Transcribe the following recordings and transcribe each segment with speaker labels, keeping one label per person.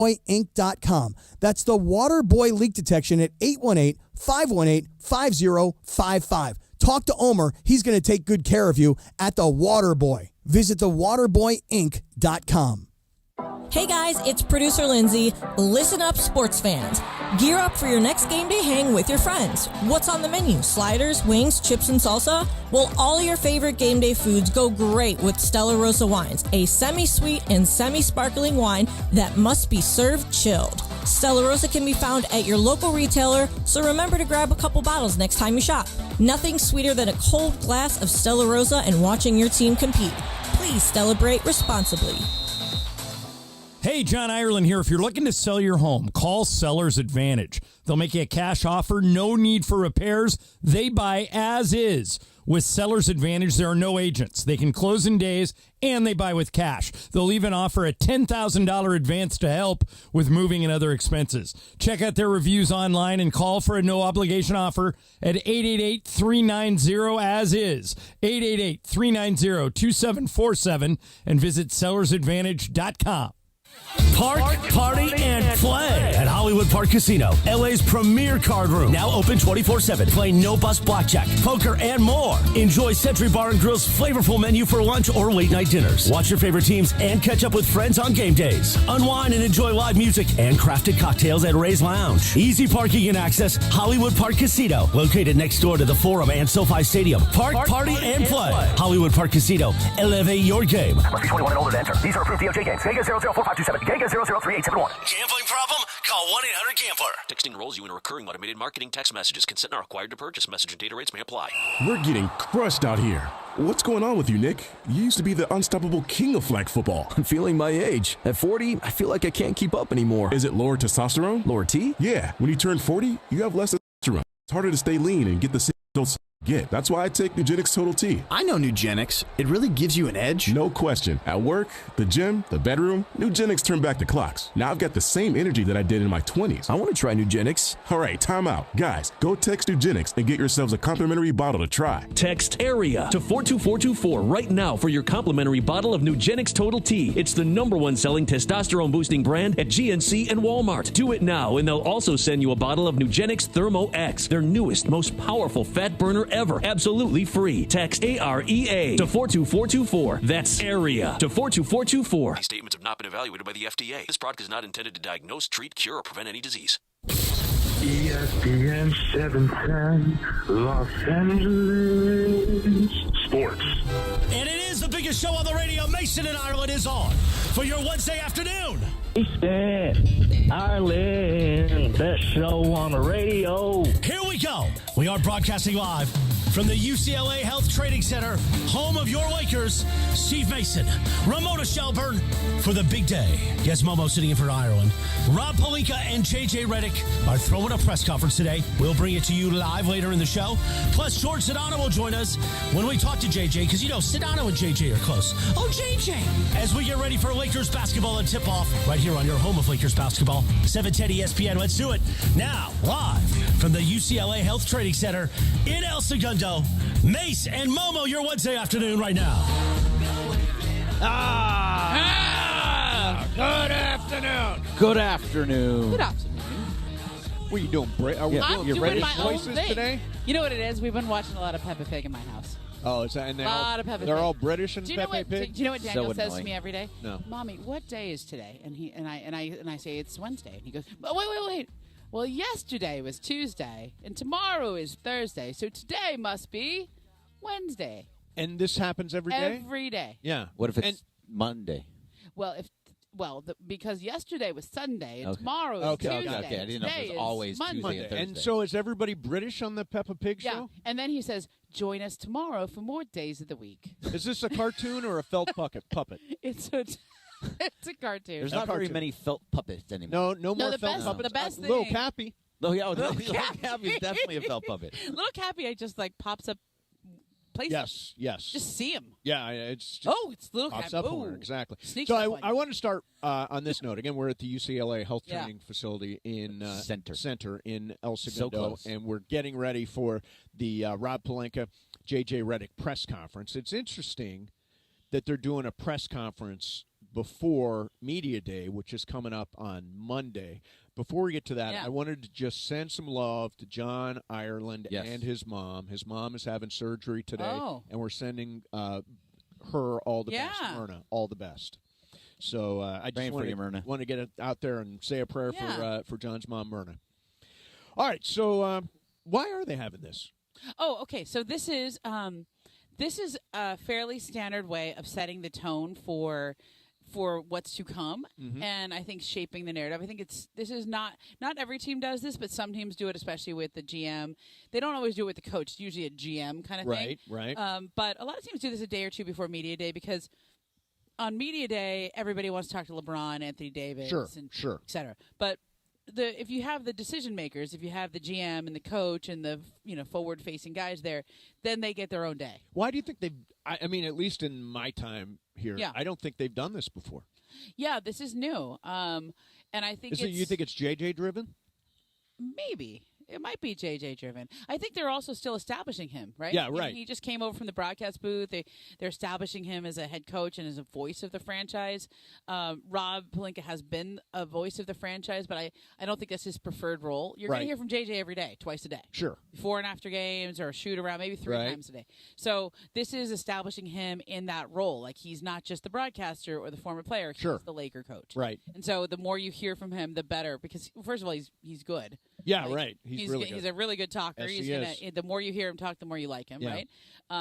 Speaker 1: waterboyinc.com. That's the Waterboy leak detection at 818-518-5055. Talk to Omer. He's going to take good care of you at the Waterboy. Visit thewaterboyinc.com.
Speaker 2: Hey guys, it's producer Lindsay. Listen up, sports fans. Gear up for your next game day hang with your friends. What's on the menu? Sliders, wings, chips, and salsa? Well, all your favorite game day foods go great with Stella Rosa wines, a semi-sweet and semi-sparkling wine that must be served chilled. Stella Rosa can be found at your local retailer, so remember to grab a couple bottles next time you shop. Nothing sweeter than a cold glass of Stella Rosa and watching your team compete. Please celebrate responsibly.
Speaker 3: Hey, John Ireland here. If you're looking to sell your home, call Seller's Advantage. They'll make you a cash offer, no need for repairs. They buy as is. With Seller's Advantage, there are no agents. They can close in days, and they buy with cash. They'll even offer a $10,000 advance to help with moving and other expenses. Check out their reviews online and call for a no-obligation offer at 888-390-AS-IS, 888-390-2747, and visit sellersadvantage.com.
Speaker 4: Park, party, and play at Hollywood Park Casino, LA's premier card room. Now open 24/7. Play no-bust blackjack, poker, and more. Enjoy Century Bar and Grill's flavorful menu for lunch or late-night dinners. Watch your favorite teams and catch up with friends on game days. Unwind and enjoy live music and crafted cocktails at Ray's Lounge. Easy parking and access, Hollywood Park Casino, located next door to the Forum and SoFi Stadium. Park, party, and play. Hollywood Park Casino. Elevate your game.
Speaker 5: Must be 21 and older to enter. These are approved DOJ games. Vegas 004527. Vegas 003871.
Speaker 4: Gambling problem? Call 1-800-GAMBLER.
Speaker 6: Texting enrolls you in recurring automated marketing text messages. Consent not required to purchase. Message and data rates may apply.
Speaker 7: We're getting crushed out here. What's going on with you, Nick? You used to be the unstoppable king of flag football.
Speaker 8: I'm feeling my age. At 40, I feel like I can't keep up anymore.
Speaker 7: Is it lower testosterone?
Speaker 8: Lower T?
Speaker 7: Yeah. When you turn 40, you have less testosterone. It's harder to stay lean and get the same results. That's why I take Nugenix Total T.
Speaker 9: I know Nugenix. It really gives you an edge.
Speaker 7: No question. At work, the gym, the bedroom, Nugenix turned back the clocks. Now I've got the same energy that I did in my 20s.
Speaker 8: I want to try Nugenix.
Speaker 7: All right, time out. Guys, go text Nugenix and get yourselves a complimentary bottle to try.
Speaker 10: Text AREA to 42424 right now for your complimentary bottle of Nugenix Total T. It's the #1 selling testosterone-boosting brand at GNC and Walmart. Do it now, and they'll also send you a bottle of Nugenix Thermo X, their newest, most powerful fat burner ever. Absolutely free. Text AREA to 42424. That's AREA to 42424.
Speaker 6: These statements have not been evaluated by the FDA. This product is not intended to diagnose, treat, cure, or prevent any disease.
Speaker 11: ESPN 710, Los Angeles Sports.
Speaker 4: And it is the biggest show on the radio. Mason in Ireland is on for your Wednesday afternoon.
Speaker 12: Mason, Ireland, best show on the radio.
Speaker 4: Here we go. We are broadcasting live from the UCLA Health Training Center, home of your Lakers. Steve Mason, Ramona Shelburne for the big day. Yes, Momo sitting in for Ireland. Rob Pelinka and JJ Redick are throwing a press conference today. We'll bring it to you live later in the show. Plus, George Sedano will join us when we talk to JJ, because, you know, Sedano and JJ are close. Oh, JJ! As we get ready for Lakers basketball and tip-off right here on your home of Lakers basketball, 710 ESPN. Let's do it now, live from the UCLA Health Training Center in El Segundo. Mace and Momo, your Wednesday afternoon right now.
Speaker 13: Good afternoon.
Speaker 14: Good afternoon.
Speaker 15: Good afternoon.
Speaker 14: What are you doing, Bray? Are we
Speaker 15: I'm
Speaker 14: doing
Speaker 15: doing
Speaker 14: Reddish
Speaker 15: my own
Speaker 14: voices
Speaker 15: thing.
Speaker 14: today?
Speaker 15: You know what it is? We've been watching a lot of Peppa Pig in my house.
Speaker 14: Oh, is that, and
Speaker 15: Peppa
Speaker 14: they're
Speaker 15: Pig.
Speaker 14: all British and
Speaker 15: Do you know
Speaker 14: Peppa
Speaker 15: what?
Speaker 14: Pig?
Speaker 15: Do you know what Daniel says to
Speaker 14: annoying.
Speaker 15: me every day?
Speaker 14: No.
Speaker 15: Mommy, what day is today? And I say it's Wednesday. And he goes, oh, wait. Well, yesterday was Tuesday, and tomorrow is Thursday, so today must be Wednesday.
Speaker 14: And this happens every day?
Speaker 15: Every day.
Speaker 14: Yeah.
Speaker 8: What if it's Monday?
Speaker 15: Because yesterday was Sunday, and
Speaker 8: Okay.
Speaker 15: tomorrow is
Speaker 14: Okay,
Speaker 15: Tuesday.
Speaker 8: okay. I didn't know if it was
Speaker 15: Today
Speaker 8: always
Speaker 15: is Monday.
Speaker 8: Tuesday and Thursday.
Speaker 14: And so is everybody British on the Peppa Pig
Speaker 15: Yeah,
Speaker 14: show?
Speaker 15: and then he says, join us tomorrow for more days of the week.
Speaker 14: Is this a cartoon or a felt puppet?
Speaker 15: It's a cartoon.
Speaker 8: There's not very many felt puppets anymore.
Speaker 14: No more
Speaker 15: the
Speaker 14: felt
Speaker 15: best-
Speaker 14: puppets.
Speaker 15: the best
Speaker 14: Little
Speaker 15: thing-
Speaker 14: Cappy.
Speaker 8: Oh, yeah,
Speaker 15: Little
Speaker 8: Little Cappy is definitely a felt puppet.
Speaker 15: Little Cappy, I just pops up places.
Speaker 14: Yes.
Speaker 15: Just see him.
Speaker 14: Yeah, it's just
Speaker 15: It's Little
Speaker 14: pops
Speaker 15: Cappy.
Speaker 14: up on her,
Speaker 15: Ooh.
Speaker 14: exactly.
Speaker 15: Sneaks
Speaker 14: So
Speaker 15: up on
Speaker 14: I
Speaker 15: you.
Speaker 14: want to start on this note. Again, we're at the UCLA Health
Speaker 15: Yeah.
Speaker 14: Training Facility in
Speaker 8: Center
Speaker 14: in El
Speaker 8: So
Speaker 14: Segundo,
Speaker 8: close.
Speaker 14: and we're getting ready for the Rob Pelinka, JJ Redick press conference. It's interesting that they're doing a press conference before Media Day, which is coming up on Monday. Before we get to that, I wanted to just send some love to John Ireland and his mom. His mom is having surgery today, and we're sending her all the best, Myrna, all the best. So I just want to get it out there and say a prayer for John's mom, Myrna. All right, so why are they having this?
Speaker 15: Oh, okay. So this is a fairly standard way of setting the tone for what's to come, and I think shaping the narrative. I think this is not every team does this, but some teams do it, especially with the GM. They don't always do it with the coach. It's usually a GM kind of thing.
Speaker 14: Right.
Speaker 15: But a lot of teams do this a day or two before Media Day because on Media Day, everybody wants to talk to LeBron, Anthony Davis, et cetera. But if you have the decision makers, if you have the GM and the coach and the forward facing guys there, then they get their own day.
Speaker 14: Why do you think they've? I mean, at least in my time here, I don't think they've done this before.
Speaker 15: Yeah, this is new, and I think
Speaker 14: you think it's JJ driven?
Speaker 15: Maybe. It might be JJ driven. I think they're also still establishing him, right?
Speaker 14: Yeah, right.
Speaker 15: He just came over from the broadcast booth. They're establishing him as a head coach and as a voice of the franchise. Rob Pelinka has been a voice of the franchise, but I don't think that's his preferred role. You're going to hear from JJ every day, twice a day.
Speaker 14: Sure.
Speaker 15: Before and after games or a shoot around, maybe 3 times a day. So this is establishing him in that role. Like he's not just the broadcaster or the former player. He's the Laker coach.
Speaker 14: Right.
Speaker 15: And so the more you hear from him, the better. Because first of all, he's good.
Speaker 14: Yeah, right. He's really good.
Speaker 15: He's a really good talker.
Speaker 14: Yes,
Speaker 15: The more you hear him talk, the more you like him, right?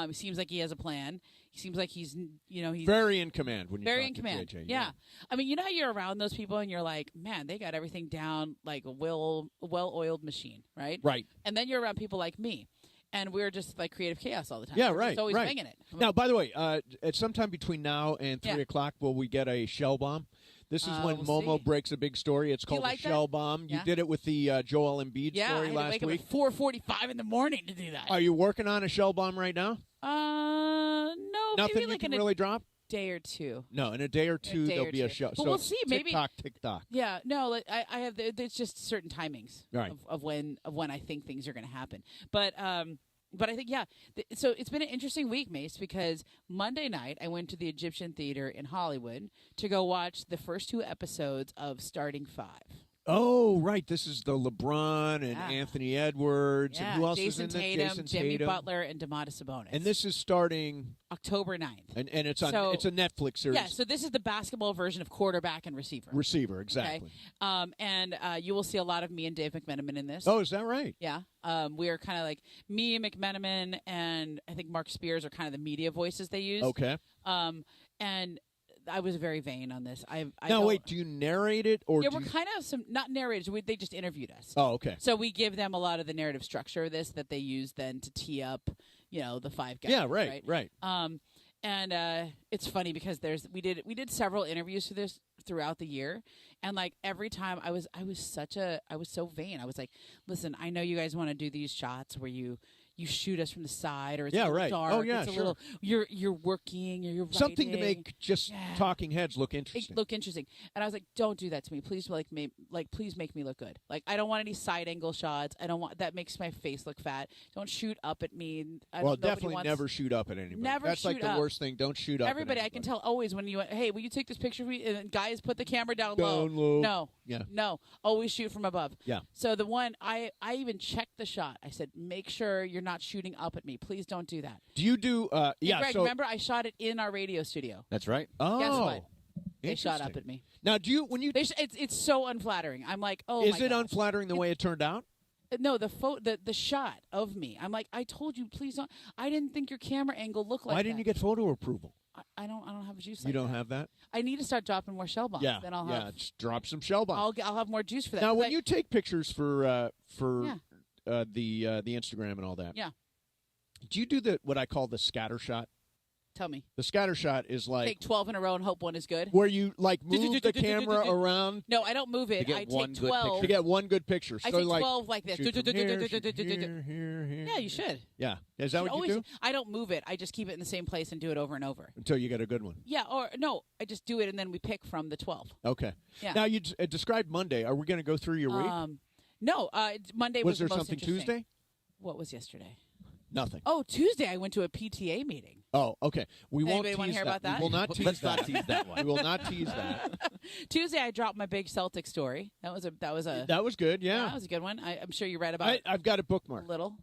Speaker 15: He seems like he has a plan. He seems like he's
Speaker 14: very in command when you
Speaker 15: very
Speaker 14: talk
Speaker 15: in command.
Speaker 14: to JJ.
Speaker 15: Yeah. I mean, how you're around those people and you're like, man, they got everything down like a well-oiled machine, right?
Speaker 14: Right.
Speaker 15: And then you're around people like me. And we're just like creative chaos all the time.
Speaker 14: Yeah,
Speaker 15: we're
Speaker 14: right.
Speaker 15: just always banging it.
Speaker 14: Now, by the way, at some time between now and 3 o'clock, will we get a shell bomb? This is when Momo breaks a big story. It's called a shell bomb. You did it with the Joel Embiid story last week.
Speaker 15: At 4:45 in the morning to do that.
Speaker 14: Are you working on a shell bomb right now?
Speaker 15: No.
Speaker 14: Nothing
Speaker 15: maybe
Speaker 14: you
Speaker 15: like
Speaker 14: can
Speaker 15: in
Speaker 14: really drop?
Speaker 15: Day or two.
Speaker 14: No, in a day or two there'll be a show.
Speaker 15: But
Speaker 14: so
Speaker 15: we'll see. Maybe
Speaker 14: tick-tock.
Speaker 15: Yeah, no. I have. It's just certain timings
Speaker 14: right.
Speaker 15: of when I think things are going to happen. But I think so it's been an interesting week, Mace, because Monday night I went to the Egyptian Theater in Hollywood to go watch the first 2 episodes of Starting 5.
Speaker 14: Oh, right. This is the LeBron and Anthony Edwards.
Speaker 15: Yeah.
Speaker 14: And who else
Speaker 15: Jason
Speaker 14: is in
Speaker 15: Tatum,
Speaker 14: Jason
Speaker 15: Jimmy
Speaker 14: Tatum.
Speaker 15: Butler, and Domantas Sabonis.
Speaker 14: And this is starting
Speaker 15: October 9th.
Speaker 14: And it's on. It's a Netflix series.
Speaker 15: Yeah, so this is the basketball version of quarterback and receiver.
Speaker 14: Receiver, exactly.
Speaker 15: Okay? And you will see a lot of me and Dave McMenamin in this.
Speaker 14: Oh, is that right?
Speaker 15: Yeah. We are kind of like me, McMenamin, and I think Mark Spears are kind of the media voices they use.
Speaker 14: Okay.
Speaker 15: And I was very vain on this.
Speaker 14: Now, wait, do you narrate it? Or
Speaker 15: we're kind of not narrators. They just interviewed us.
Speaker 14: Oh, okay.
Speaker 15: So we give them a lot of the narrative structure of this that they use then to tee up, the 5 guys.
Speaker 14: Yeah, right.
Speaker 15: And it's funny because we did several interviews for this throughout the year, and like every time I was so vain. I was like, listen, I know you guys want to do these shots where you shoot us from the side, or it's a little dark.
Speaker 14: Oh, yeah,
Speaker 15: it's a
Speaker 14: sure.
Speaker 15: little you're working, or you're writing.
Speaker 14: Something to make just talking heads look interesting.
Speaker 15: And I was like, don't do that to me, please. Please make me look good. Like, I don't want any side angle shots. I don't want that makes my face look fat. Don't shoot up at me.
Speaker 14: Definitely never shoot up at anybody. That's like the worst thing. Don't shoot up.
Speaker 15: Everybody, I can tell always when you hey, will you take this picture of me? And guys, put the camera down
Speaker 14: low.
Speaker 15: No.
Speaker 14: Yeah.
Speaker 15: No. Always shoot from above.
Speaker 14: Yeah.
Speaker 15: So the one I even checked the shot. I said, make sure you're not shooting up at me. Please don't do that.
Speaker 14: Do you do?
Speaker 15: Greg, remember I shot it in our radio studio.
Speaker 8: That's right.
Speaker 14: Oh.
Speaker 15: Guess what? They shot up at me.
Speaker 14: Now, do you when you?
Speaker 15: It's so unflattering. I'm like, oh.
Speaker 14: Is it unflattering the way it turned out?
Speaker 15: No, the shot of me. I'm like, I told you, please don't. I didn't think your camera angle looked like that.
Speaker 14: Why didn't you get photo approval?
Speaker 15: I don't have a juice.
Speaker 14: You don't have that?
Speaker 15: I need to start dropping more shell bombs.
Speaker 14: Yeah,
Speaker 15: then I'll have.
Speaker 14: just drop some shell bombs.
Speaker 15: I'll have more juice for that.
Speaker 14: Now, when you take pictures for the Instagram and all that, do you do what I call the scatter shot?
Speaker 15: Tell me.
Speaker 14: The scatter shot is like
Speaker 15: take 12 in a row and hope one is good.
Speaker 14: Where you like move the camera around.
Speaker 15: No, I don't move it. I take 12
Speaker 14: to get one good picture.
Speaker 15: I
Speaker 14: so
Speaker 15: take
Speaker 14: like
Speaker 15: 12 like this.
Speaker 14: Here.
Speaker 15: Yeah, you should.
Speaker 14: Yeah, is that what you do?
Speaker 15: I don't move it. I just keep it in the same place and do it over and over
Speaker 14: until you get a good one.
Speaker 15: Yeah, or no, I just do it and then we pick from the 12.
Speaker 14: Okay.
Speaker 15: Yeah.
Speaker 14: Now you described Monday. Are we going to go through your week?
Speaker 15: No, Monday was
Speaker 14: there
Speaker 15: the most
Speaker 14: something
Speaker 15: interesting.
Speaker 14: Tuesday?
Speaker 15: What was yesterday?
Speaker 14: Nothing.
Speaker 15: Oh, Tuesday I went to a PTA meeting.
Speaker 14: Oh, okay. We won't
Speaker 15: Anybody
Speaker 14: tease
Speaker 15: wanna hear
Speaker 14: that.
Speaker 15: about that?
Speaker 14: We will not tease
Speaker 13: Let's
Speaker 14: that.
Speaker 13: not tease that one.
Speaker 14: We will not tease that.
Speaker 15: Tuesday I dropped my big Celtic story. That was
Speaker 14: good. Yeah,
Speaker 15: that was a good one. I'm sure you read about it.
Speaker 14: I've got it bookmarked.
Speaker 15: A little.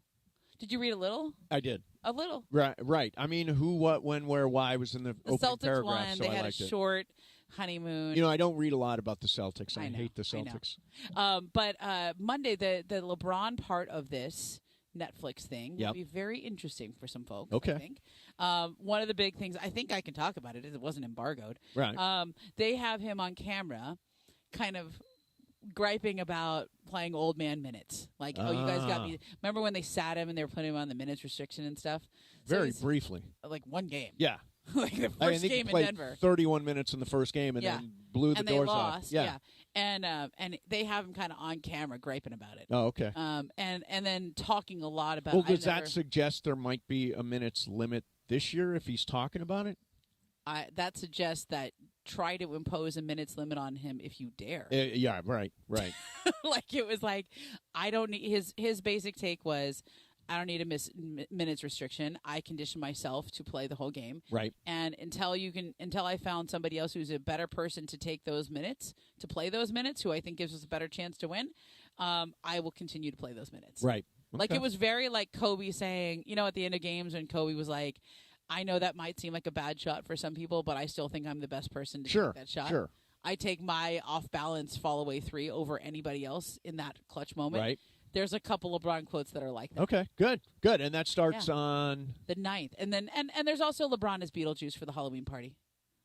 Speaker 15: Did you read a little?
Speaker 14: I did.
Speaker 15: A little.
Speaker 14: Right. I mean, who, what, when, where, why was in the opening
Speaker 15: Celtics
Speaker 14: paragraph,
Speaker 15: won.
Speaker 14: so
Speaker 15: They
Speaker 14: I
Speaker 15: had a
Speaker 14: liked it.
Speaker 15: short honeymoon.
Speaker 14: You know, I don't read a lot about the Celtics. I
Speaker 15: know,
Speaker 14: hate the Celtics.
Speaker 15: But Monday, the LeBron part of this Netflix thing will be very interesting for some folks.
Speaker 14: Okay.
Speaker 15: I think. One of the big things, I think I can talk about it, is it wasn't embargoed.
Speaker 14: Right.
Speaker 15: They have him on camera kind of griping about playing old man minutes. Like, oh, you guys got me. Remember when they sat him and they were putting him on the minutes restriction and stuff?
Speaker 14: Very briefly.
Speaker 15: Like one game.
Speaker 14: Yeah.
Speaker 15: Like the first
Speaker 14: think
Speaker 15: game
Speaker 14: he played
Speaker 15: in Denver.
Speaker 14: 31 minutes in the first game and then blew the doors off.
Speaker 15: And they lost. And they have him kind of on camera griping about it.
Speaker 14: Oh, okay.
Speaker 15: And then talking a lot about.
Speaker 14: Well, does that suggest there might be a minutes limit this year if he's talking about it?
Speaker 15: That suggests that try to impose a minutes limit on him if you dare.
Speaker 14: Yeah, right.
Speaker 15: Like it was like I don't need his basic take was I don't need a minutes restriction. I condition myself to play the whole game.
Speaker 14: Right.
Speaker 15: And until I found somebody else who's a better person to take those minutes, to play those minutes, who I think gives us a better chance to win, I will continue to play those minutes.
Speaker 14: Right. Okay.
Speaker 15: Like it was very like Kobe saying, at the end of games when Kobe was like, I know that might seem like a bad shot for some people, but I still think I'm the best person to take that shot.
Speaker 14: Sure.
Speaker 15: I take my off-balance fall-away three over anybody else in that clutch moment.
Speaker 14: Right.
Speaker 15: There's a couple LeBron quotes that are like that.
Speaker 14: Okay, good. And that starts on
Speaker 15: the 9th. And then and there's also LeBron as Beetlejuice for the Halloween party.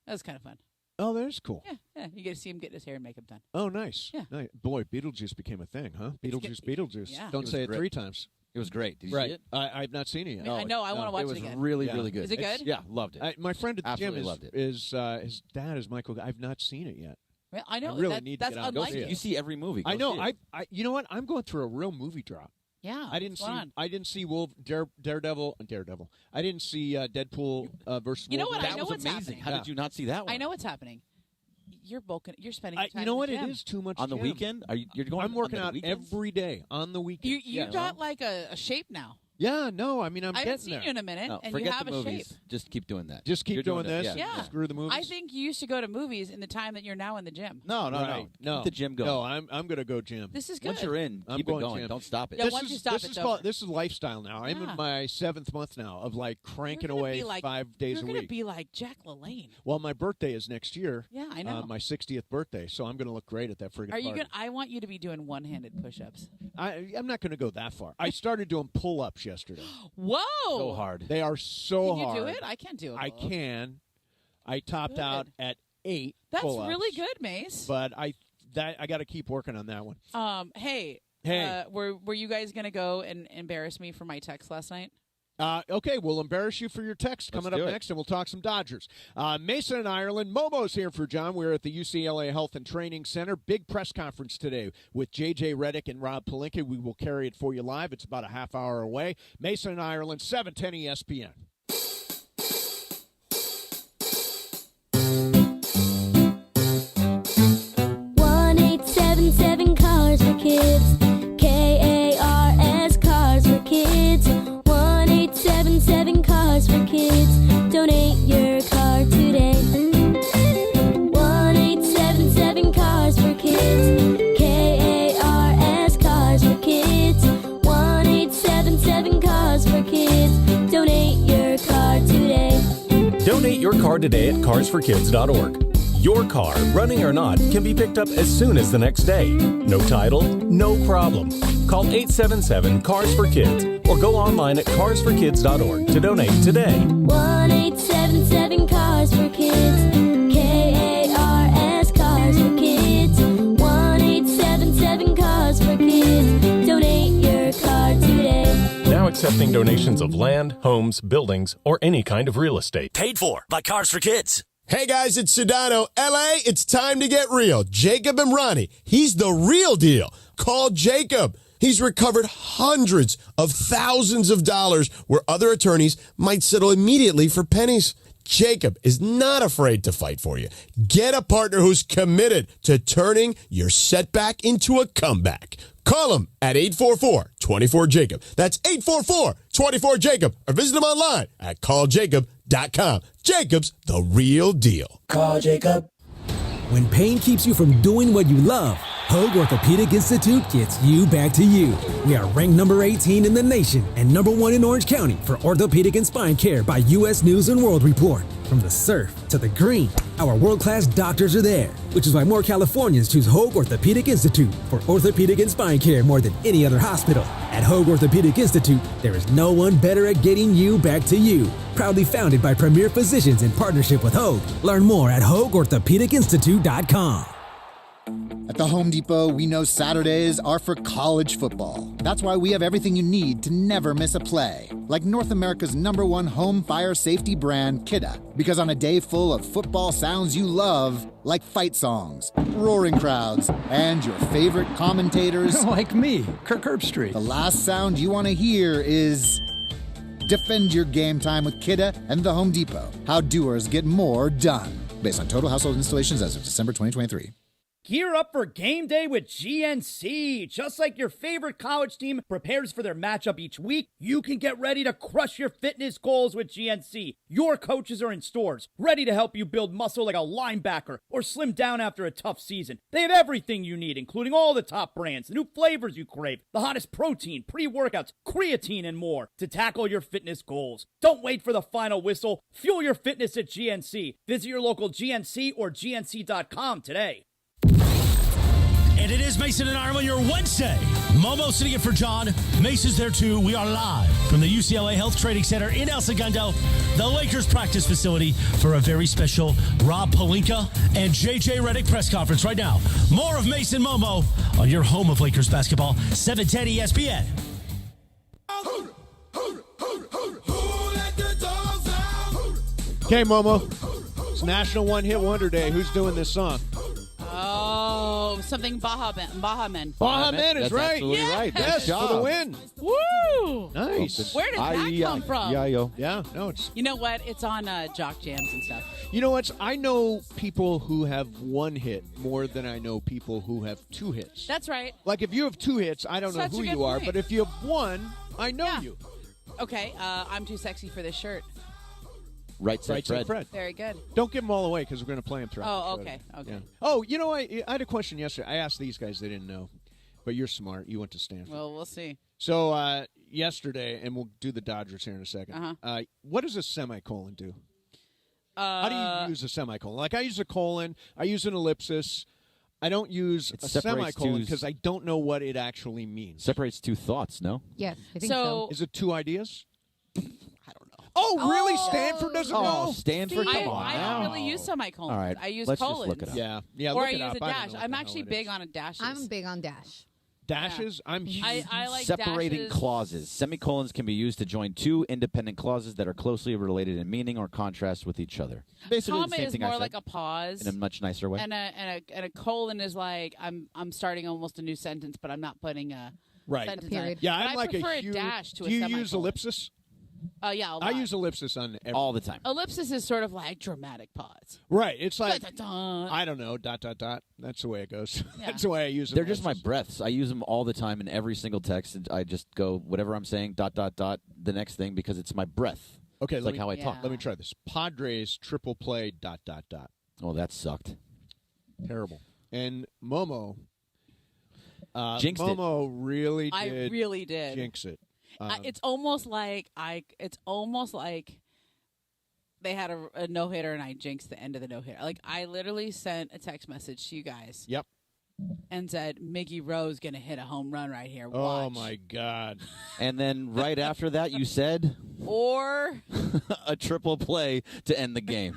Speaker 15: That was kind of fun.
Speaker 14: Oh, that is cool.
Speaker 15: Yeah. You get to see him get his hair and makeup done.
Speaker 14: Oh, nice.
Speaker 15: Yeah.
Speaker 14: Nice. Boy, Beetlejuice became a thing, huh? Beetlejuice.
Speaker 15: Yeah.
Speaker 14: Don't say it
Speaker 13: great.
Speaker 14: 3 times.
Speaker 13: It was great. Did you see it?
Speaker 14: I've not seen it yet.
Speaker 15: I know. I want to watch
Speaker 13: it was
Speaker 15: again.
Speaker 13: really, really good.
Speaker 15: Is it good?
Speaker 13: Yeah, loved it.
Speaker 14: My friend at the
Speaker 13: Absolutely
Speaker 14: gym
Speaker 13: loved it.
Speaker 14: is his dad is Michael. I've not seen it yet.
Speaker 15: Well, I know.
Speaker 14: I really need to
Speaker 15: that's
Speaker 14: get out.
Speaker 15: unlike
Speaker 13: Go see it. You see every movie. Go
Speaker 14: I know.
Speaker 13: see it.
Speaker 14: I you know what? I'm going through a real movie drop.
Speaker 15: Yeah.
Speaker 14: I didn't see Daredevil. I didn't see Deadpool versus
Speaker 15: You know what?
Speaker 14: Wolverine.
Speaker 15: I know
Speaker 13: That was
Speaker 15: what's
Speaker 13: amazing.
Speaker 15: happening.
Speaker 13: How did you not see that one?
Speaker 15: I know what's happening. You're spending your time
Speaker 14: you know
Speaker 15: in
Speaker 14: what?
Speaker 15: the gym.
Speaker 14: It is too much
Speaker 13: on the
Speaker 14: gym.
Speaker 13: weekend? You're going?
Speaker 14: I'm working
Speaker 13: on the
Speaker 14: out
Speaker 13: weekends?
Speaker 14: every day on the weekend.
Speaker 15: You got like a shape now.
Speaker 14: Yeah, no, I mean, I'm
Speaker 15: I haven't
Speaker 14: getting
Speaker 15: seen
Speaker 14: there.
Speaker 15: you in a minute,
Speaker 13: No,
Speaker 15: and
Speaker 13: forget
Speaker 15: you have
Speaker 13: the
Speaker 15: a
Speaker 13: movies.
Speaker 15: shape.
Speaker 13: Just keep doing that.
Speaker 14: Just keep
Speaker 13: You're
Speaker 14: doing this.
Speaker 13: that.
Speaker 15: Yeah.
Speaker 14: Screw the movies.
Speaker 15: I think you used to go to movies in the time that you're now in the gym.
Speaker 13: No.
Speaker 14: No.
Speaker 13: Keep the gym going.
Speaker 14: No, I'm going to go gym.
Speaker 15: This is good.
Speaker 13: Once you're in,
Speaker 14: I'm
Speaker 13: keep
Speaker 14: going
Speaker 13: it going.
Speaker 14: gym.
Speaker 13: Don't stop it.
Speaker 15: Yeah, once you stop, it's over.
Speaker 14: This is lifestyle now. I'm in my 7th month now of like cranking
Speaker 15: You're gonna
Speaker 14: away
Speaker 15: be like,
Speaker 14: 5 days a
Speaker 15: You're
Speaker 14: week.
Speaker 15: going to be like Jack LaLanne.
Speaker 14: Well, my birthday is next year.
Speaker 15: Yeah, I know.
Speaker 14: My 60th birthday, so I'm going to look great at that friggin'
Speaker 15: Are you
Speaker 14: party.
Speaker 15: good? I want you to be doing one-handed push-ups.
Speaker 14: I'm not going to go that far. I started doing pull-ups yesterday.
Speaker 15: Whoa!
Speaker 13: So hard.
Speaker 14: They are so
Speaker 15: Can you
Speaker 14: hard.
Speaker 15: do it? I can't do it.
Speaker 14: I can. I topped
Speaker 15: Good.
Speaker 14: out at 8
Speaker 15: That's
Speaker 14: pull-ups,
Speaker 15: really good, Mace.
Speaker 14: But I got to keep working on that one.
Speaker 15: Hey.
Speaker 14: Hey.
Speaker 15: Were you guys going to go and embarrass me for my text last night?
Speaker 14: Okay, we'll embarrass you for your text coming up next, and we'll talk some Dodgers. Mason in Ireland, Momo's here for John. We're at the UCLA Health and Training Center. Big press conference today with J.J. Redick and Rob Pelinka. We will carry it for you live. It's about a half hour away. Mason in Ireland, 710 ESPN.
Speaker 16: Cars for Kids. KARS Cars for Kids. 1-877 Cars for Kids. Donate your car today. 1-877 Cars for Kids. KARS Cars for Kids. 1-877 Cars for Kids. Donate your car today.
Speaker 17: Donate your car today at carsforkids.org. Your car, running or not, can be picked up as soon as the next day. No title, no problem. Call 877-CARS-FOR-KIDS or go online at carsforkids.org to donate today.
Speaker 16: 1-877 Cars for Kids. KARS Cars for Kids. 1-877 Cars for Kids. Donate your car today.
Speaker 17: Now accepting donations of land, homes, buildings, or any kind of real estate.
Speaker 18: Paid for by Cars for Kids.
Speaker 19: Hey guys, it's Sedano. LA, it's time to get real. Jacob and Ronnie, he's the real deal. Call Jacob. He's recovered hundreds of thousands of dollars where other attorneys might settle immediately for pennies. Jacob is not afraid to fight for you. Get a partner who's committed to turning your setback into a comeback. Call him at 844-24-JACOB. That's 844-24-JACOB. Or visit him online at calljacob.com. Jacob's the real deal.
Speaker 20: Call Jacob. When pain keeps you from doing what you love, Hoag Orthopedic Institute gets you back to you. We are ranked number 18 in the nation and number 1 in Orange County for orthopedic and spine care by U.S. News & World Report. From the surf to the green, our world-class doctors are there, which is why more Californians choose Hoag Orthopedic Institute for orthopedic and spine care more than any other hospital. At Hoag Orthopedic Institute, there is no one better at getting you back to you. Proudly founded by premier physicians in partnership with Hoag. Learn more at HoagOrthopedicInstitute.com.
Speaker 21: At the Home Depot, we know Saturdays are for college football. That's why we have everything you need to never miss a play. Like North America's #1 home fire safety brand, Kidda. Because on a day full of football sounds you love, like fight songs, roaring crowds, and your favorite commentators...
Speaker 22: like me, Kirk Herbstreit.
Speaker 21: The last sound you want to hear is... Defend your game time with Kidda and the Home Depot. How doers get more done. Based on total household installations as of December 2023.
Speaker 23: Gear up for game day with GNC. Just like your favorite college team prepares for their matchup each week, you can get ready to crush your fitness goals with GNC. Your coaches are in stores, ready to help you build muscle like a linebacker or slim down after a tough season. They have everything you need, including all the top brands, the new flavors you crave, the hottest protein, pre-workouts, creatine, and more to tackle your fitness goals. Don't wait for the final whistle. Fuel your fitness at GNC. Visit your local GNC or GNC.com today.
Speaker 4: And it is Mason and Ireland, your Wednesday. Momo sitting in for John. Mason's there too. We are live from the UCLA Health Training Center in El Segundo, the Lakers practice facility, for a very special Rob Pelinka and JJ Redick press conference right now. More of Mason Momo on your home of Lakers basketball, 710 ESPN.
Speaker 14: Okay, Momo. It's National One Hit Wonder Day. Who's doing this song?
Speaker 15: Oh, something Baha Men.
Speaker 14: Baha Men is right.
Speaker 13: Absolutely right.
Speaker 14: Yes,
Speaker 13: Nice
Speaker 14: for the
Speaker 13: job.
Speaker 14: win.
Speaker 15: Woo!
Speaker 14: Nice.
Speaker 15: Where did that come from?
Speaker 14: Yeah, no, it's...
Speaker 15: You know what? It's on Jock Jams and stuff.
Speaker 14: You know what? I know people who have one hit more than I know people who have two hits.
Speaker 15: That's right.
Speaker 14: Like, if you have two hits, I don't know
Speaker 15: Such a
Speaker 14: who
Speaker 15: good
Speaker 14: you are,
Speaker 15: point.
Speaker 14: but if you have one, I know you.
Speaker 15: Okay, I'm too sexy for this shirt.
Speaker 13: Right side Fred.
Speaker 15: Very good.
Speaker 14: Don't give them all away because we're going to play them throughout
Speaker 15: Oh,
Speaker 14: the show.
Speaker 15: okay.
Speaker 14: Yeah. Oh, you know, I had a question yesterday. I asked these guys. They didn't know. But you're smart. You went to Stanford.
Speaker 15: Well, we'll see.
Speaker 14: So yesterday, and we'll do the Dodgers here in a second. What does a semicolon do? How do you use a semicolon? Like, I use a colon. I use an ellipsis. I don't use a semicolon because I don't know what it actually means.
Speaker 13: Separates two thoughts, no?
Speaker 24: Yes, I think so.
Speaker 14: Is it two ideas? Oh, really? Stanford doesn't know?
Speaker 13: Stanford, come on.
Speaker 15: I don't really use semicolons.
Speaker 13: All right,
Speaker 15: I use
Speaker 13: let's
Speaker 15: colons.
Speaker 13: just look it up.
Speaker 14: Yeah,
Speaker 15: or
Speaker 14: look
Speaker 15: I
Speaker 14: it
Speaker 15: use
Speaker 14: up.
Speaker 15: a dash.
Speaker 14: I don't know what
Speaker 15: I'm
Speaker 14: the
Speaker 15: actually
Speaker 14: hell it
Speaker 15: big on a dash.
Speaker 24: I'm big on dash.
Speaker 14: Dashes? I'm huge.
Speaker 15: I like
Speaker 13: Separating
Speaker 15: dashes.
Speaker 13: clauses. Semicolons can be used to join two independent clauses that are closely related in meaning or contrast with each other. Basically,
Speaker 15: Comma
Speaker 13: the same
Speaker 15: is
Speaker 13: thing I
Speaker 15: more
Speaker 13: said,
Speaker 15: like a pause,
Speaker 13: in a much nicer way.
Speaker 15: and a colon is like I'm starting almost a new sentence, but I'm not putting a
Speaker 14: Right.
Speaker 15: sentence
Speaker 24: Period.
Speaker 15: on it.
Speaker 14: Yeah,
Speaker 15: But
Speaker 14: I'm
Speaker 15: I
Speaker 14: like
Speaker 15: prefer
Speaker 14: a huge.
Speaker 15: dash to
Speaker 14: Do
Speaker 15: a
Speaker 14: you
Speaker 15: semicolon.
Speaker 14: use ellipsis?
Speaker 15: Yeah, a lot.
Speaker 14: I use ellipsis on every.
Speaker 13: All the time.
Speaker 15: Ellipsis is sort of like dramatic pause.
Speaker 14: Right. It's like,
Speaker 15: Dun-dun-dun.
Speaker 14: I don't know, ... That's the way it goes.
Speaker 15: Yeah.
Speaker 14: That's the way I use it.
Speaker 13: They're just my breaths. I use them all the time in every single text. And I just go, whatever I'm saying, ... the next thing, because it's my breath.
Speaker 14: Okay,
Speaker 13: it's like how I talk.
Speaker 14: Let me try this. Padres triple play ...
Speaker 13: Oh, that sucked.
Speaker 14: Terrible. And Momo.
Speaker 13: Jinxed it.
Speaker 14: Momo really did.
Speaker 15: I really did.
Speaker 14: Jinx it.
Speaker 15: It's almost like they had a no hitter and I jinxed the end of the no hitter. Like, I literally sent a text message to you guys.
Speaker 14: Yep.
Speaker 15: And said Mickey Rowe's gonna hit a home run right here.
Speaker 14: Oh
Speaker 15: Watch.
Speaker 14: my God.
Speaker 13: And then right after that, you said
Speaker 15: Or
Speaker 13: a triple play to end the game.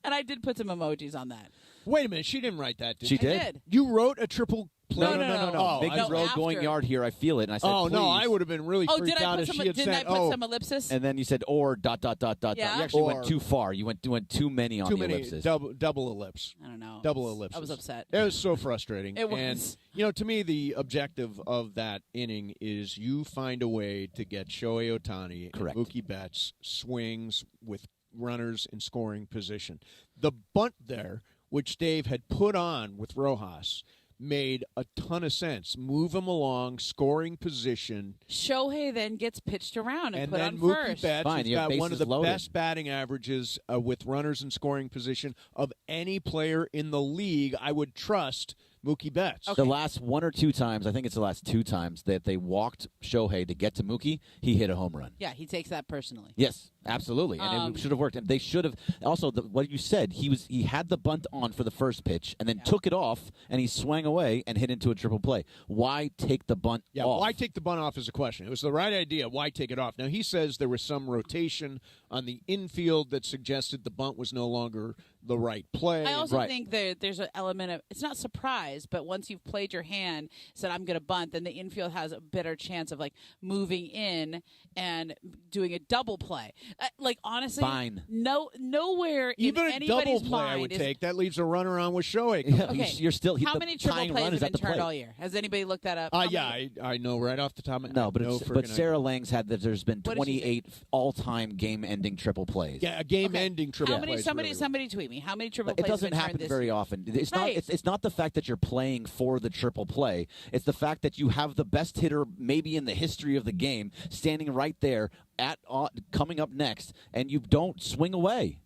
Speaker 15: and I did put some emojis on that.
Speaker 14: Wait a minute. She didn't write that, did
Speaker 13: She
Speaker 14: she?
Speaker 13: did?
Speaker 15: I did.
Speaker 14: You wrote a triple No.
Speaker 13: Miggy Rowe going yard here. I feel it. And I said,
Speaker 14: oh,
Speaker 13: please.
Speaker 14: no, I would have been really freaked out if she had said,
Speaker 15: I put some ellipsis?
Speaker 13: And then you said, or ... You actually went too far. You went too many on the ellipsis.
Speaker 14: Double ellipse.
Speaker 15: I don't know.
Speaker 14: Double ellipse.
Speaker 15: I was upset.
Speaker 14: It was so frustrating.
Speaker 15: It was.
Speaker 14: And, to me, the objective of that inning is you find a way to get Shohei Ohtani and Mookie Betts swings with runners in scoring position. The bunt there, which Dave had put on with Rojas, made a ton of sense. Move him along, scoring position.
Speaker 15: Shohei then gets pitched around and put
Speaker 14: then
Speaker 15: on
Speaker 14: Mookie
Speaker 15: first.
Speaker 14: Betts has got one of the best batting averages with runners in scoring position of any player in the league. I would trust Mookie Betts.
Speaker 13: The last one or two times, I think it's the last two times, that they walked Shohei to get to Mookie, he hit a home run.
Speaker 15: Yeah, he takes that personally.
Speaker 13: Yes, absolutely. And it should have worked. And they should have. Also, what you said, he had the bunt on for the first pitch and then took it off, and he swung away and hit into a triple play. Why take the bunt off?
Speaker 14: Why take the bunt off is a question. It was the right idea. Why take it off? Now, he says there was some rotation on the infield that suggested the bunt was no longer the right play.
Speaker 15: I also think there's an element of, it's not surprise, but once you've played your hand, said I'm going to bunt, then the infield has a better chance of moving in and doing a double play. Honestly,
Speaker 13: fine.
Speaker 15: Nowhere
Speaker 14: even
Speaker 15: in
Speaker 14: a
Speaker 15: anybody's
Speaker 14: double play
Speaker 15: mind
Speaker 14: I would take. That leaves a runner on with Shohei.
Speaker 13: Okay. You're still
Speaker 15: how many triple plays have been turned all year? Has anybody looked that up?
Speaker 14: I know right off the top of my head.
Speaker 13: But Sarah Lang's had that there's been 28 all-time game-ending triple plays.
Speaker 14: Yeah, a game-ending triple
Speaker 15: plays. Somebody tweet me. How many triple
Speaker 13: plays?
Speaker 15: It
Speaker 13: doesn't happen very often. It's not the fact that you're playing for the triple play. It's the fact that you have the best hitter maybe in the history of the game standing right there coming up next, and you don't swing away.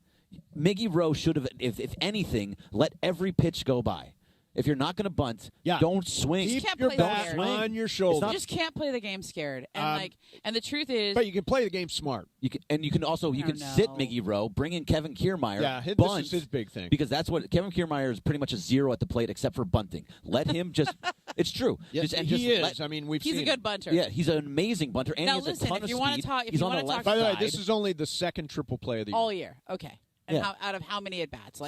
Speaker 13: Miggy Rowe should have, if anything, let every pitch go by. If you're not going to bunt, don't swing.
Speaker 14: Keep your bat on your shoulder.
Speaker 15: You just can't play the game scared. And and the truth is,
Speaker 14: but you can play the game smart.
Speaker 13: You can sit Miggy Rowe, bring in Kevin Kiermaier.
Speaker 14: Yeah,
Speaker 13: bunt,
Speaker 14: this is his big thing
Speaker 13: because that's what Kevin Kiermaier is pretty much a zero at the plate except for bunting. Let him just. It's true.
Speaker 14: Yes, he is. He's
Speaker 15: a good bunter.
Speaker 13: Yeah, he's an amazing bunter, and
Speaker 15: now
Speaker 13: he has
Speaker 15: listen,
Speaker 13: a ton
Speaker 15: if you
Speaker 13: of
Speaker 15: want
Speaker 13: speed.
Speaker 15: to talk,
Speaker 13: He's on the left
Speaker 14: By the way,
Speaker 13: side.
Speaker 14: this is only the second triple play of the year.
Speaker 15: All year. Okay. And out of how many at bats?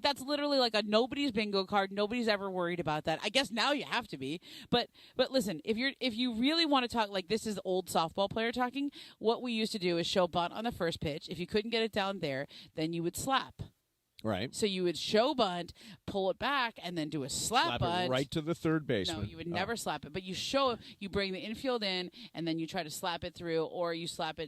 Speaker 15: That's literally like a nobody's bingo card. Nobody's ever worried about that. I guess now you have to be. But listen, if you really want to talk this is old softball player talking, what we used to do is show bunt on the first pitch. If you couldn't get it down there, then you would slap.
Speaker 14: Right.
Speaker 15: So you would show bunt, pull it back, and then do a slap bunt.
Speaker 14: It right to the third baseman.
Speaker 15: No, you would never slap it. But you bring the infield in, and then you try to slap it through, or you chop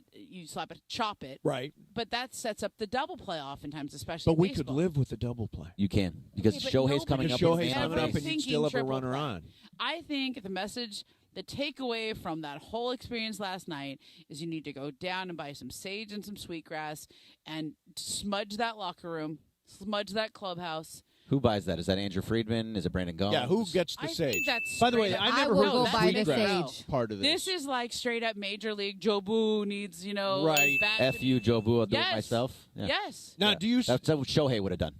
Speaker 15: it.
Speaker 14: Right.
Speaker 15: But that sets up the double play oftentimes, especially
Speaker 14: But we
Speaker 15: baseball.
Speaker 14: could live with a double play.
Speaker 13: You can, because Shohei's coming up.
Speaker 14: Shohei's coming up, and you still have a runner on.
Speaker 15: I think the takeaway from that whole experience last night is you need to go down and buy some sage and some sweetgrass and smudge that locker room, smudge that clubhouse.
Speaker 13: Who buys that? Is that Andrew Friedman? Is it Brandon Gomes?
Speaker 14: Yeah, who gets the sage?
Speaker 15: Think that's
Speaker 14: by the way, I never heard
Speaker 24: the
Speaker 14: sweetgrass part of this.
Speaker 15: This is like straight up major league. Joe Boo needs,
Speaker 14: right.
Speaker 13: F you, Joe Boo. I'll do it myself. Yeah.
Speaker 15: Yes.
Speaker 14: Now, do you?
Speaker 13: That's what Shohei would have done.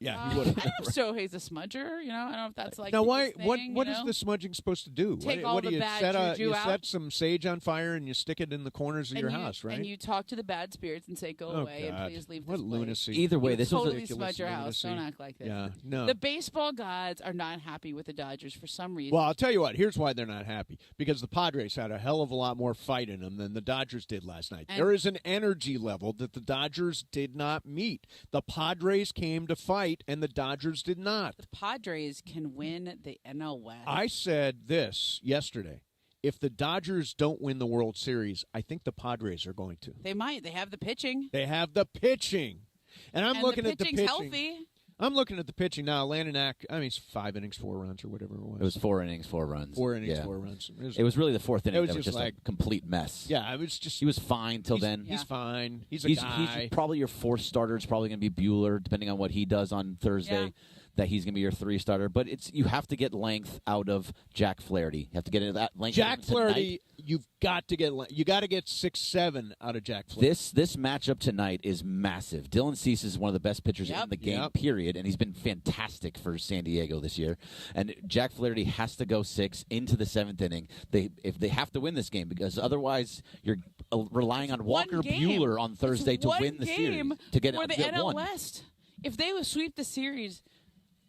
Speaker 14: Yeah, he would have.
Speaker 15: I don't know if Shohei's a smudger. I don't know if that's
Speaker 14: now.
Speaker 15: Why?
Speaker 14: What is the smudging supposed to do?
Speaker 15: Take
Speaker 14: what
Speaker 15: all
Speaker 14: do
Speaker 15: the
Speaker 14: you
Speaker 15: bad juju out?
Speaker 14: set some sage on fire and you stick it in the corners of your house, right?
Speaker 15: And you talk to the bad spirits and say, "Go away and please leave this place."
Speaker 14: Lunacy!
Speaker 13: Either way, this
Speaker 15: totally
Speaker 13: was
Speaker 15: smudge your
Speaker 14: lunacy.
Speaker 15: house. Don't act like this.
Speaker 14: Yeah, no.
Speaker 15: The baseball gods are not happy with the Dodgers for some reason.
Speaker 14: Well, I'll tell you what. Here's why they're not happy: because the Padres had a hell of a lot more fight in them than the Dodgers did last night. There is an energy level that the Dodgers did not meet. The Padres came to fight, and the Dodgers did not.
Speaker 15: The Padres can win the NL West.
Speaker 14: I said this yesterday. If the Dodgers don't win the World Series, I think the Padres are going to.
Speaker 15: They might. They have the pitching.
Speaker 14: And I'm looking at the pitching.
Speaker 15: Healthy.
Speaker 14: I'm looking at the pitching now. Landon it's 5 innings, 4 runs, or whatever it was.
Speaker 13: It was 4 innings, 4 runs.
Speaker 14: 4 innings, 4 runs.
Speaker 13: It was really the fourth inning.
Speaker 14: It was
Speaker 13: that was just a complete mess.
Speaker 14: Yeah, it was just.
Speaker 13: He was fine till then.
Speaker 14: He's fine. He's a guy.
Speaker 13: He's probably your 4th starter. It's probably going to be Buehler, depending on what he does on Thursday.
Speaker 15: Yeah.
Speaker 13: That he's going to be your 3 starter, but you have to get length out of Jack Flaherty. You have to get that length.
Speaker 14: Jack Flaherty, you got to get 6-7 out of Jack Flaherty.
Speaker 13: This matchup tonight is massive. Dylan Cease is one of the best pitchers in the game, period, and he's been fantastic for San Diego this year. And Jack Flaherty has to go 6 into the 7th inning. If they have to win this game, because otherwise you're relying on Walker Buehler on Thursday to win the series to get
Speaker 15: for the
Speaker 13: NL
Speaker 15: West. If they would sweep the series.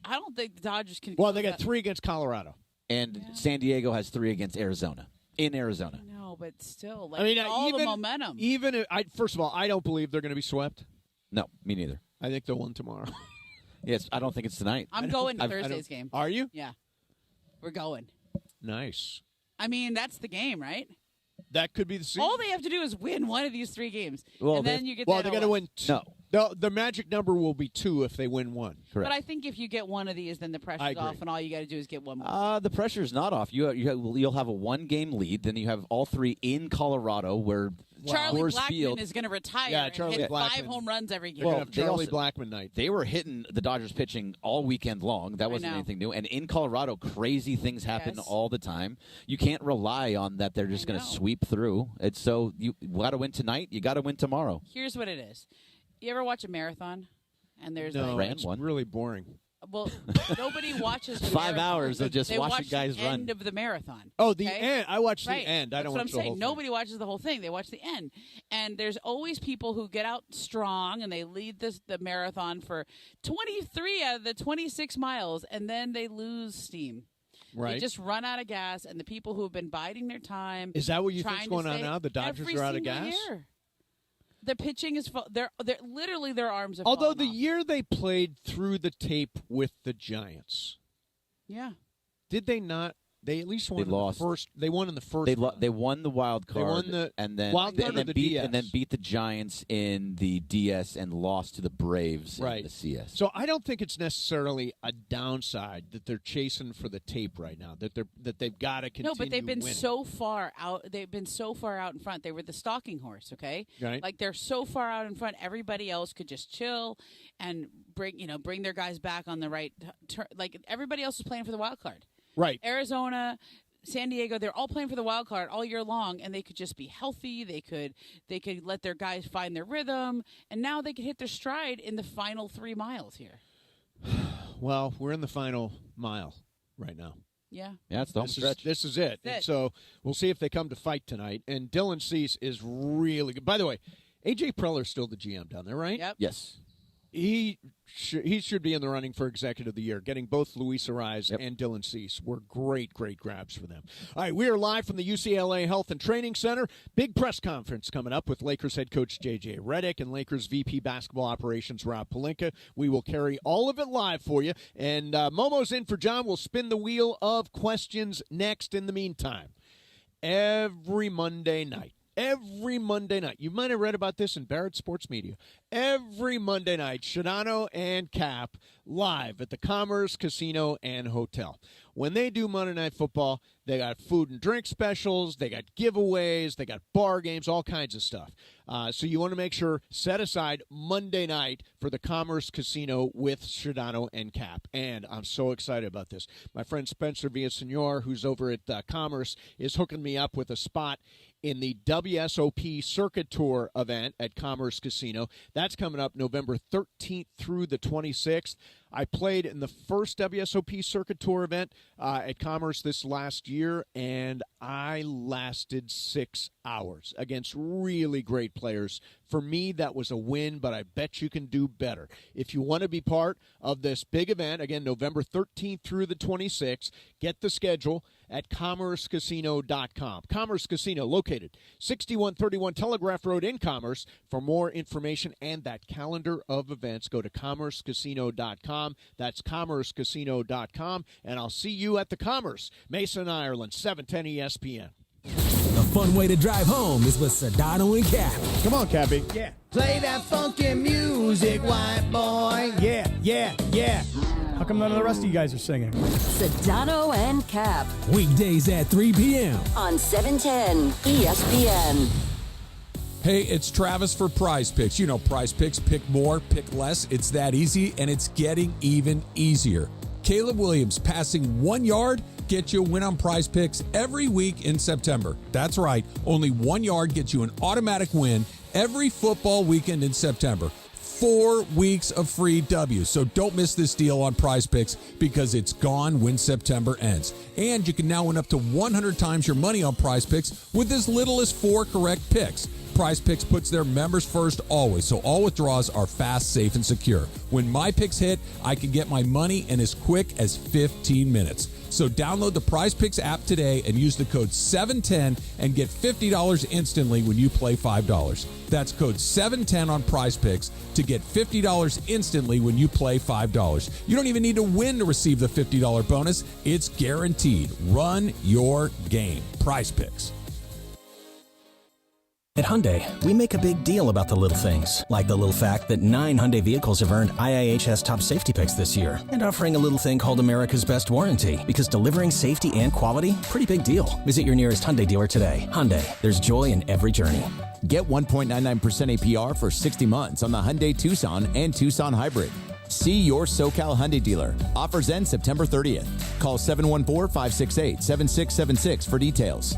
Speaker 15: I don't think the Dodgers can.
Speaker 14: Well, they got 3 against Colorado.
Speaker 13: And San Diego has 3 against Arizona. In Arizona.
Speaker 15: No, but still, all the momentum.
Speaker 14: First of all, I don't believe they're going to be swept.
Speaker 13: No, me neither.
Speaker 14: I think they'll win tomorrow.
Speaker 13: Yes, I don't think it's tonight.
Speaker 15: I'm going to Thursday's game.
Speaker 14: Are you?
Speaker 15: Yeah. We're going.
Speaker 14: Nice.
Speaker 15: I mean, that's the game, right?
Speaker 14: That could be the season.
Speaker 15: All they have to do is win one of these 3 games.
Speaker 13: Well,
Speaker 15: and then you get
Speaker 14: they got to win 2.
Speaker 13: No.
Speaker 14: The magic number will be 2 if they win 1.
Speaker 13: Correct.
Speaker 15: But I think if you get one of these, then the pressure's off, and all you got to do is get one more.
Speaker 13: The pressure's not off. You'll have a 1-game lead. Then you have all 3 in Colorado, where
Speaker 15: Charlie
Speaker 13: Coors
Speaker 15: Blackmon
Speaker 13: Field
Speaker 15: is going to retire
Speaker 14: Yeah,
Speaker 15: and
Speaker 14: Charlie
Speaker 15: hit
Speaker 14: Blackmon.
Speaker 15: 5 home runs every game.
Speaker 14: Well, Charlie Blackmon night.
Speaker 13: They were hitting the Dodgers pitching all weekend long. That wasn't anything new. And in Colorado, crazy things happen all the time. You can't rely on that they're just going to sweep through. It's so you got to win tonight. You got to win tomorrow.
Speaker 15: Here's what it is. You ever watch a marathon? And there's
Speaker 14: it's really boring.
Speaker 15: Well, nobody watches the
Speaker 13: 5
Speaker 15: marathon.
Speaker 13: hours of just
Speaker 15: they
Speaker 13: watching
Speaker 15: watch
Speaker 13: guys
Speaker 15: the
Speaker 13: run.
Speaker 15: End of the marathon.
Speaker 14: Oh, the
Speaker 15: okay?
Speaker 14: end. I watch the
Speaker 15: right.
Speaker 14: end. I don't watch
Speaker 15: That's what I'm
Speaker 14: the
Speaker 15: saying.
Speaker 14: whole thing.
Speaker 15: Nobody watches the whole thing. They watch the end. And there's always people who get out strong and they lead the marathon for 23 out of the 26 miles, and then they lose steam.
Speaker 14: Right.
Speaker 15: They just run out of gas, and the people who have been biding their time.
Speaker 14: Is that what you think's going on
Speaker 15: stay,
Speaker 14: now? The Dodgers
Speaker 15: every
Speaker 14: are out of
Speaker 15: single
Speaker 14: gas?
Speaker 15: Year. The pitching is they're literally their arms have
Speaker 14: Although
Speaker 15: fallen
Speaker 14: the
Speaker 15: off.
Speaker 14: year they played through the tape with the Giants,
Speaker 15: Yeah.
Speaker 14: did they not? They at least won
Speaker 13: lost.
Speaker 14: the first. They won in the first.
Speaker 13: They won the wild card.
Speaker 14: They won the
Speaker 13: and then
Speaker 14: wild card
Speaker 13: and then
Speaker 14: or the
Speaker 13: beat
Speaker 14: DS?
Speaker 13: and then beat the Giants in the DS and lost to the Braves in the CS.
Speaker 14: So I don't think it's necessarily a downside that they're chasing for the tape right now. That they've got to continue.
Speaker 15: No, but they've been
Speaker 14: winning.
Speaker 15: so far out. They've been so far out in front. They were the stalking horse. Okay,
Speaker 14: Right.
Speaker 15: Like they're so far out in front. Everybody else could just chill and bring their guys back on the right turn. Like everybody else was playing for the wild card.
Speaker 14: Right.
Speaker 15: Arizona, San Diego, they're all playing for the wild card all year long, and they could just be healthy. They could let their guys find their rhythm, and now they can hit their stride in the final 3 miles here.
Speaker 14: Well, we're in the final mile right now.
Speaker 15: Yeah.
Speaker 13: Yeah, it's the home stretch.
Speaker 14: This is it. And so we'll see if they come to fight tonight. And Dylan Cease is really good. By the way, A.J. Preller's still the GM down there, right?
Speaker 15: Yep.
Speaker 13: Yes.
Speaker 14: He should be in the running for Executive of the Year. Getting both Luis Ariz and Dylan Cease were great grabs for them. All right, we are live from the UCLA Health and Training Center. Big press conference coming up with Lakers head coach J.J. Redick and Lakers VP basketball operations Rob Pelinka. We will carry all of it live for you. And Momo's in for John. We'll spin the wheel of questions next. In the meantime, every Monday night, you might have read about this in Barrett Sports Media. Every Monday night, Shadano and Cap live at the Commerce Casino and Hotel. When they do Monday Night Football, they got food and drink specials, they got giveaways, they got bar games, all kinds of stuff. So you want to make sure, set aside Monday night for the Commerce Casino with Shadano and Cap. And I'm so excited about this. My friend Spencer Villasenor, who's over at Commerce, is hooking me up with a spot in the WSOP Circuit Tour event at Commerce Casino. That's coming up November 13th through the 26th. I played in the first WSOP Circuit Tour event at Commerce this last year, and I lasted 6 hours against really great players. For me, that was a win, but I bet you can do better. If you want to be part of this big event, again, November 13th through the 26th, get the schedule at commercecasino.com. Commerce Casino, located 6131 Telegraph Road in Commerce. For more information and that calendar of events, go to commercecasino.com. That's commercecasino.com, and I'll see you at the Commerce, Mason, Ireland, 710 ESPN.
Speaker 20: A fun way to drive home is with Sedano and Cap.
Speaker 14: Come on, Cappy.
Speaker 23: Yeah.
Speaker 1: Play that funky music, white boy.
Speaker 23: Yeah. How come none of the rest of you guys are singing?
Speaker 2: Sedano and Cap.
Speaker 20: Weekdays at 3 p.m.
Speaker 2: on 710 ESPN.
Speaker 3: Hey, it's Travis for Prize Picks. You know Prize Picks, pick more, pick less. It's that easy, and it's getting even easier. Caleb Williams passing 1 yard gets you a win on Prize Picks every week in September. That's right, only 1 yard gets you an automatic win every football weekend in September. 4 weeks of free W. So don't miss this deal on Prize Picks because it's gone when September ends. And you can now win up to 100 times your money on Prize Picks with as little as 4 correct picks. Prize Picks puts their members first always, so all withdrawals are fast, safe, and secure. When my picks hit, I can get my money in as quick as 15 minutes. So download the Prize Picks app today and use the code 710 and get $50 instantly when you play $5. That's code 710 on Prize Picks to get $50 instantly when you play $5. You don't even need to win to receive the $50 bonus. It's guaranteed. Run your game. Prize Picks.
Speaker 5: At Hyundai, we make a big deal about the little things, like the little fact that 9 Hyundai vehicles have earned IIHS Top Safety Picks this year, and offering a little thing called America's Best Warranty, because delivering safety and quality, pretty big deal. Visit your nearest Hyundai dealer today. Hyundai, there's joy in every journey.
Speaker 7: Get 1.99% APR for 60 months on the Hyundai Tucson and Tucson Hybrid. See your SoCal Hyundai dealer. Offers end September 30th. Call 714-568-7676 for details.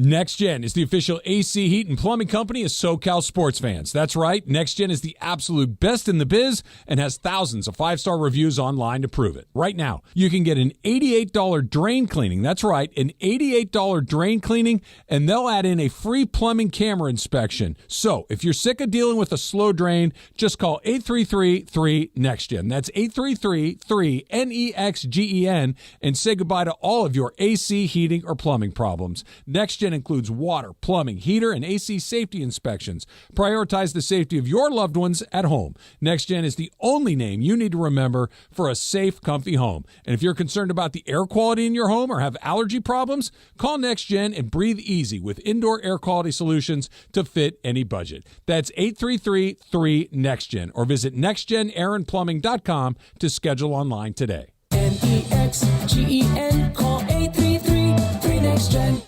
Speaker 3: Next Gen is the official AC heat and plumbing company of SoCal sports fans. That's right. Next Gen is the absolute best in the biz and has thousands of 5-star reviews online to prove it. Right now, you can get an $88 drain cleaning. That's right, an $88 drain cleaning, and they'll add in a free plumbing camera inspection. So, if you're sick of dealing with a slow drain, just call 833-3-NEXTGEN. That's 833-3-NEXGEN and say goodbye to all of your AC heating or plumbing problems. Next Gen includes water, plumbing, heater, and AC safety inspections. Prioritize the safety of your loved ones at home. Next Gen is the only name you need to remember for a safe, comfy home. And if you're concerned about the air quality in your home or have allergy problems, call Next Gen and breathe easy with indoor air quality solutions to fit any budget. That's 833-3-NEXTGEN or visit nextgenairandplumbing.com to schedule online today.
Speaker 1: NEXGEN, call 833-3-NEXTGEN.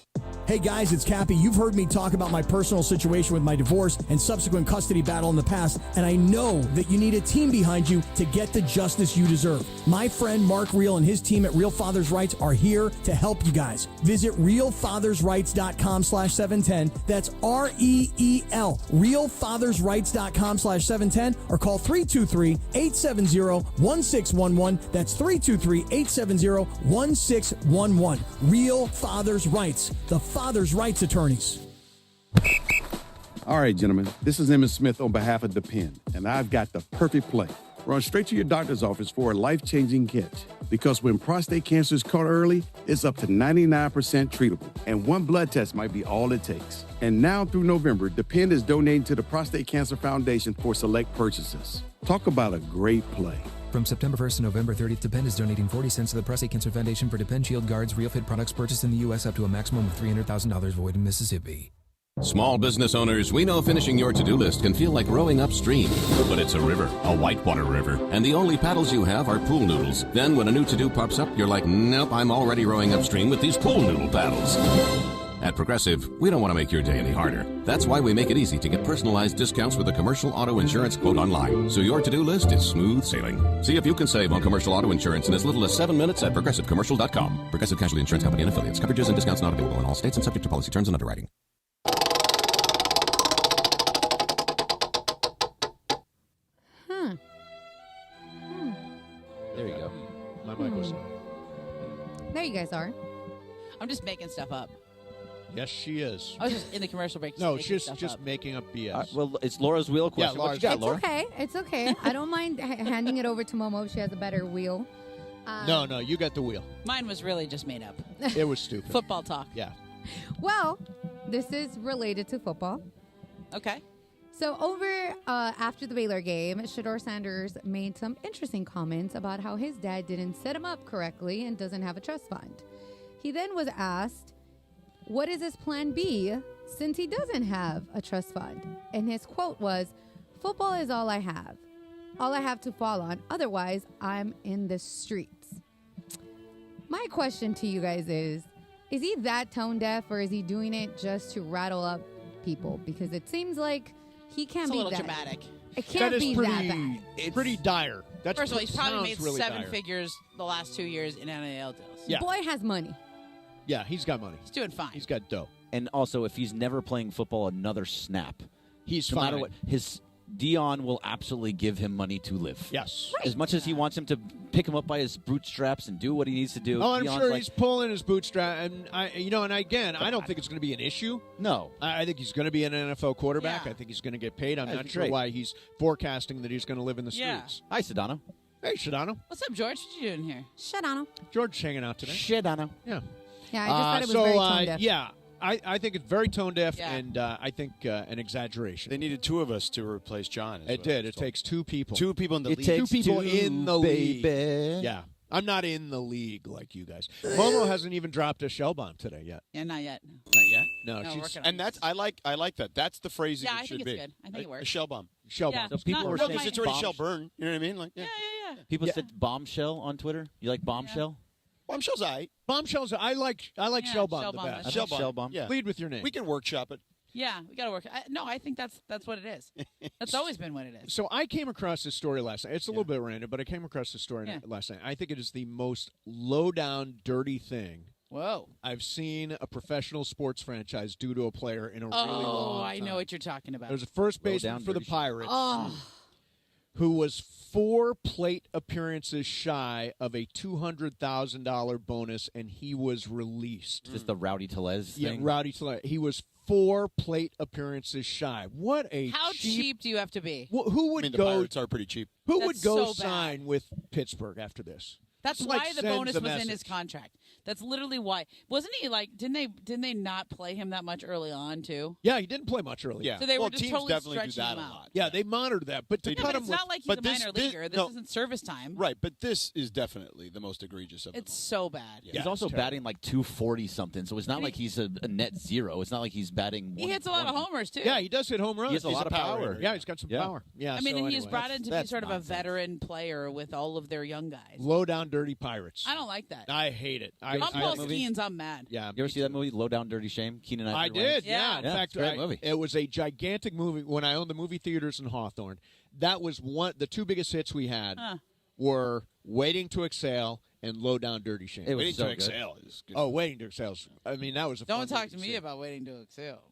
Speaker 9: Hey guys, it's Cappy. You've heard me talk about my personal situation with my divorce and subsequent custody battle in the past, and I know that you need a team behind you to get the justice you deserve. My friend Mark Reel and his team at Real Fathers Rights are here to help you guys. Visit realfathersrights.com/710. That's REEL, realfathersrights.com/710, or call 323-870-1611. That's 323-870-1611. Real Fathers Rights, the Father's Rights Attorneys.
Speaker 22: All right, gentlemen, this is Emmett Smith on behalf of Depend, and I've got the perfect play. Run straight to your doctor's office for a life-changing catch. Because when prostate cancer is caught early, it's up to 99% treatable, and one blood test might be all it takes. And now through November, Depend is donating to the Prostate Cancer Foundation for select purchases. Talk about a great play.
Speaker 25: From September 1st to November 30th, Depend is donating 40 cents to the Prostate Cancer Foundation for Depend Shield Guards Real Fit products purchased in the U.S. up to a maximum of $300,000 void in Mississippi.
Speaker 26: Small business owners, we know finishing your to-do list can feel like rowing upstream. But it's a river, a whitewater river, and the only paddles you have are pool noodles. Then when a new to-do pops up, you're like, nope, I'm already rowing upstream with these pool noodle paddles. At Progressive, we don't want to make your day any harder. That's why we make it easy to get personalized discounts with a commercial auto insurance quote online, so your to-do list is smooth sailing. See if you can save on commercial auto insurance in as little as 7 minutes at ProgressiveCommercial.com. Progressive Casualty Insurance Company and Affiliates. Coverages and discounts not available in all states and subject to policy terms and underwriting.
Speaker 13: There you go.
Speaker 14: My mic was
Speaker 24: There you guys are.
Speaker 15: I'm just making stuff up.
Speaker 14: Yes, she is.
Speaker 15: I was just in the commercial break.
Speaker 14: No, she's just making up BS.
Speaker 13: Well, it's Laura's wheel question.
Speaker 14: Yeah,
Speaker 13: what you got, Laura?
Speaker 24: It's okay. I don't mind handing it over to Momo if she has a better wheel.
Speaker 14: No, you got the wheel.
Speaker 15: Mine was really just made up.
Speaker 14: It was stupid.
Speaker 15: Football talk.
Speaker 14: Yeah.
Speaker 24: Well, this is related to football.
Speaker 15: Okay.
Speaker 24: So after the Baylor game, Shedeur Sanders made some interesting comments about how his dad didn't set him up correctly and doesn't have a trust fund. He then was asked, what is his plan B since he doesn't have a trust fund? And his quote was, football is all I have to fall on. Otherwise, I'm in the streets. My question to you guys is he that tone deaf, or is he doing it just to rattle up people? Because it seems like he can't be that.
Speaker 15: It's a little dramatic.
Speaker 24: It can't be that bad.
Speaker 14: It's pretty dire.
Speaker 15: First of all, he's probably made
Speaker 14: really
Speaker 15: 7
Speaker 14: dire.
Speaker 15: figures the last 2 years in NIL deals.
Speaker 14: Yeah.
Speaker 24: Boy has money.
Speaker 14: Yeah, he's got money.
Speaker 15: He's doing fine.
Speaker 14: He's got dough.
Speaker 13: And also, if he's never playing football another snap,
Speaker 14: he's
Speaker 13: no
Speaker 14: fine.
Speaker 13: matter what, Dion will absolutely give him money to live.
Speaker 14: Yes.
Speaker 13: As much as he wants him to pick him up by his bootstraps and do what he needs to do.
Speaker 14: Oh, I'm sure he's pulling his bootstrap, and I don't think it's going to be an issue.
Speaker 13: No,
Speaker 14: I think he's going to be an NFL quarterback.
Speaker 15: Yeah.
Speaker 14: I think he's going to get paid. I'm
Speaker 13: That's
Speaker 14: not sure
Speaker 13: great.
Speaker 14: why he's forecasting that he's going to live in the
Speaker 15: Yeah.
Speaker 14: streets.
Speaker 13: Hi, Sedano.
Speaker 14: Hey, Sedano.
Speaker 15: What's up, George? What you doing here?
Speaker 24: Shut on.
Speaker 14: George hanging out today.
Speaker 13: Sedano.
Speaker 14: Yeah.
Speaker 24: Yeah, I just thought it was very tone deaf.
Speaker 14: Yeah, I think it's very tone deaf,
Speaker 15: Yeah.
Speaker 14: and I think an exaggeration.
Speaker 6: They needed two of us to replace John.
Speaker 14: It did. It takes two people.
Speaker 6: Two people in the
Speaker 13: It
Speaker 6: league.
Speaker 13: takes
Speaker 14: Two people
Speaker 13: two,
Speaker 14: in the league.
Speaker 13: baby.
Speaker 14: Yeah. I'm not in the league like you guys. Momo hasn't even dropped a shell bomb today yet.
Speaker 15: Yeah, not yet.
Speaker 6: Not yet.
Speaker 14: No,
Speaker 15: No,
Speaker 14: she's
Speaker 15: working on
Speaker 6: And that's I like that. That's the phrasing
Speaker 15: Yeah,
Speaker 6: it
Speaker 15: I
Speaker 6: should
Speaker 15: think
Speaker 6: be.
Speaker 15: it's good. I think it works.
Speaker 6: A shell bomb.
Speaker 14: shell
Speaker 15: Yeah.
Speaker 14: bomb.
Speaker 13: So people
Speaker 15: Not
Speaker 13: were
Speaker 15: real
Speaker 13: saying
Speaker 6: Because it's already
Speaker 13: bomb-
Speaker 6: shell burn. You know what I mean? Like,
Speaker 15: Yeah.
Speaker 13: People
Speaker 14: Yeah.
Speaker 13: said bombshell on Twitter. You like bombshell?
Speaker 6: bombshells, I.
Speaker 14: Bombshells. I like
Speaker 15: Yeah,
Speaker 14: shell bomb
Speaker 15: shell
Speaker 14: the
Speaker 15: bomb,
Speaker 14: best.
Speaker 15: that's
Speaker 6: Shell bomb.
Speaker 13: Shell bomb.
Speaker 6: Yeah.
Speaker 14: Lead with your name.
Speaker 6: We can workshop it.
Speaker 15: Yeah, we got to work. I think that's what it is. That's always been what it is.
Speaker 14: So I came across this story last night. It's a little bit random, but I came across this story last night. I think it is the most low-down, dirty thing
Speaker 15: Whoa.
Speaker 14: I've seen a professional sports franchise do to a player in a really long
Speaker 15: I
Speaker 14: time.
Speaker 15: know what you're talking about.
Speaker 14: There's a first baseman
Speaker 13: Low-down,
Speaker 14: for the
Speaker 13: dirty shit.
Speaker 14: Pirates
Speaker 15: Oh,
Speaker 14: who was 4 plate appearances shy of a $200,000 bonus, and he was released.
Speaker 13: Just the Rowdy Tellez
Speaker 14: Yeah,
Speaker 13: thing.
Speaker 14: Rowdy Tellez. He was 4 plate appearances shy. What a
Speaker 15: how cheap do you have to be?
Speaker 14: Who would
Speaker 6: I mean, the
Speaker 14: go?
Speaker 6: Pirates are pretty cheap.
Speaker 14: Who would
Speaker 15: That's
Speaker 14: go
Speaker 15: so bad.
Speaker 14: sign with Pittsburgh after this?
Speaker 15: That's
Speaker 14: Just,
Speaker 15: why
Speaker 14: like,
Speaker 15: the
Speaker 14: sends
Speaker 15: bonus
Speaker 14: a
Speaker 15: was in his
Speaker 14: message.
Speaker 15: contract. That's literally why. Wasn't he like? Didn't they not play him that much early on too?
Speaker 14: Yeah, he didn't play much early.
Speaker 6: Yeah.
Speaker 15: So they
Speaker 6: well,
Speaker 15: were just
Speaker 6: teams
Speaker 15: totally
Speaker 6: definitely do
Speaker 15: stretching
Speaker 6: that
Speaker 15: him
Speaker 6: a
Speaker 15: out.
Speaker 6: lot.
Speaker 14: Yeah, they monitored that, but to
Speaker 15: No,
Speaker 14: cut
Speaker 15: but
Speaker 14: him
Speaker 15: it's
Speaker 14: with,
Speaker 15: not like he's
Speaker 6: but
Speaker 15: a
Speaker 6: this-
Speaker 15: minor
Speaker 6: this-
Speaker 15: leaguer. This
Speaker 6: no.
Speaker 15: isn't service time.
Speaker 6: Right, but this is definitely the most egregious of them.
Speaker 15: It's so bad.
Speaker 6: Yeah.
Speaker 13: He's also
Speaker 14: it's terrible.
Speaker 13: batting like 240 something, so it's not like he's a net zero. It's not like he's batting.
Speaker 15: He hits a lot of
Speaker 13: 120.
Speaker 15: homers too.
Speaker 14: Yeah, he does hit home runs.
Speaker 13: He has a
Speaker 14: He's
Speaker 13: lot of power.
Speaker 14: Yeah, he's got some
Speaker 13: Yeah.
Speaker 14: power. Yeah,
Speaker 15: I mean,
Speaker 14: so
Speaker 15: and he's
Speaker 14: anyway,
Speaker 15: brought in to be
Speaker 13: that's
Speaker 15: sort of
Speaker 13: nonsense.
Speaker 15: a veteran player with all of their young guys.
Speaker 14: low down, dirty Pirates.
Speaker 15: I don't like that.
Speaker 14: I hate it.
Speaker 15: I'm Paul Skeens. I'm mad.
Speaker 14: Yeah,
Speaker 13: You ever see that movie, Low Down Dirty Shame? Keenan
Speaker 14: I
Speaker 13: Ivory
Speaker 14: did.
Speaker 13: Wayans?
Speaker 14: Yeah. In fact,
Speaker 13: it's a great movie.
Speaker 14: it was a gigantic movie when I owned the movie theaters in Hawthorne. That was the two biggest hits we had were Waiting to Exhale and Low Down, Dirty Shame.
Speaker 13: It was
Speaker 6: Waiting
Speaker 13: so
Speaker 6: to
Speaker 13: good.
Speaker 6: Exhale is good.
Speaker 14: Oh, Waiting to Exhale. I mean, that was a
Speaker 15: Don't
Speaker 14: fun
Speaker 15: talk
Speaker 14: movie
Speaker 15: to me
Speaker 14: see.
Speaker 15: about waiting to exhale.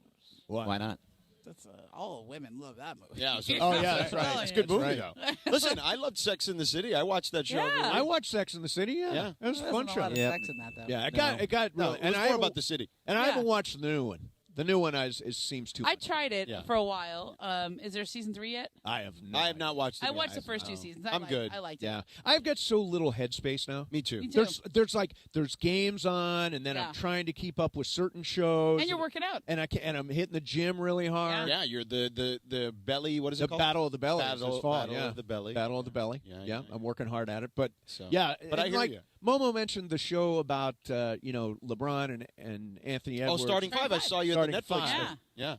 Speaker 13: Why not?
Speaker 15: That's all women love that movie.
Speaker 6: Yeah,
Speaker 14: Oh, yeah, that's right.
Speaker 6: It's a good movie,
Speaker 14: right.
Speaker 6: though. Listen, I loved Sex in the City. I watched that show.
Speaker 15: Yeah.
Speaker 14: I watched Sex in the City. Yeah,
Speaker 6: Yeah.
Speaker 14: it was a
Speaker 15: There
Speaker 14: fun
Speaker 15: wasn't
Speaker 14: show.
Speaker 15: a lot of sex in that though.
Speaker 14: Yeah, it
Speaker 6: No.
Speaker 14: got
Speaker 6: No,
Speaker 14: really.
Speaker 6: it was
Speaker 14: I
Speaker 6: more
Speaker 14: haven't-
Speaker 6: about the city.
Speaker 14: And I
Speaker 15: Yeah.
Speaker 14: haven't watched the new one. The new one seems too.
Speaker 15: I
Speaker 14: much.
Speaker 15: tried it
Speaker 6: Yeah.
Speaker 15: for a while. Is there season 3 yet?
Speaker 14: I have. No
Speaker 6: I have not watched it.
Speaker 15: I watched the
Speaker 6: yet.
Speaker 15: first 2 seasons.
Speaker 6: I'm good.
Speaker 15: I liked it.
Speaker 14: Yeah, I've got so little headspace now.
Speaker 6: Me too.
Speaker 15: Me too.
Speaker 14: There's games on, and then
Speaker 15: Yeah.
Speaker 14: I'm trying to keep up with certain shows.
Speaker 15: And you're working out.
Speaker 14: and I'm hitting the gym really hard.
Speaker 6: Yeah, you're the belly. What is
Speaker 14: The
Speaker 6: it called?
Speaker 14: Battle of the Belly. is
Speaker 6: Battle,
Speaker 14: this fall,
Speaker 6: Battle
Speaker 14: yeah.
Speaker 6: of the Belly.
Speaker 14: Battle of the Belly.
Speaker 6: Yeah,
Speaker 14: I'm working hard at it. But
Speaker 6: So-
Speaker 14: yeah,
Speaker 6: but I
Speaker 14: and
Speaker 6: hear
Speaker 14: like
Speaker 6: you.
Speaker 14: Momo mentioned the show about LeBron and Anthony
Speaker 6: Oh,
Speaker 14: Edwards.
Speaker 6: Starting Five. I saw you at the
Speaker 14: Starting
Speaker 6: Netflix.
Speaker 14: Five.
Speaker 6: thing. Yeah.
Speaker 15: It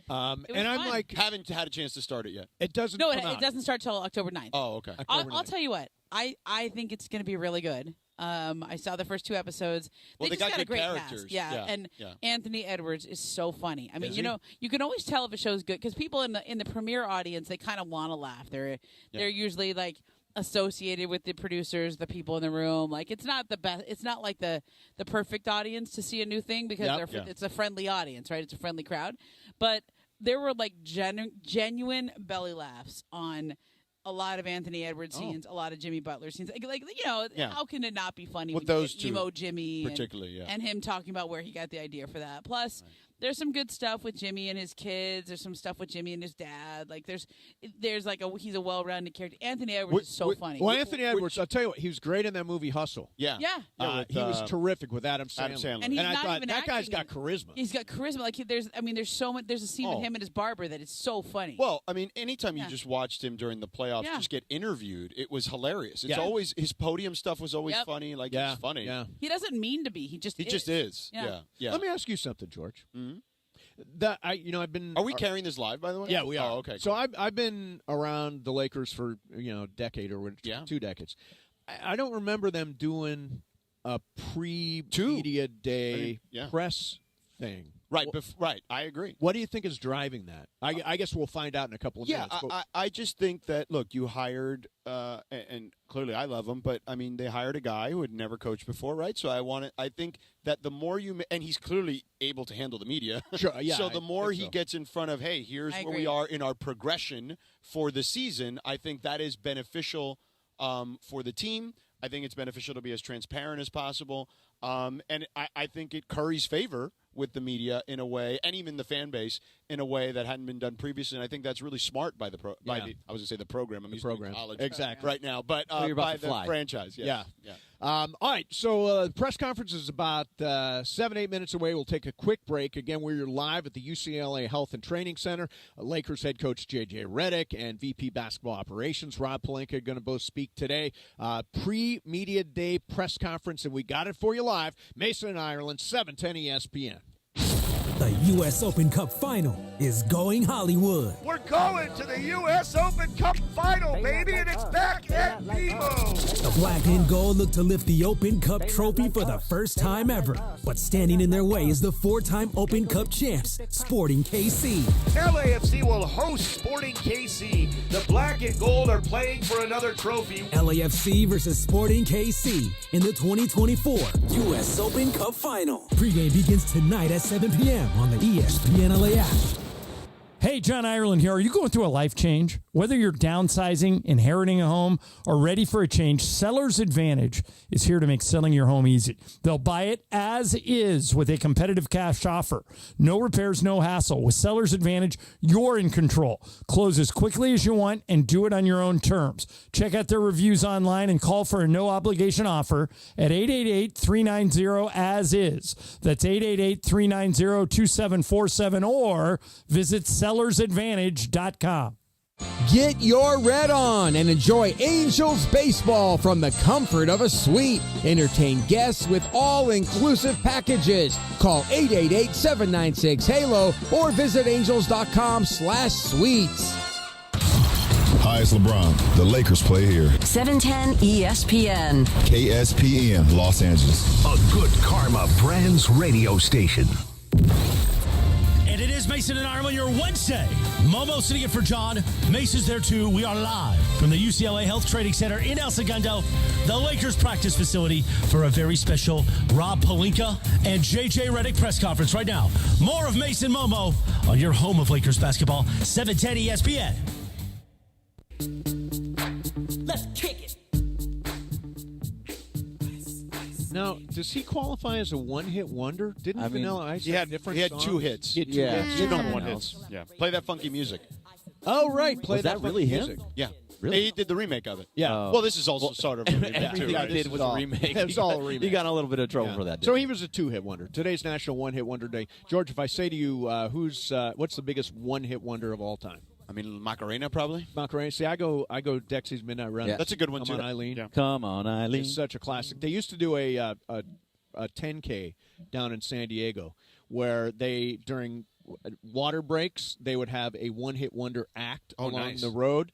Speaker 15: was
Speaker 14: and I'm
Speaker 15: fun.
Speaker 14: like,
Speaker 6: Haven't had a chance to start it yet.
Speaker 14: it doesn't.
Speaker 15: No,
Speaker 14: come
Speaker 15: it
Speaker 14: out.
Speaker 15: doesn't start till October 9th.
Speaker 6: Oh, okay.
Speaker 14: October
Speaker 15: I'll
Speaker 14: 9th.
Speaker 15: tell you what. I think it's going to be really good. I saw the first 2 episodes.
Speaker 6: Well, they
Speaker 15: just
Speaker 6: got
Speaker 15: a
Speaker 6: good
Speaker 15: great
Speaker 6: characters.
Speaker 15: cast. Yeah, and
Speaker 6: yeah.
Speaker 15: Anthony Edwards is so funny. I mean,
Speaker 6: Is
Speaker 15: you
Speaker 6: he?
Speaker 15: know, you can always tell if a show's good because people in the premiere audience they kind of want to laugh. They're usually like associated with the producers, the people in the room. Like it's not the best. It's not like the perfect audience to see a new thing because it's a friendly audience, right? It's a friendly crowd, but there were like genuine belly laughs on a lot of Anthony Edwards scenes, a lot of Jimmy Butler scenes. Like how can it not be funny
Speaker 6: With
Speaker 15: when
Speaker 6: those
Speaker 15: you get
Speaker 6: two,
Speaker 15: emo Jimmy
Speaker 6: particularly,
Speaker 15: and him talking about where he got the idea for that. Plus, there's some good stuff with Jimmy and his kids. There's some stuff with Jimmy and his dad. Like there's like he's a well-rounded character. Anthony Edwards is so funny.
Speaker 14: Well, Anthony Edwards, I'll tell you what, he was great in that movie Hustle.
Speaker 6: Yeah.
Speaker 15: Yeah.
Speaker 14: He was terrific with Adam Sandler.
Speaker 6: Adam Sandler.
Speaker 15: And he's
Speaker 14: I
Speaker 15: not
Speaker 14: thought
Speaker 15: even
Speaker 14: that guy's
Speaker 15: acting
Speaker 14: got charisma.
Speaker 15: He's got charisma. Like there's so much. There's a scene with him and his barber that is so funny.
Speaker 6: Well, I mean, anytime you
Speaker 15: Yeah.
Speaker 6: just watched him during the playoffs,
Speaker 15: Yeah.
Speaker 6: just get interviewed, it was hilarious. It's
Speaker 14: Yeah.
Speaker 6: always his podium stuff was always
Speaker 15: Yep.
Speaker 6: funny. Like
Speaker 14: Yeah.
Speaker 6: he's funny.
Speaker 14: Yeah.
Speaker 15: he doesn't mean to be. He just
Speaker 6: is.
Speaker 15: Yeah.
Speaker 6: Yeah.
Speaker 14: Let me ask you something, George.
Speaker 6: Mhm.
Speaker 14: I've been.
Speaker 6: Are we carrying this live, by the way?
Speaker 14: Yeah, we are.
Speaker 6: Oh, okay.
Speaker 14: So I've been around the Lakers for a decade or 2 decades. I don't remember them doing a pre-media day press thing.
Speaker 6: Right, right. I agree.
Speaker 14: What do you think is driving that? I guess we'll find out in a couple of minutes. but-
Speaker 6: I just think that, look, you hired, and clearly I love him, but, I mean, they hired a guy who had never coached before, right? So I think that the more and he's clearly able to handle the media.
Speaker 14: Sure, yeah,
Speaker 6: So the more
Speaker 14: think
Speaker 6: he
Speaker 14: so.
Speaker 6: gets in front of, hey, here's
Speaker 15: I
Speaker 6: where
Speaker 15: agree.
Speaker 6: we are in our progression for the season, I think that is beneficial for the team. I think it's beneficial to be as transparent as possible. And I think it curries favor with the media in a way, and even the fan base in a way that hadn't been done previously. And I think that's really smart by the I was going to say the program. I'm used to college
Speaker 14: exactly
Speaker 6: right now, but by the franchise. Yes.
Speaker 14: Yeah. All right, so the press conference is about 7-8 minutes away. We'll take a quick break. Again, we're live at the UCLA Health and Training Center. Lakers head coach J.J. Redick and VP Basketball Operations Rob Pelinka are going to both speak today. Pre-media day press conference, and we got it for you live. Mason and Ireland, 710 ESPN.
Speaker 20: The U.S. Open Cup Final is going Hollywood.
Speaker 8: We're going to the U.S. Open Cup Final, baby, and it's back at Momo.
Speaker 20: The black and gold look to lift the Open Cup trophy for the first time ever. But standing in their way is the 4-time Open Cup champs, Sporting KC.
Speaker 8: LAFC will host Sporting KC. The black and gold are playing for another trophy.
Speaker 20: LAFC versus Sporting KC in the 2024 U.S. Open Cup Final. Pre-game begins tonight at 7 p.m. on the ESPN LA app.
Speaker 9: Hey, John Ireland here. Are you going through a life change? Whether you're downsizing, inheriting a home, or ready for a change, Seller's Advantage is here to make selling your home easy. They'll buy it as is with a competitive cash offer. No repairs, no hassle. With Seller's Advantage, you're in control. Close as quickly as you want and do it on your own terms. Check out their reviews online and call for a no-obligation offer at 888-390-AS-IS. That's 888-390-2747 or visit sellersadvantage.com.
Speaker 10: Get your red on and enjoy Angels baseball from the comfort of a suite. Entertain guests with all-inclusive packages. Call 888-796-HALO or visit angels.com/suites.
Speaker 11: Hi, it's LeBron. The Lakers play here.
Speaker 2: 710 ESPN.
Speaker 11: KSPN, Los Angeles.
Speaker 12: A Good Karma Brands radio station.
Speaker 4: And it is Mason and Ireland, your Wednesday. Momo sitting in for John. Mason's there too. We are live from the UCLA Health Training Center in El Segundo, the Lakers practice facility, for a very special Rob Pelinka and J.J. Redick press conference right now. More of Mason Momo on your home of Lakers basketball, 710 ESPN. Let's kick it.
Speaker 14: Now, does he qualify as a one-hit wonder? Didn't Vanilla Ice have different
Speaker 6: He had
Speaker 14: songs?
Speaker 6: 2 hits.
Speaker 14: He had 2 hits.
Speaker 6: Two number 1 hits. Yeah. Play that funky music.
Speaker 14: Oh, right. Play
Speaker 13: Was that really him?
Speaker 14: music.
Speaker 6: Yeah.
Speaker 13: Really?
Speaker 6: He did the remake of it.
Speaker 14: Yeah.
Speaker 6: Well, this is also sort of a remake,
Speaker 13: Everything
Speaker 6: too,
Speaker 13: I
Speaker 6: right?
Speaker 13: did was a remake.
Speaker 14: It was all a remake.
Speaker 13: He got in a little bit of trouble for that.
Speaker 14: So
Speaker 13: didn't
Speaker 14: he was a 2-hit wonder. Today's National One-Hit Wonder Day. George, if I say to you, what's the biggest one-hit wonder of all time?
Speaker 6: I mean, Macarena, probably.
Speaker 14: Macarena. See, I go Dexy's Midnight Run.
Speaker 6: Yeah. That's a good one,
Speaker 14: Come
Speaker 6: too.
Speaker 14: on, Eileen.
Speaker 6: Yeah.
Speaker 13: Come on, Eileen.
Speaker 14: It's such a classic. They used to do a 10K down in San Diego where they, during water breaks, they would have a one-hit wonder act along the road.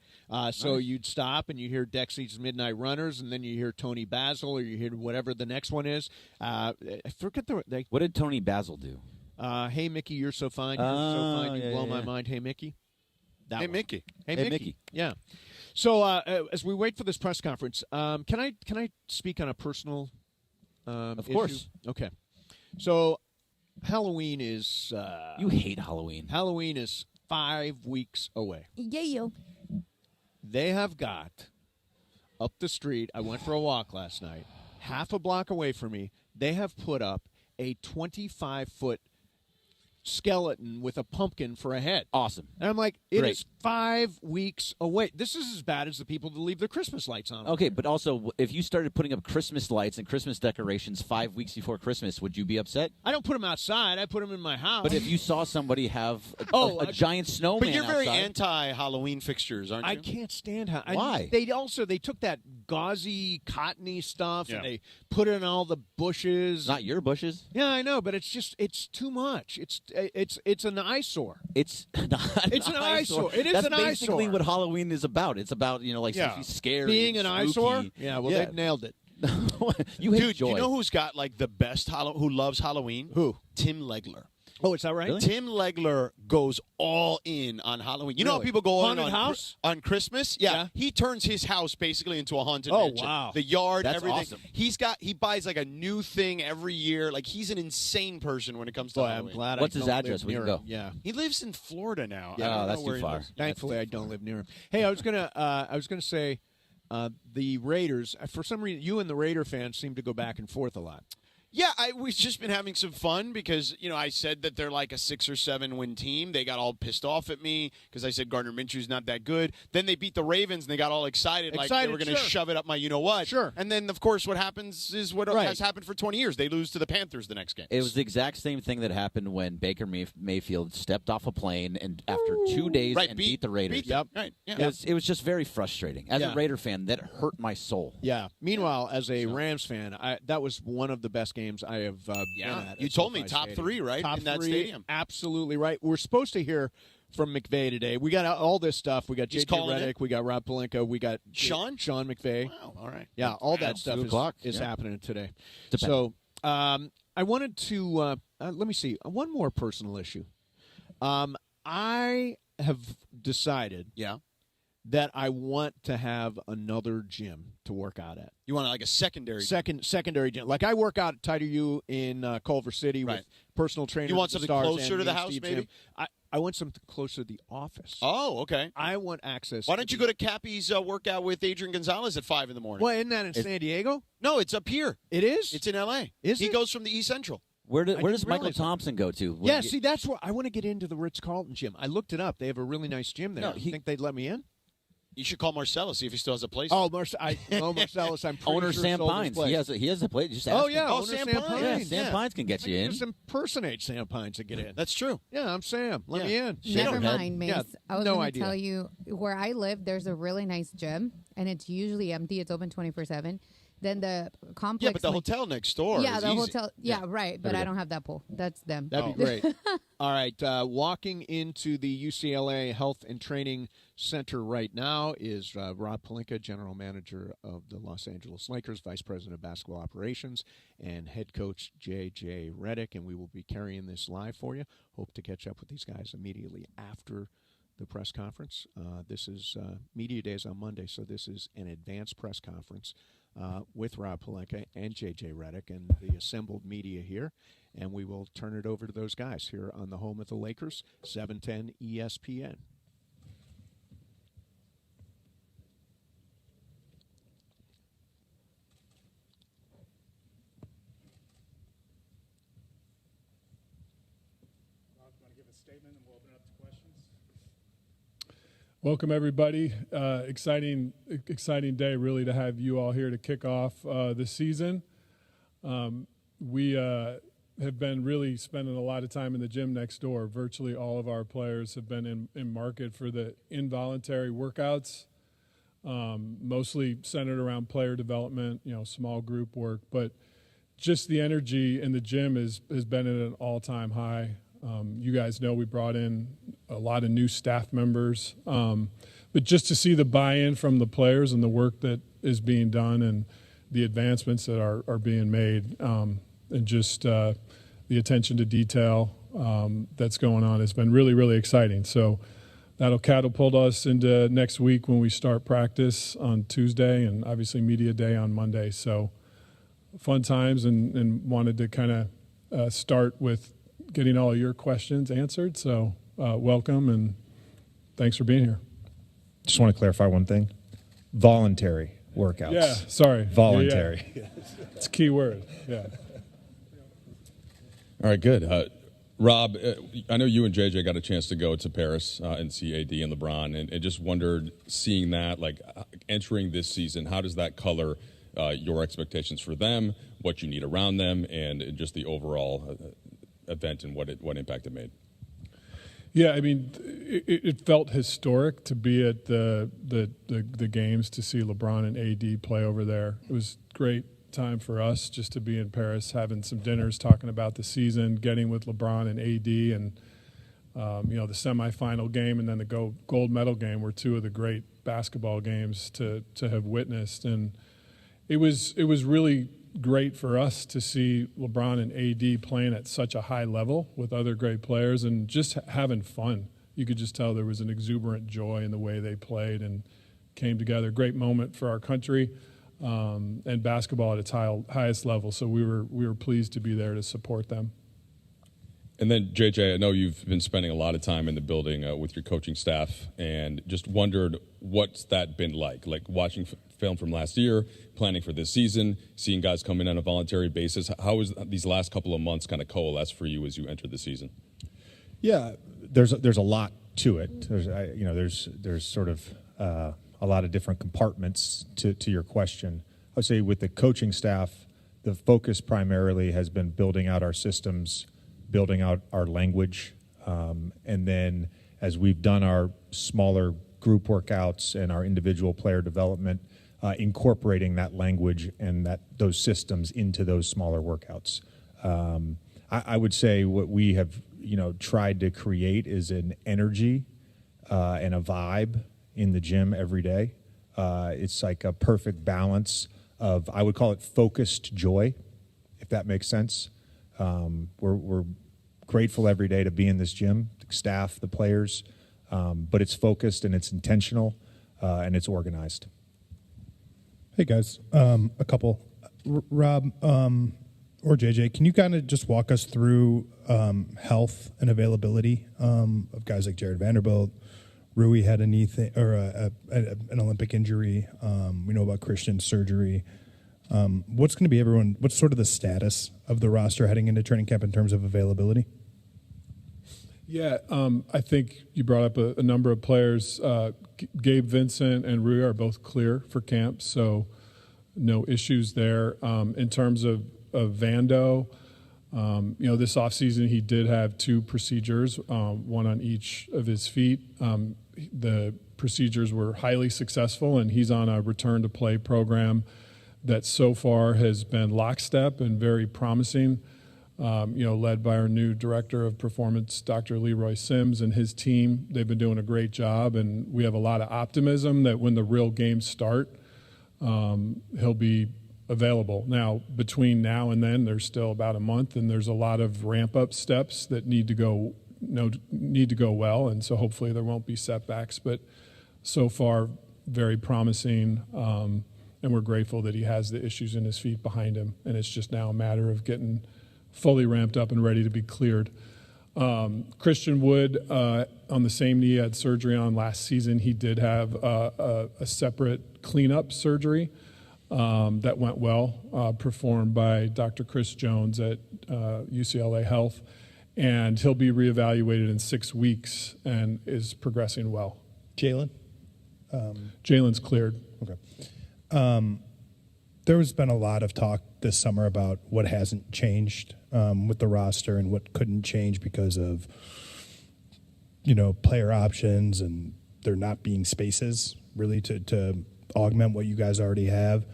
Speaker 14: So you'd stop and you hear Dexy's Midnight Runners, and then you hear Tony Basil, or you hear whatever the next one is. I forget
Speaker 13: what did Tony Basil do?
Speaker 14: Hey, Mickey, you're so fine. You're so fine. You blow my mind. Hey, Mickey.
Speaker 6: Hey, Mickey.
Speaker 14: Hey, Mickey. Yeah. So as we wait for this press conference, can I speak on a personal
Speaker 13: Of course.
Speaker 14: issue? Okay. So Halloween is...
Speaker 13: you hate Halloween.
Speaker 14: Halloween is 5 weeks away.
Speaker 24: Yeah.
Speaker 14: They have got up the street. I went for a walk last night. Half a block away from me, they have put up a 25-foot skeleton with a pumpkin for a head.
Speaker 13: Awesome.
Speaker 14: And I'm like, it
Speaker 13: Great.
Speaker 14: is 5 weeks away. This is as bad as the people that leave their Christmas lights on.
Speaker 13: Okay, but also, if you started putting up Christmas lights and Christmas decorations 5 weeks before Christmas, would you be upset?
Speaker 14: I don't put them outside. I put them in my house.
Speaker 13: But if you saw somebody have a giant snowman
Speaker 6: But you're very
Speaker 13: outside,
Speaker 6: anti-Halloween fixtures, aren't you?
Speaker 14: I can't stand how.
Speaker 13: Why?
Speaker 14: They took that gauzy, cottony stuff and
Speaker 6: Yeah.
Speaker 14: they put it in all the bushes.
Speaker 13: not your bushes.
Speaker 14: Yeah, I know, but it's too much. It's an eyesore.
Speaker 13: It's not
Speaker 14: It's an eyesore. It is
Speaker 13: That's
Speaker 14: an
Speaker 13: basically
Speaker 14: eyesore.
Speaker 13: what Halloween is about. It's about, like scary,
Speaker 14: Being
Speaker 13: and
Speaker 14: an
Speaker 13: spooky.
Speaker 14: eyesore. Yeah, well, they've nailed it.
Speaker 13: You hate
Speaker 6: Dude,
Speaker 13: joy.
Speaker 6: you know who's got like the best who loves Halloween?
Speaker 14: Who?
Speaker 6: Tim Legler.
Speaker 14: Oh, is that right?
Speaker 13: Really?
Speaker 6: Tim Legler goes all in on Halloween. You know how
Speaker 14: Really?
Speaker 6: people go
Speaker 14: Haunted
Speaker 6: on
Speaker 14: house?
Speaker 6: on Christmas? Yeah. He turns his house basically into a haunted
Speaker 14: Oh,
Speaker 6: mansion.
Speaker 14: wow.
Speaker 6: The yard,
Speaker 13: That's
Speaker 6: everything.
Speaker 13: awesome.
Speaker 6: He buys like a new thing every year. Like he's an insane person when it comes to
Speaker 14: Boy,
Speaker 6: Halloween.
Speaker 14: I'm glad.
Speaker 13: What's
Speaker 14: I
Speaker 13: his
Speaker 14: don't
Speaker 13: address?
Speaker 14: live
Speaker 13: We
Speaker 14: near
Speaker 13: can
Speaker 14: him.
Speaker 13: go.
Speaker 14: Yeah.
Speaker 6: He lives in Florida now.
Speaker 13: Yeah,
Speaker 6: I don't
Speaker 13: that's
Speaker 6: know
Speaker 13: too
Speaker 6: where he
Speaker 13: far.
Speaker 6: lives.
Speaker 14: Thankfully, I don't live near him. Hey, I was gonna say, the Raiders, for some reason, you and the Raider fans seem to go back and forth a lot.
Speaker 6: Yeah, we've just been having some fun because, I said that they're like a 6 or 7 win team. They got all pissed off at me because I said Gardner Minshew's not that good. Then they beat the Ravens and they got all excited like they were going to shove it up my you-know-what.
Speaker 14: Sure.
Speaker 6: And then, of course, what happens is what has happened for 20 years. They lose to the Panthers the next game.
Speaker 13: It was the exact same thing that happened when Baker Mayfield stepped off a plane and after 2 days beat the Raiders.
Speaker 6: Right. Yeah.
Speaker 13: It was just very frustrating. As a Raider fan, that hurt my soul.
Speaker 14: Yeah. Meanwhile, as a Rams fan, that was one of the best games I have been at.
Speaker 6: You told me top 3, right?
Speaker 14: Top
Speaker 6: in that
Speaker 14: 3,
Speaker 6: stadium.
Speaker 14: Absolutely right. We're supposed to hear from McVay today. We got all this stuff. We got J.J. Redick. We got Rob Pelinka. We got
Speaker 6: Sean
Speaker 14: McVay.
Speaker 6: Wow. All right.
Speaker 14: Yeah, all that stuff is happening today. So I wanted to let me see one more personal issue. I have decided. That I want to have another gym to work out at.
Speaker 6: You want like a secondary
Speaker 14: secondary gym. Like I work out at Tighter U in Culver City with personal trainers.
Speaker 6: You want something closer to the house,
Speaker 14: Steve
Speaker 6: maybe?
Speaker 14: I want something closer to the office.
Speaker 6: Oh, okay.
Speaker 14: I want access.
Speaker 6: Why don't you go to Cappy's workout with Adrian Gonzalez at 5 in the morning?
Speaker 14: Well, isn't that in San Diego?
Speaker 6: No, it's up here.
Speaker 14: It is?
Speaker 6: It's in L.A.
Speaker 14: Is
Speaker 6: he
Speaker 14: it?
Speaker 6: goes from the East Central.
Speaker 13: Where does Michael Thompson go to?
Speaker 14: See, that's where I want to get into the Ritz-Carlton gym. I looked it up. They have a really nice gym there. You think they'd let me in?
Speaker 6: You should call Marcellus, see if he still has a place.
Speaker 14: Oh, Marcellus, I'm pretty
Speaker 13: Owner
Speaker 14: sure
Speaker 13: Sam
Speaker 14: sold
Speaker 13: Pines. He has a place. Just ask him.
Speaker 14: Owner
Speaker 6: Sam
Speaker 14: Sam
Speaker 6: Pines.
Speaker 13: Yeah, Sam Pines can get you in.
Speaker 14: Just impersonate Sam Pines to get in.
Speaker 6: That's true.
Speaker 14: Yeah, I'm Sam. Let me in.
Speaker 24: Never mind, Mace.
Speaker 14: Yeah,
Speaker 24: I was
Speaker 14: no
Speaker 24: going to
Speaker 14: idea.
Speaker 24: tell you, where I live, there's a really nice gym, and it's usually empty. It's open 24/7. Then the complex.
Speaker 6: Yeah, but the hotel next door.
Speaker 24: Yeah,
Speaker 6: is
Speaker 24: the
Speaker 6: easy.
Speaker 24: hotel. Yeah, right. But I don't have that pool. That's them.
Speaker 14: That'd be great. All right. Walking into the UCLA Health and Training Center right now is Rob Pelinka, General Manager of the Los Angeles Lakers, Vice President of Basketball Operations, and Head Coach J.J. Redick. And we will be carrying this live for you. Hope to catch up with these guys immediately after the press conference. This is Media Days on Monday, so this is an advanced press conference with Rob Pelinka and J.J. Redick and the assembled media here. And we will turn it over to those guys here on the home of the Lakers, 710 ESPN.
Speaker 16: Rob, you want to give a statement and we'll open it up to questions? Welcome, everybody. Exciting day, really, to have you all here to kick off this season. We have been really spending a lot of time in the gym next door. Virtually all of our players have been in market for the involuntary workouts, mostly centered around player development, small group work. But just the energy in the gym has been at an all-time high. You guys know we brought in a lot of new staff members, but just to see the buy-in from the players and the work that is being done and the advancements that are being made, and just the attention to detail that's going on has been really, really exciting. So that'll catapult us into next week when we start practice on Tuesday and obviously media day on Monday. So fun times, and wanted to kind of start with getting all of your questions answered. So welcome, and thanks for being here.
Speaker 17: Just want to clarify one thing. Voluntary workouts.
Speaker 16: Yeah, sorry.
Speaker 17: Voluntary.
Speaker 16: Yeah. It's a key word. Yeah.
Speaker 18: All right, good. Rob, I know you and JJ got a chance to go to Paris and see AD and LeBron, and just wondered, seeing that, like entering this season, how does that color your expectations for them, what you need around them, and just the overall event and what impact it made?
Speaker 16: Yeah, I mean, it felt historic to be at the games, to see LeBron and AD play over there. It was great time for us just to be in Paris, having some dinners, talking about the season, getting with LeBron and AD, and the semifinal game and then the gold medal game were two of the great basketball games to have witnessed. And it was really great for us to see LeBron and AD playing at such a high level with other great players and just having fun. You could just tell there was an exuberant joy in the way they played and came together. Great moment for our country, and basketball at its highest level. So we were pleased to be there to support them.
Speaker 18: And then, JJ, I know you've been spending a lot of time in the building with your coaching staff, and just wondered what's that been like watching film from last year, planning for this season, seeing guys come in on a voluntary basis. How has these last couple of months kind of coalesced for you as you enter the season?
Speaker 17: Yeah, there's a lot to it. There's sort of a lot of different compartments to your question. I would say with the coaching staff, the focus primarily has been building out our systems, building out our language, and then as we've done our smaller group workouts and our individual player development, incorporating that language and those systems into those smaller workouts. I would say what we have tried to create is an energy and a vibe in the gym every day. It's like a perfect balance of, I would call it focused joy, if that makes sense. We're grateful every day to be in this gym, the staff, the players, but it's focused and it's intentional and it's organized.
Speaker 3: Hey guys, a couple. Rob or JJ, can you kind of just walk us through health and availability of guys like Jared Vanderbilt? Rui had a knee an Olympic injury. We know about Christian's surgery. What's going to be what's sort of the status of the roster heading into training camp in terms of availability?
Speaker 16: Yeah, I think you brought up a number of players. Gabe Vincent and Rui are both clear for camp, so no issues there. In terms of Vando, this offseason he did have 2 procedures, one on each of his feet. The procedures were highly successful, and he's on a return-to-play program that so far has been lockstep and very promising, led by our new director of performance, Dr. Leroy Sims, and his team. They've been doing a great job, and we have a lot of optimism that when the real games start, he'll be available. Now, between now and then, there's still about a month, and there's a lot of ramp-up steps that need to go well, and so hopefully there won't be setbacks. But so far, very promising, and we're grateful that he has the issues in his feet behind him, and it's just now a matter of getting fully ramped up and ready to be cleared. Christian Wood, on the same knee he had surgery on last season, he did have a separate cleanup surgery that went well, performed by Dr. Chris Jones at UCLA Health, and he'll be reevaluated in 6 weeks and is progressing well.
Speaker 3: Jalen?
Speaker 16: Jalen's cleared.
Speaker 3: Okay. There has been a lot of talk this summer about what hasn't changed with the roster and what couldn't change because of, player options and there not being spaces really to augment what you guys already have.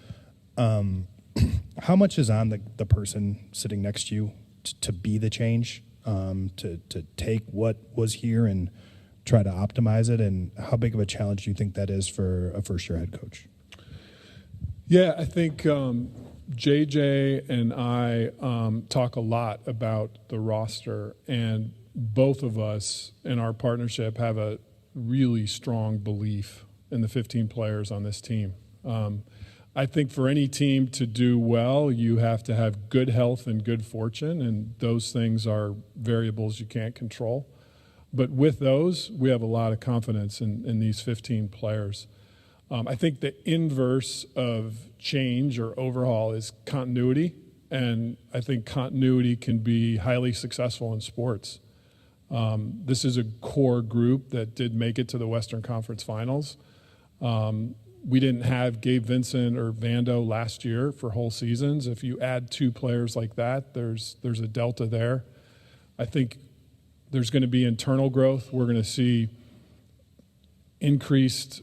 Speaker 3: How much is on the person sitting next to you to be the change, to take what was here and try to optimize it? And how big of a challenge do you think that is for a first-year head coach?
Speaker 16: Yeah, I think JJ and I talk a lot about the roster, and both of us in our partnership have a really strong belief in the 15 players on this team. I think for any team to do well, you have to have good health and good fortune, and those things are variables you can't control. But with those, we have a lot of confidence in these 15 players. I think the inverse of change or overhaul is continuity, and I think continuity can be highly successful in sports. This is a core group that did make it to the Western Conference Finals. We didn't have Gabe Vincent or Vando last year for whole seasons. If you add 2 players like that, there's a delta there. I think there's going to be internal growth. We're going to see increased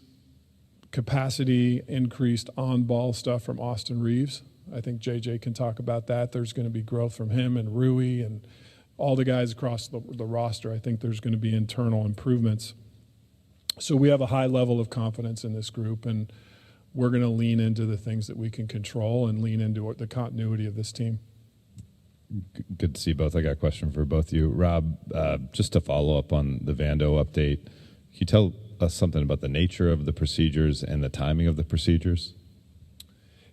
Speaker 16: capacity, increased on-ball stuff from Austin Reeves. I think JJ can talk about that. There's going to be growth from him and Rui and all the guys across the roster. I think there's going to be internal improvements. So we have a high level of confidence in this group, and we're going to lean into the things that we can control and lean into the continuity of this team.
Speaker 5: Good to see both. I got a question for both of you. Rob, just to follow up on the Vando update, can you tell us something about the nature of the procedures and the timing of the procedures?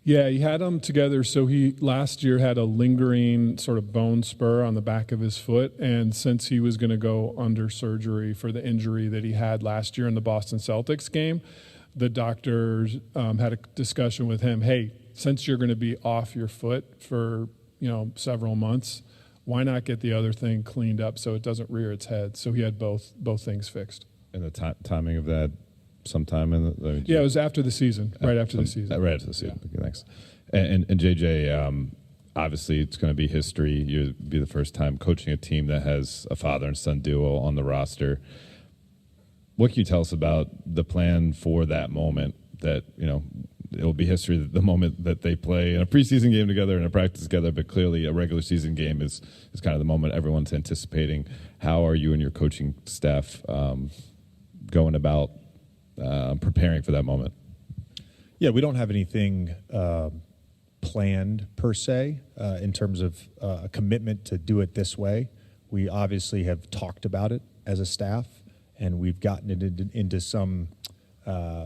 Speaker 16: Yeah, he had them together. So he last year had a lingering sort of bone spur on the back of his foot, and since he was going to go under surgery for the injury that he had last year in the Boston Celtics game, the doctors had a discussion with him. Hey, since you're going to be off your foot for several months, why not get the other thing cleaned up so it doesn't rear its head? So he had both things fixed.
Speaker 5: And the timing of that, sometime in the
Speaker 16: it was after the season, right after the season.
Speaker 5: Right after the season. Yeah. Okay, thanks. And JJ, obviously it's going to be history. You'll be the first time coaching a team that has a father and son duo on the roster. What can you tell us about the plan for that moment that, it'll be history, the moment that they play in a preseason game together and a practice together, but clearly a regular season game is kind of the moment everyone's anticipating. How are you and your coaching staff going about preparing for that moment?
Speaker 17: Yeah, we don't have anything planned per se in terms of a commitment to do it this way. We obviously have talked about it as a staff, and we've gotten it into some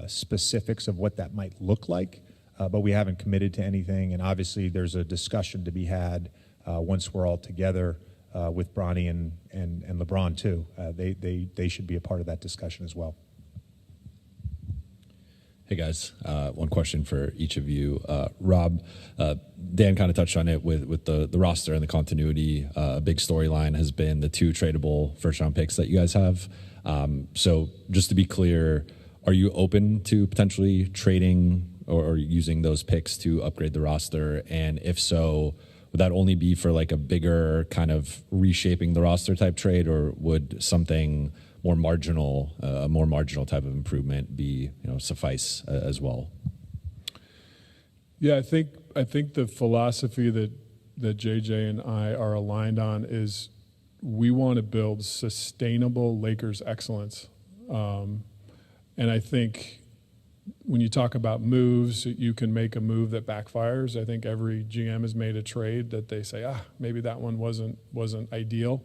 Speaker 17: specifics of what that might look like, but we haven't committed to anything. And obviously there's a discussion to be had once we're all together with Bronny and LeBron too. They should be a part of that discussion as well.
Speaker 1: Hey guys, one question for each of you. Rob, Dan kind of touched on it with the roster and the continuity. A big storyline has been the 2 tradable first-round picks that you guys have. So just to be clear, are you open to potentially trading or using those picks to upgrade the roster? And if so, would that only be for like a bigger kind of reshaping the roster type trade, or would something more marginal, a more marginal type of improvement be, suffice as well?
Speaker 16: Yeah, I think the philosophy that JJ and I are aligned on is we want to build sustainable Lakers excellence. And I think when you talk about moves, you can make a move that backfires. I think every GM has made a trade that they say, maybe that one wasn't ideal.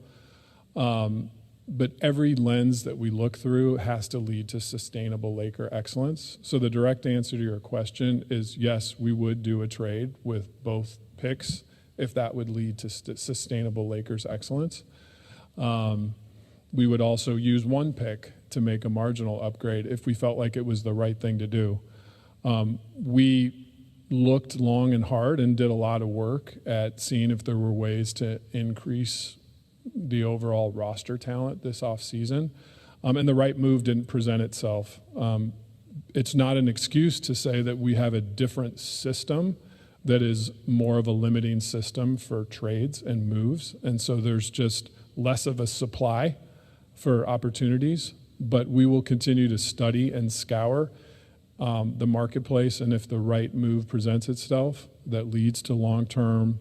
Speaker 16: But every lens that we look through has to lead to sustainable Laker excellence. So the direct answer to your question is yes, we would do a trade with both picks if that would lead to sustainable Lakers excellence. We would also use one pick to make a marginal upgrade if we felt like it was the right thing to do. We looked long and hard and did a lot of work at seeing if there were ways to increase the overall roster talent this offseason. And the right move didn't present itself. It's not an excuse to say that we have a different system that is more of a limiting system for trades and moves. And so there's just less of a supply for opportunities, but we will continue to study and scour the marketplace. And if the right move presents itself that leads to long-term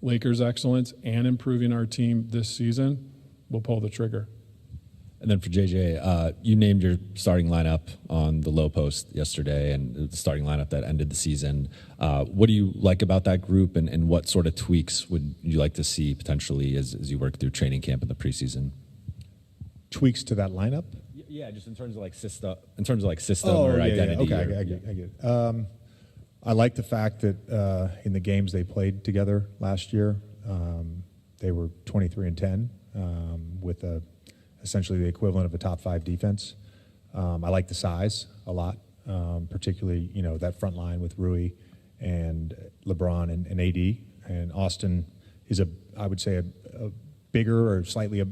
Speaker 16: Lakers excellence and improving our team this season, we'll pull the trigger.
Speaker 1: And then for JJ, you named your starting lineup on the low post yesterday and the starting lineup that ended the season. What do you like about that group, and what sort of tweaks would you like to see potentially as you work through training camp in the preseason?
Speaker 17: Tweaks to that lineup?
Speaker 1: Yeah, just in terms of like system, or identity.
Speaker 17: Yeah. Okay, I get it. I like the fact that in the games they played together last year, they were 23-10 with essentially the equivalent of a top 5 defense. I like the size a lot, particularly that front line with Rui and LeBron and AD. And Austin is I would say a bigger or slightly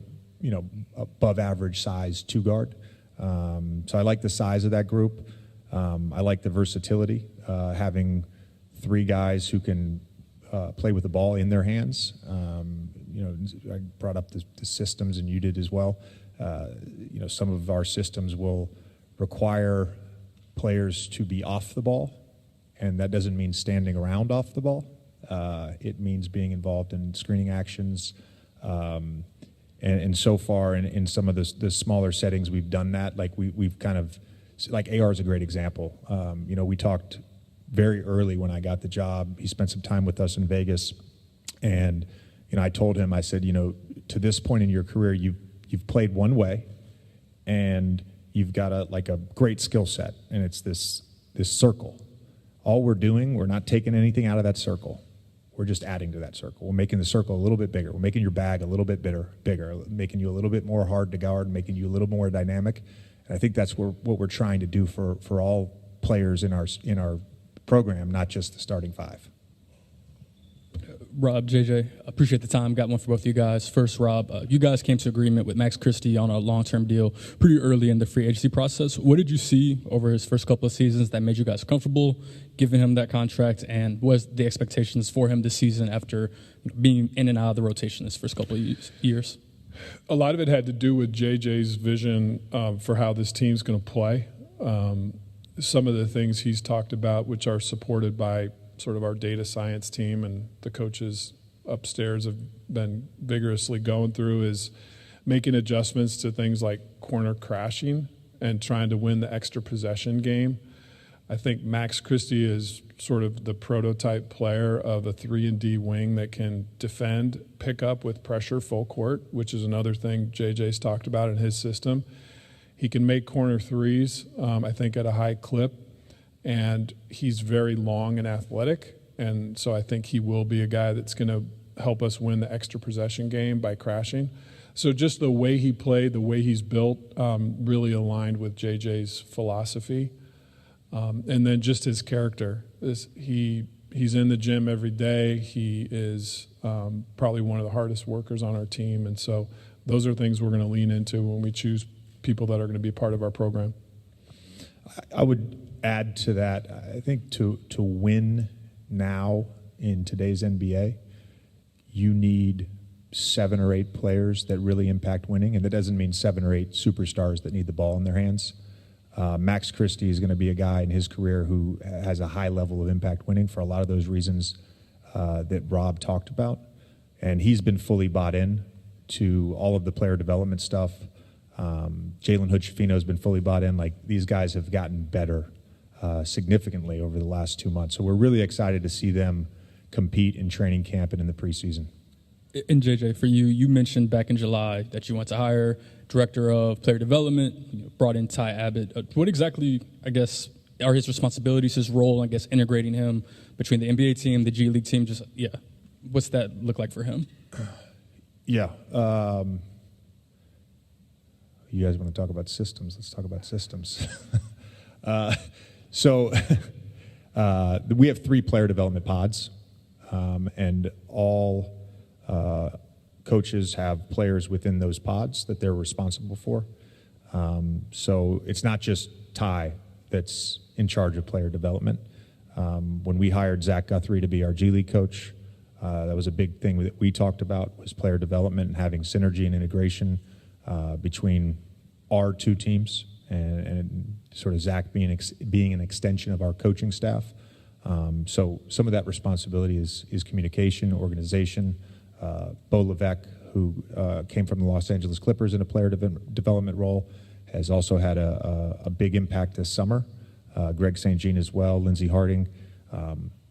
Speaker 17: above average size 2 guard. So I like the size of that group. I like the versatility, having 3 guys who can play with the ball in their hands. I brought up the systems, and you did as well. Some of our systems will require players to be off the ball, and that doesn't mean standing around off the ball. It means being involved in screening actions. And so far in some of the smaller settings, we've done that. Like we've kind of, like AR is a great example. We talked very early when I got the job. He spent some time with us in Vegas, and I told him, I said, to this point in your career, you've played one way, and you've got a great skill set, and it's this circle. All we're doing, we're not taking anything out of that circle. We're just adding to that circle. We're making the circle a little bit bigger. We're making your bag a little bit bigger, making you a little bit more hard to guard, making you a little more dynamic. And I think that's what we're trying to do for all players in our program, not just the starting five.
Speaker 7: Rob, JJ, appreciate the time. Got one for both of you guys. First, Rob, you guys came to agreement with Max Christie on a long-term deal pretty early in the free agency process. What did you see over his first couple of seasons that made you guys comfortable giving him that contract, and what was the expectations for him this season after being in and out of the rotation this first couple of years?
Speaker 16: A lot of it had to do with JJ's vision for how this team's going to play. Some of the things he's talked about, which are supported by sort of our data science team and the coaches upstairs have been vigorously going through, is making adjustments to things like corner crashing and trying to win the extra possession game. I think Max Christie is sort of the prototype player of a 3-and-D wing that can defend, pick up with pressure full court, which is another thing JJ's talked about in his system. He can make corner threes, I think, at a high clip. And he's very long and athletic, and so I think he will be a guy that's going to help us win the extra possession game by crashing. So just the way he played, the way he's built, really aligned with JJ's philosophy. And then just his character. He's in the gym every day. He is probably one of the hardest workers on our team, and so those are things we're going to lean into when we choose people that are going to be part of our program.
Speaker 17: I would add to that, I think to win now in today's NBA, you need 7 or 8 players that really impact winning, and that doesn't mean 7 or 8 superstars that need the ball in their hands. Max Christie is going to be a guy in his career who has a high level of impact winning for a lot of those reasons that Rob talked about, and he's been fully bought in to all of the player development stuff. Jalen Hood-Schifino has been fully bought in. Like, these guys have gotten better significantly over the last 2 months. So we're really excited to see them compete in training camp and in the preseason.
Speaker 7: And JJ, for you, you mentioned back in July that you want to hire director of player development, brought in Ty Abbott. What exactly, I guess, are his responsibilities, his role, I guess, integrating him between the NBA team, the G League team? What's that look like for him?
Speaker 17: Yeah. You guys want to talk about systems? Let's talk about systems. So we have 3 player development pods, and all coaches have players within those pods that they're responsible for. So it's not just Ty that's in charge of player development. When we hired Zach Guthrie to be our G League coach, that was a big thing that we talked about, was player development and having synergy and integration between our 2 teams, and sort of Zach being an extension of our coaching staff. So some of that responsibility is communication, organization. Bo Levesque, who came from the Los Angeles Clippers in a player development role, has also had a big impact this summer. Greg St. Jean as well, Lindsey Harding.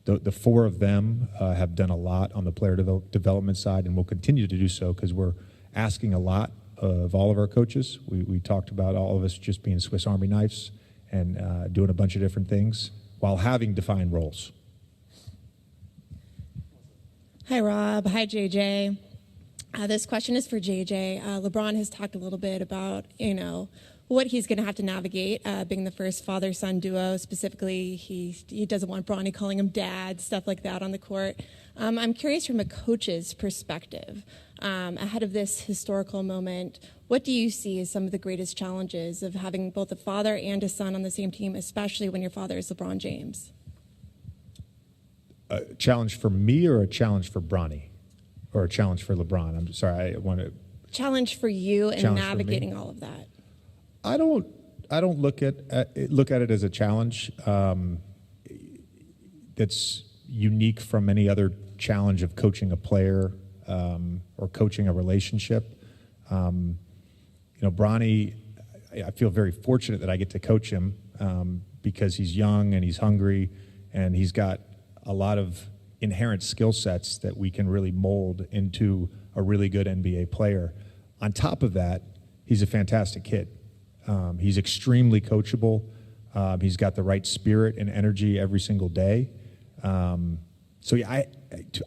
Speaker 17: The 4 of them have done a lot on the player development side, and will continue to do so because we're asking a lot of all of our coaches. We talked about all of us just being Swiss Army knives and doing a bunch of different things while having defined roles.
Speaker 19: Hi, Rob. Hi, JJ. This question is for JJ. LeBron has talked a little bit about, what he's going to have to navigate, being the first father-son duo. Specifically, he doesn't want Bronny calling him dad, stuff like that on the court. I'm curious from a coach's perspective, ahead of this historical moment, what do you see as some of the greatest challenges of having both a father and a son on the same team, especially when your father is LeBron James?
Speaker 17: A challenge for me or a challenge for Bronny? Or a challenge for LeBron? I'm sorry, I want to...
Speaker 19: Challenge for you in navigating all of that.
Speaker 17: I don't look at it as a challenge that's unique from any other challenge of coaching a player or coaching a relationship. Bronny, I feel very fortunate that I get to coach him because he's young and he's hungry and he's got a lot of inherent skill sets that we can really mold into a really good NBA player. On top of that, he's a fantastic kid. He's extremely coachable. He's got the right spirit and energy every single day. So yeah,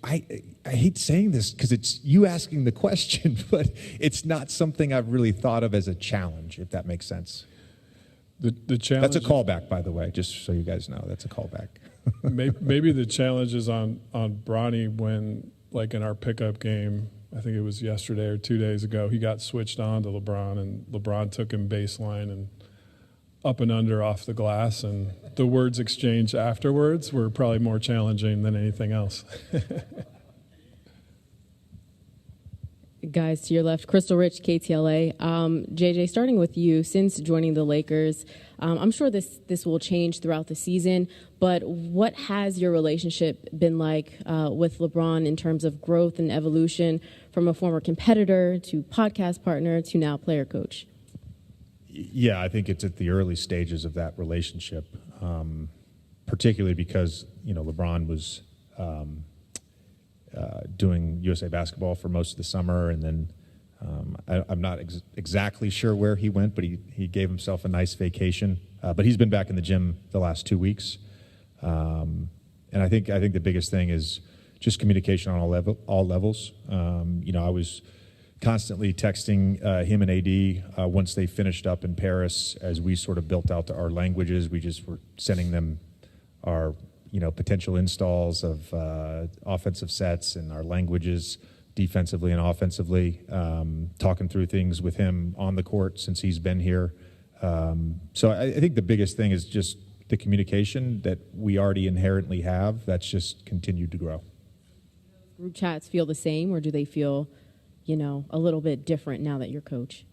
Speaker 17: I hate saying this because it's you asking the question, but it's not something I've really thought of as a challenge, if that makes sense.
Speaker 16: The challenge.
Speaker 17: That's a callback, by the way, just so you guys know. That's a callback.
Speaker 16: Maybe the challenge is on Bronny when, like in our pickup game, I think it was yesterday or 2 days ago, he got switched on to LeBron, and LeBron took him baseline and up and under off the glass, and the words exchanged afterwards were probably more challenging than anything else.
Speaker 15: Guys, to your left, Crystal Rich, KTLA. JJ, starting with you, since joining the Lakers, I'm sure this will change throughout the season, but what has your relationship been like with LeBron in terms of growth and evolution from a former competitor to podcast partner to now player coach?
Speaker 17: Yeah, I think it's at the early stages of that relationship, particularly because, LeBron was doing USA basketball for most of the summer, and then I'm not exactly sure where he went, but he gave himself a nice vacation. But he's been back in the gym the last 2 weeks, and I think the biggest thing is just communication on all levels. I was constantly texting him and AD once they finished up in Paris, as we sort of built out our languages. We just were sending them our potential installs of offensive sets and our languages defensively and offensively, talking through things with him on the court since he's been here. So I think the biggest thing is just the communication that we already inherently have. That's just continued to grow.
Speaker 15: Group chats feel the same, or do they feel, a little bit different now that you're coach?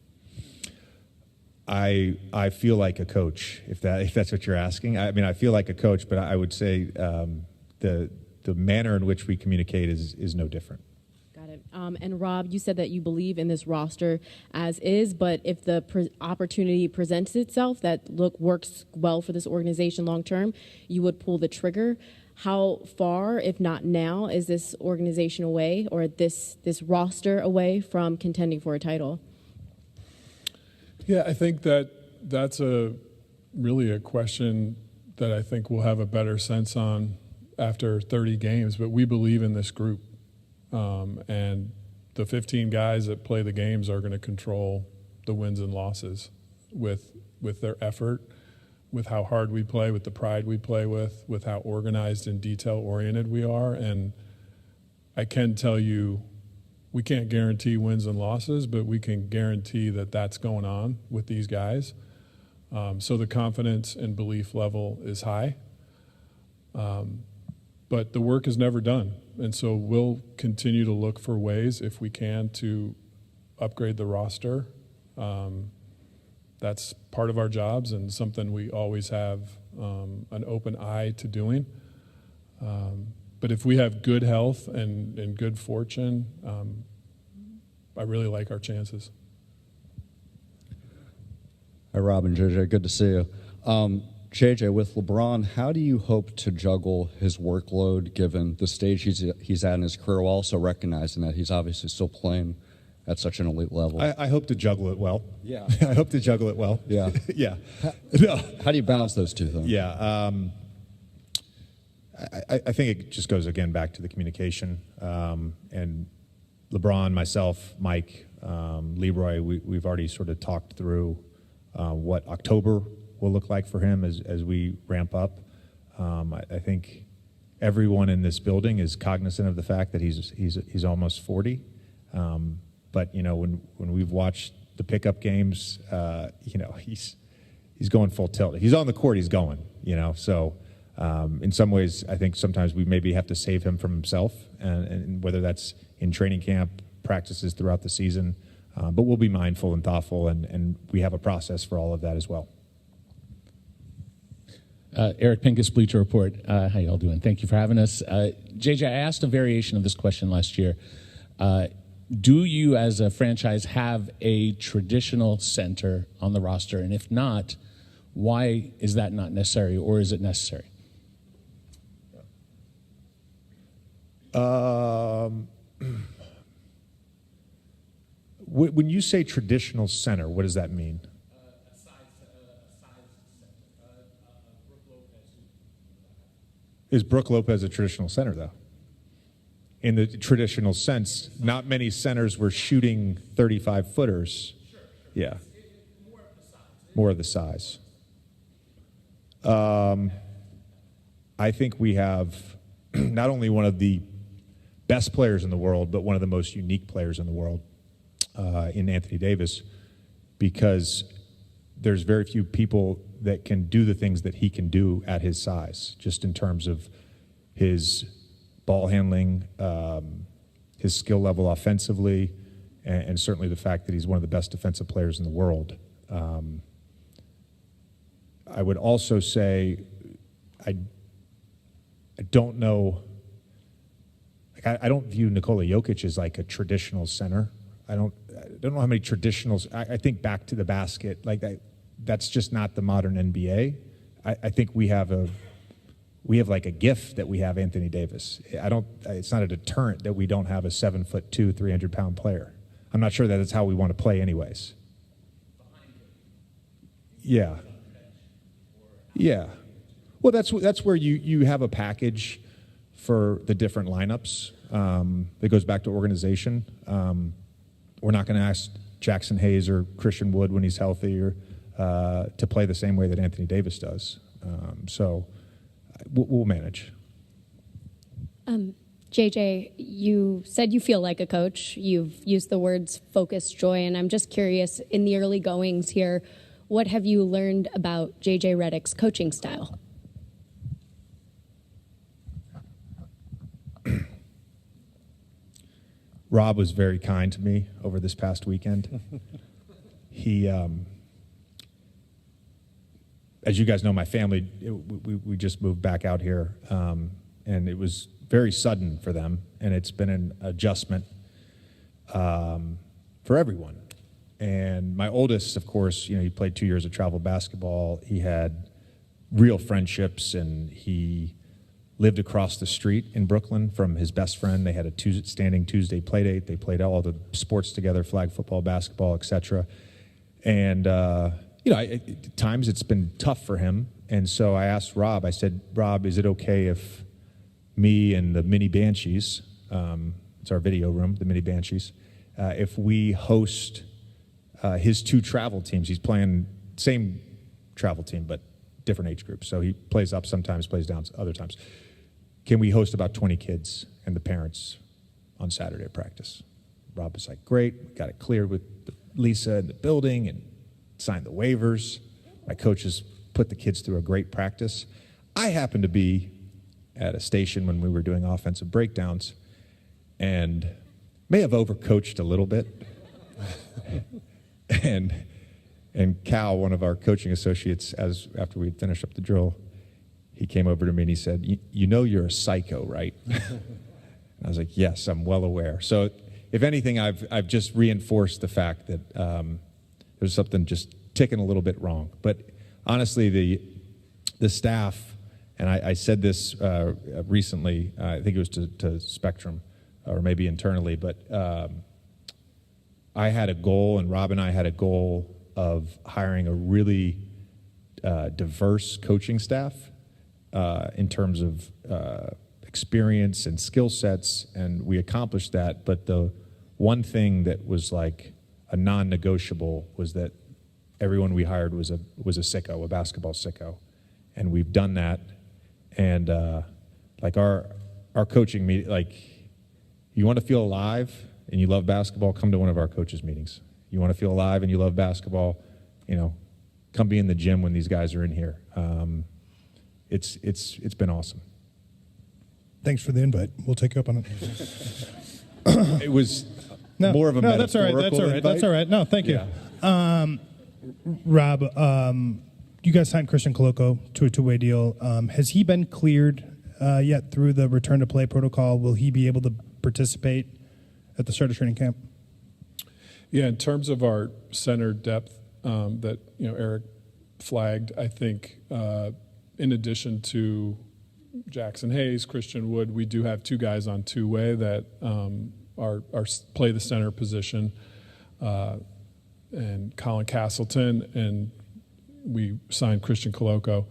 Speaker 17: I feel like a coach, if that's what you're asking. I mean, I feel like a coach, but I would say the manner in which we communicate is no different.
Speaker 15: Got it. And Rob, you said that you believe in this roster as is, but if the opportunity presents itself that works well for this organization long term, you would pull the trigger. How far, if not now, is this organization away, or this roster away from contending for a title?
Speaker 16: Yeah, I think that's really a question that I think we'll have a better sense on after 30 games. But we believe in this group, and the 15 guys that play the games are going to control the wins and losses with their effort, with how hard we play, with the pride we play with how organized and detail-oriented we are. And I can tell you, we can't guarantee wins and losses, but we can guarantee that that's going on with these guys. So the confidence and belief level is high. But the work is never done. And so we'll continue to look for ways, if we can, to upgrade the roster. That's part of our jobs and something we always have an open eye to doing. But if we have good health and good fortune, I really like our chances.
Speaker 21: Hi, Rob and JJ. Good to see you. JJ, with LeBron, how do you hope to juggle his workload given the stage he's at in his career, while also recognizing that he's obviously still playing at such an elite level?
Speaker 17: I hope to juggle it well.
Speaker 21: Yeah.
Speaker 17: I hope to juggle it well.
Speaker 21: Yeah.
Speaker 17: Yeah.
Speaker 21: How do you balance those two things?
Speaker 17: Yeah. I think it just goes, again, back to the communication. And LeBron, myself, Mike, Leroy, we've already sort of talked through what October will look like for him as we ramp up. I think everyone in this building is cognizant of the fact that he's almost 40. But when we've watched the pickup games, he's going full tilt. He's on the court, he's going. So in some ways, I think sometimes we maybe have to save him from himself, and whether that's in training camp, practices throughout the season. But we'll be mindful and thoughtful, and we have a process for all of that as well.
Speaker 22: Eric Pincus, Bleacher Report. How y'all doing? Thank you for having us. JJ, I asked a variation of this question last year. Do you, as a franchise, have a traditional center on the roster? And if not, why is that not necessary, or is it necessary?
Speaker 17: When you say traditional center, what does that mean? Is Brook Lopez a traditional center, though? In the traditional sense, not many centers were shooting 35-footers. Sure. Yeah. More of the size. I think we have not only one of the best players in the world, but one of the most unique players in the world in Anthony Davis, because there's very few people that can do the things that he can do at his size, just in terms of his ball handling, his skill level offensively, and certainly the fact that he's one of the best defensive players in the world. I would also say I don't know. Like I don't view Nikola Jokic as like a traditional center. I don't know how many traditionals. I think back to the basket. That's just not the modern NBA. I think we have like a gift that we have Anthony Davis. It's not a deterrent that we don't have a 7'2", 300-pound player. I'm not sure that it's how we want to play anyways. Yeah. Yeah. Well, that's where you have a package for the different lineups. That goes back to organization. We're not going to ask Jackson Hayes or Christian Wood when he's healthy or to play the same way that Anthony Davis does. So we'll manage.
Speaker 8: JJ, you said you feel like a coach. You've used the words focus, joy, and I'm just curious, in the early goings here, what have you learned about JJ Redick's coaching style?
Speaker 17: Rob was very kind to me over this past weekend. He, as you guys know, my family, we just moved back out here, and it was very sudden for them, and it's been an adjustment for everyone. And my oldest, of course, he played 2 years of travel basketball. He had real friendships, and he lived across the street in Brooklyn from his best friend. They had a standing Tuesday play date. They played all the sports together, flag football, basketball, etc. And, at times it's been tough for him. And so I asked Rob, I said, Rob, is it okay if me and the Mini Banshees, it's our video room, the Mini Banshees, if we host his two travel teams? He's playing same travel team, but different age groups. So he plays up sometimes, plays down other times. Can we host about 20 kids and the parents on Saturday at practice? Rob was like, great. Got it cleared with Lisa in the building and signed the waivers. My coaches put the kids through a great practice. I happened to be at a station when we were doing offensive breakdowns and may have overcoached a little bit. And Cal, one of our coaching associates, after we'd finished up the drill, he came over to me and he said, you know you're a psycho, right? And I was like, yes, I'm well aware. So if anything, I've just reinforced the fact that there's something just ticking a little bit wrong. But honestly, the staff, and I said this recently, I think it was to Spectrum, or maybe internally, but I had a goal, and Rob and I had a goal of hiring a really diverse coaching staff in terms of experience and skill sets, and we accomplished that. But the one thing that was like a non-negotiable was that everyone we hired was a sicko, a basketball sicko, and we've done that. And like our coaching meeting, like, you want to feel alive and you love basketball, come to one of our coaches' meetings. You want to feel alive and you love basketball, come be in the gym when these guys are in here. It's been awesome.
Speaker 3: Thanks for the invite. We'll take you up on it.
Speaker 17: It was more of a metaphorical invite.
Speaker 3: That's all right. No, thank you.
Speaker 17: Yeah.
Speaker 3: Rob, you guys signed Christian Coloco to a two-way deal. Has he been cleared yet through the return to play protocol? Will he be able to participate at the start of training camp?
Speaker 16: Yeah, in terms of our center depth that Eric flagged, I think in addition to Jackson Hayes, Christian Wood, we do have two guys on two-way that are play the center position, and Colin Castleton, and we signed Christian Coloco.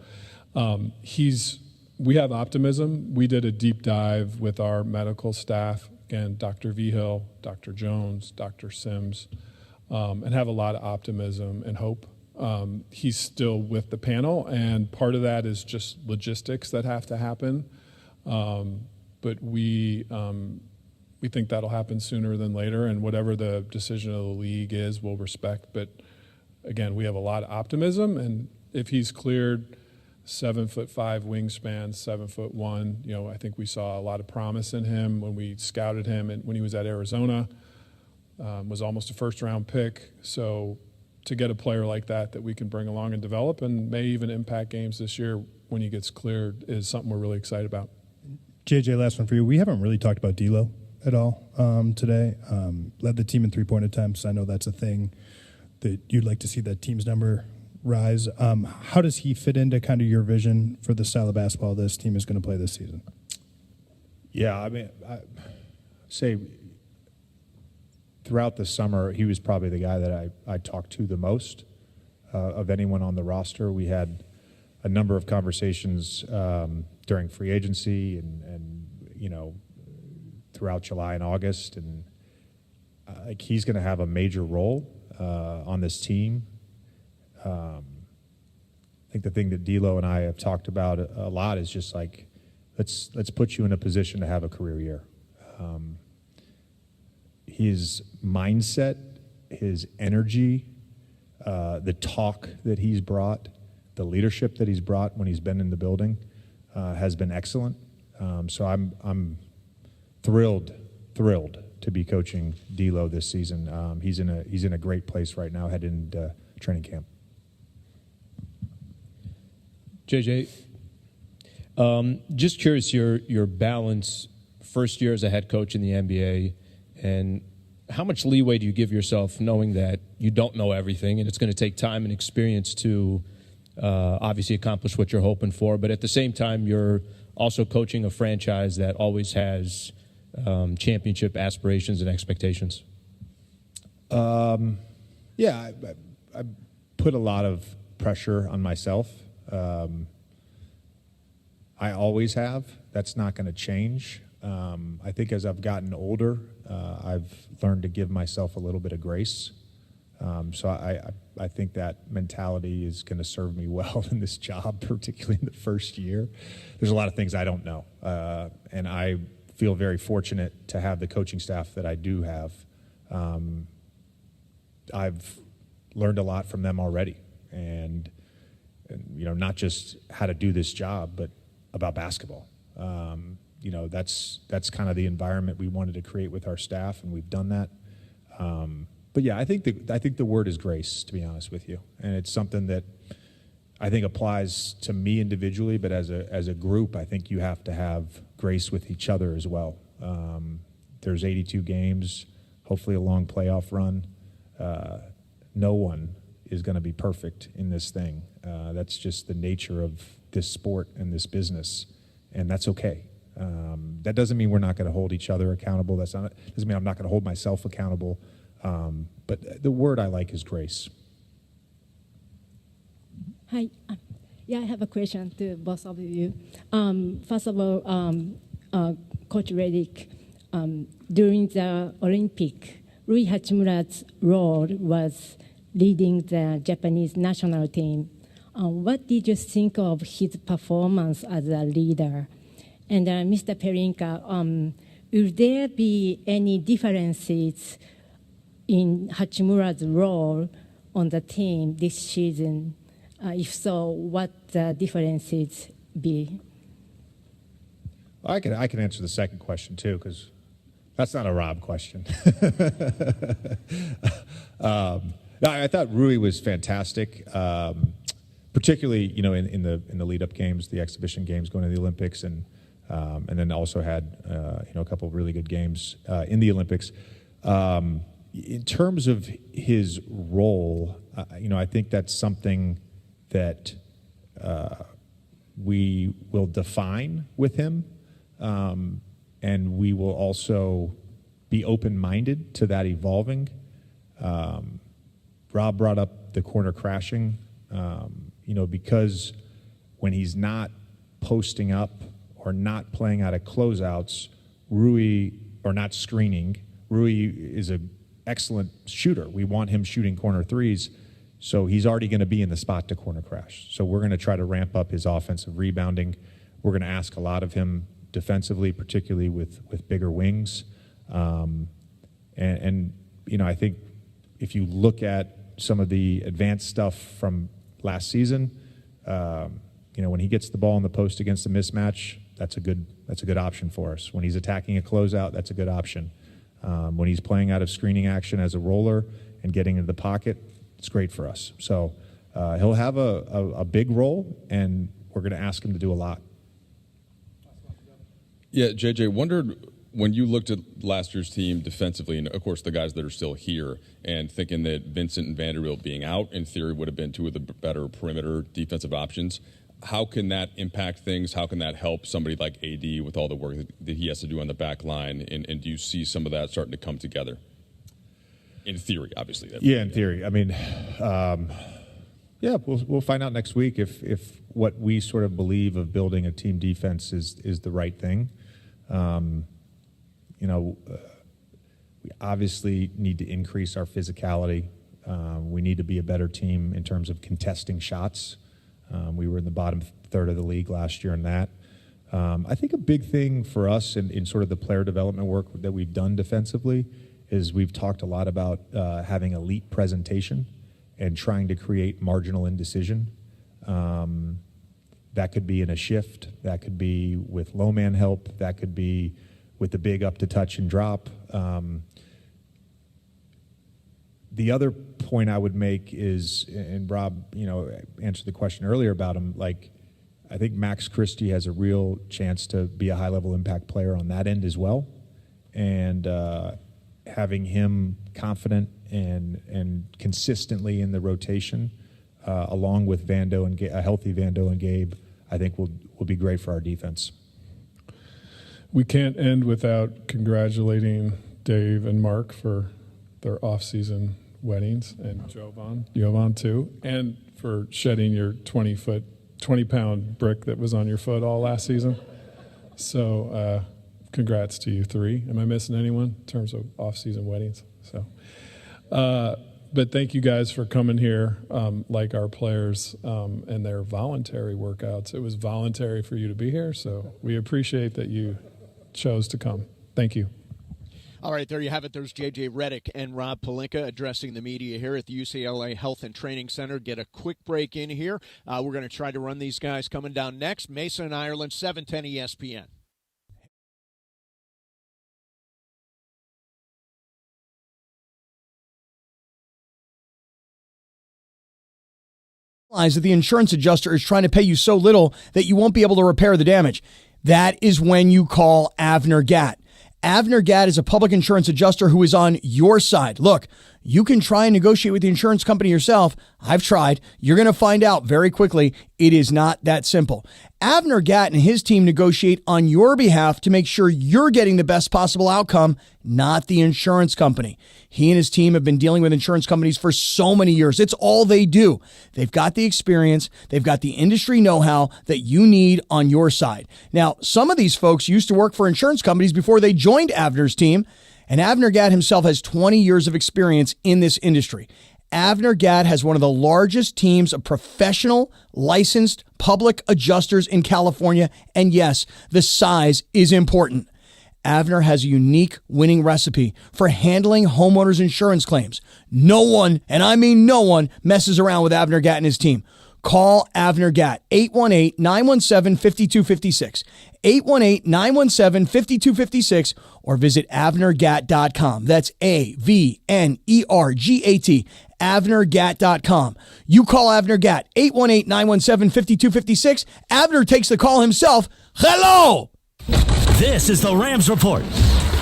Speaker 16: We have optimism. We did a deep dive with our medical staff, again, Dr. Vigil, Dr. Jones, Dr. Sims, and have a lot of optimism and hope he's still with the panel, and part of that is just logistics that have to happen. But we think that'll happen sooner than later, and whatever the decision of the league is, we'll respect. But again, we have a lot of optimism, and if he's cleared 7'5" wingspan, 7'1", I think we saw a lot of promise in him when we scouted him, and when he was at Arizona, was almost a first-round pick. So to get a player like that we can bring along and develop, and may even impact games this year when he gets cleared, is something we're really excited about.
Speaker 3: JJ, last one for you. We haven't really talked about D'Lo at all today. Led the team in three-point attempts. I know that's a thing that you'd like to see that team's number rise. How does he fit into kind of your vision for the style of basketball this team is going to play this season?
Speaker 17: Yeah, I mean, I say throughout the summer, he was probably the guy that I talked to the most of anyone on the roster. We had a number of conversations during free agency and throughout July and August, and like he's going to have a major role on this team. I think the thing that D'Lo and I have talked about a lot is just like let's put you in a position to have a career year. His mindset, his energy, the talk that he's brought, the leadership that he's brought when he's been in the building has been excellent. So I'm thrilled to be coaching D'Lo this season. He's in a great place right now heading into training camp.
Speaker 9: JJ, just curious your balance, first year as a head coach in the NBA, and how much leeway do you give yourself knowing that you don't know everything and it's going to take time and experience to obviously accomplish what you're hoping for, but at the same time you're also coaching a franchise that always has championship aspirations and expectations?
Speaker 17: Yeah, I put a lot of pressure on myself. I always have. That's not going to change. I think as I've gotten older, I've learned to give myself a little bit of grace. So I think that mentality is going to serve me well in this job, particularly in the first year. There's a lot of things I don't know, and I feel very fortunate to have the coaching staff that I do have. I've learned a lot from them already, and not just how to do this job, but about basketball. That's kind of the environment we wanted to create with our staff, and we've done that. But yeah, I think the word is grace, to be honest with you, and it's something that I think applies to me individually, but as a group, I think you have to have grace with each other as well. There's 82 games, hopefully a long playoff run. No one is going to be perfect in this thing. That's just the nature of this sport and this business, and that's okay. That doesn't mean we're not going to hold each other accountable. Doesn't mean I'm not going to hold myself accountable. But the word I like is grace.
Speaker 10: Hi. I have a question to both of you. First of all, Coach Redick, during the Olympic, Rui Hachimura's role was leading the Japanese national team. What did you think of his performance as a leader? And Mr. Pelinka, will there be any differences in Hachimura's role on the team this season? If so, what the differences be?
Speaker 17: I can answer the second question too, because that's not a Rob question. No, I thought Rui was fantastic, particularly in the lead-up games, the exhibition games, going to the Olympics, and then also had a couple of really good games in the Olympics. In terms of his role, I think that's something that we will define with him, and we will also be open-minded to that evolving. Rob brought up the corner crashing, because when he's not posting up or not playing out of closeouts, or not screening, Rui is an excellent shooter. We want him shooting corner threes. So he's already going to be in the spot to corner crash. So we're going to try to ramp up his offensive rebounding. We're going to ask a lot of him defensively, particularly with bigger wings. And you know, I think if you look at some of the advanced stuff from last season, you know, when he gets the ball in the post against a mismatch, that's a good option for us. When he's attacking a closeout, that's a good option. When he's playing out of screening action as a roller and getting into the pocket, it's great for us. So he'll have a big role, and we're going to ask him to do a lot.
Speaker 18: Yeah, JJ, wondered when you looked at last year's team defensively, and of course the guys that are still here, and thinking that Vincent and Vanderbilt being out, in theory, would have been two of the better perimeter defensive options. How can that impact things? How can that help somebody like AD with all the work that he has to do on the back line? And do you see some of that starting to come together? In theory, obviously.
Speaker 17: Yeah, in theory. I mean, yeah, we'll find out next week if what we sort of believe of building a team defense is the right thing. You know, we obviously need to increase our physicality. We need to be a better team in terms of contesting shots. We were in the bottom third of the league last year in that. I think a big thing for us in sort of the player development work that we've done defensively is we've talked a lot about having elite presentation and trying to create marginal indecision. That could be in a shift. That could be with low man help. That could be with the big up to touch and drop. The other point I would make is, and Rob, you know, answered the question earlier about him, like, I think Max Christie has a real chance to be a high-level impact player on that end as well. And having him confident and consistently in the rotation, along with Vando and a healthy Vando and Gabe, I think will be great for our defense.
Speaker 16: We can't end without congratulating Dave and Mark for their off-season weddings, and Jovan too, and for shedding your 20-pound brick that was on your foot all last season. So congrats to you three. Am I missing anyone in terms of off-season weddings? So, but thank you guys for coming here, like our players and their voluntary workouts. It was voluntary for you to be here, so we appreciate that you chose to come. Thank you.
Speaker 14: All right, there you have it. There's J.J. Redick and Rob Pelinka addressing the media here at the UCLA Health and Training Center. Get a quick break in here. We're going to try to run these guys coming down next. Mason and Ireland, 710 ESPN.
Speaker 2: That the insurance adjuster is trying to pay you so little that you won't be able to repair the damage. That is when you call Avner Gatt. Avner Gatt is a public insurance adjuster who is on your side. Look, you can try and negotiate with the insurance company yourself. I've tried. You're going to find out very quickly it is not that simple. Avner Gatt and his team negotiate on your behalf to make sure you're getting the best possible outcome, not the insurance company. He and his team have been dealing with insurance companies for so many years. It's all they do. They've got the experience. They've got the industry know-how that you need on your side. Now, some of these folks used to work for insurance companies before they joined Avner's team, and Avner Gatt himself has 20 years of experience in this industry. Avner Gatt has one of the largest teams of professional, licensed public adjusters in California, and yes, the size is important. Avner has a unique winning recipe for handling homeowners' insurance claims. No one, and I mean no one, messes around with Avner Gatt and his team. Call Avner Gatt, 818-917-5256, 818-917-5256, or visit AvnerGatt.com. That's AVNERGAT, AvnerGatt.com. You call Avner Gatt, 818-917-5256. Avner takes the call himself. Hello!
Speaker 4: This is the Rams Report.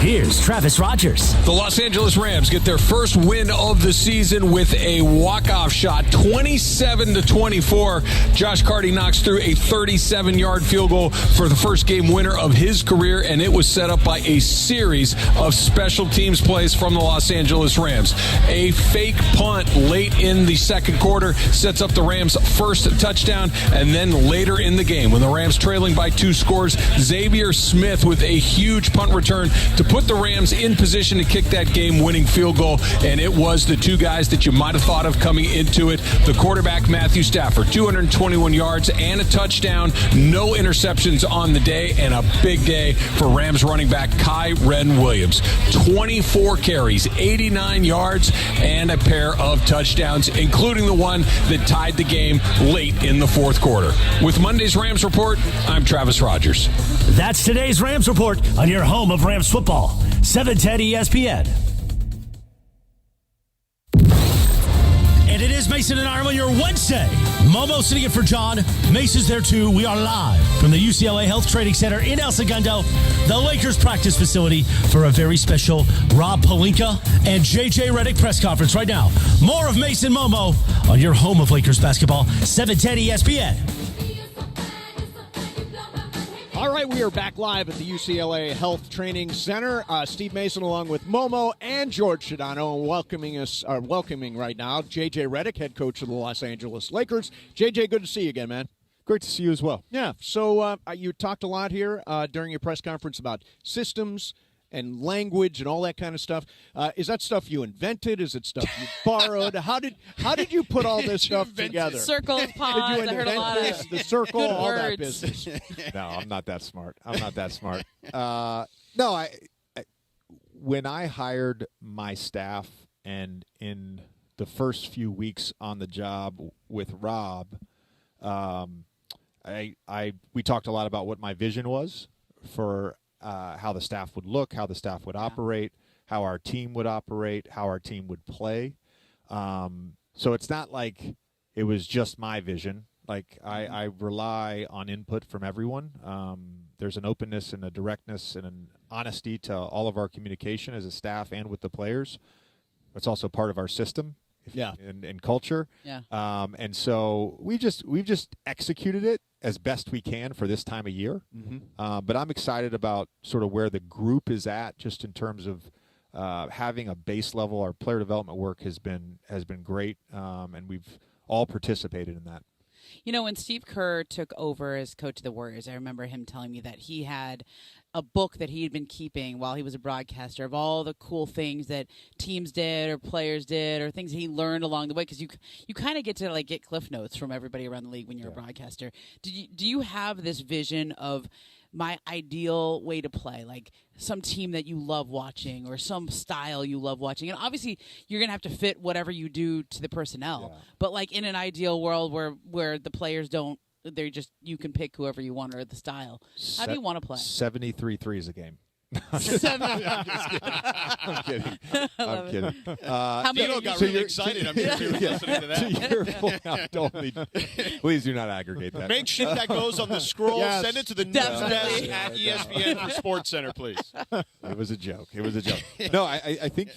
Speaker 4: Here's Travis Rogers.
Speaker 11: The Los Angeles Rams get their first win of the season with a walk-off shot, 27-24. Josh Carty knocks through a 37-yard field goal for the first game winner of his career, and it was set up by a series of special teams plays from the Los Angeles Rams. A fake punt late in the second quarter sets up the Rams' first touchdown, and then later in the game, when the Rams trailing by 2 scores, Xavier Smith with with a huge punt return to put the Rams in position to kick that game-winning field goal, and it was the two guys that you might have thought of coming into it. The quarterback, Matthew Stafford, 221 yards and a touchdown, no interceptions on the day, and a big day for Rams running back Kyren Williams. 24 carries, 89 yards, and a pair of touchdowns, including the one that tied the game late in the fourth quarter. With Monday's Rams Report, I'm Travis Rogers.
Speaker 4: That's today's Rams Report on your home of Rams football, 710 ESPN. And it is Mason and Ireland, your Wednesday. Momo sitting in for John. Mason's there too. We are live from the UCLA Health Training Center in El Segundo, the Lakers practice facility, for a very special Rob Pelinka and JJ Redick press conference right now. More of Mason Momo on your home of Lakers basketball, 710 ESPN.
Speaker 14: All right, we are back live at the UCLA Health Training Center. Steve Mason along with Momo and George Shadano, and welcoming right now JJ Redick, head coach of the Los Angeles Lakers. JJ, good to see you again, man.
Speaker 3: Great to see you as well.
Speaker 14: Yeah, so you talked a lot here during your press conference about systems and language and all that kind of stuff. Is that stuff you invented? Is it stuff you borrowed? How did you put all this stuff together?
Speaker 12: Circles, pause.
Speaker 14: Did you invent this? The circle,
Speaker 12: good
Speaker 14: all
Speaker 12: words.
Speaker 14: that business.
Speaker 13: No, I'm not that smart. No, when I hired my staff and in the first few weeks on the job with Rob, we talked a lot about what my vision was for how the staff would look, how the staff would operate, how our team would operate, how our team would play. So it's not like it was just my vision. Like I rely on input from everyone. There's an openness and a directness and an honesty to all of our communication as a staff and with the players. It's also part of our system. And culture.
Speaker 12: Yeah.
Speaker 13: And so we've just executed it as best we can for this time of year. But I'm excited about sort of where the group is at, just in terms of having a base level. Our player development work has been great, and we've all participated in that.
Speaker 12: You know, when Steve Kerr took over as coach of the Warriors, I remember him telling me that he had a book that he had been keeping while he was a broadcaster of all the cool things that teams did or players did or things he learned along the way, because you kind of get to like get cliff notes from everybody around the league when you're a broadcaster. Do you have this vision of my ideal way to play, like some team that you love watching or some style you love watching? And obviously you're going to have to fit whatever you do to the personnel, but like in an ideal world where the players don't, they're just, you can pick whoever you want or the style. How do you want to play?
Speaker 13: 73 threes a game. I'm kidding.
Speaker 12: How many
Speaker 6: Tito got really excited. I'm sure he was listening to that.
Speaker 13: To your point, please do not aggregate that.
Speaker 6: Make sure that goes on the scroll.
Speaker 13: Yes.
Speaker 6: Send it to the news desk at ESPN or Sports Center, please.
Speaker 13: It was a joke. No, I think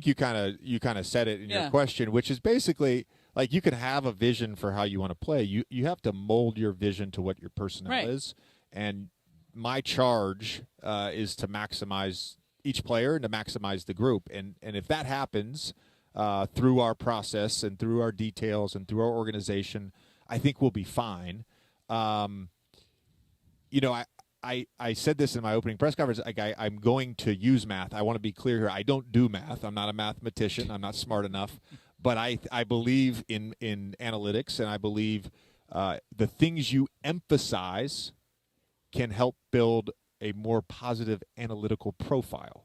Speaker 13: you kind of said it in your question, which is basically like you can have a vision for how you want to play. You have to mold your vision to what your personnel is, and my charge is to maximize each player and to maximize the group. And if that happens through our process and through our details and through our organization, I think we'll be fine. I said this in my opening press conference. I'm going to use math. I want to be clear here. I don't do math. I'm not a mathematician. I'm not smart enough. But I believe in analytics, and I believe the things you emphasize can help build a more positive analytical profile.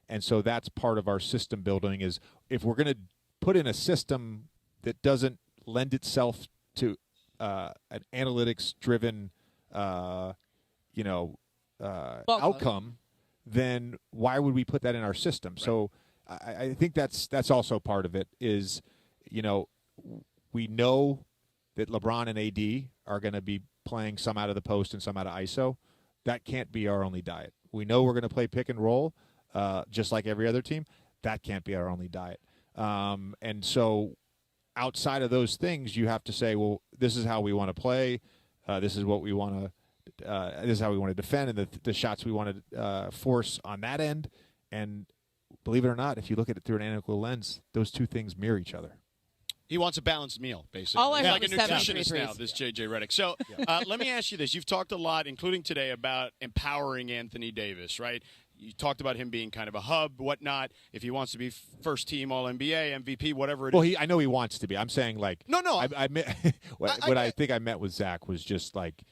Speaker 13: And so that's part of our system building, is if we're going to put in a system that doesn't lend itself to an analytics-driven outcome, then why would we put that in our system? Right. So I think that's also part of it is, we know that LeBron and AD are going to be playing some out of the post and some out of ISO. That can't be our only diet. We know we're going to play pick and roll just like every other team. That can't be our only diet. And so outside of those things, you have to say, well, this is how we want to play. This is what we want to this is how we want to defend, and the shots we want to force on that end. And believe it or not, if you look at it through an analytical lens, those two things mirror each other.
Speaker 6: He wants a balanced meal, basically.
Speaker 12: All I heard
Speaker 6: like a
Speaker 12: was 7
Speaker 6: nutritionist
Speaker 12: threes.
Speaker 6: now, this J.J. Redick. So let me ask you this. You've talked a lot, including today, about empowering Anthony Davis, right? You talked about him being kind of a hub, whatnot. If he wants to be first team All-NBA, MVP, whatever it is.
Speaker 13: Well, I know he wants to be. I'm saying, like,
Speaker 6: No.
Speaker 13: I think I met with Zach was just like,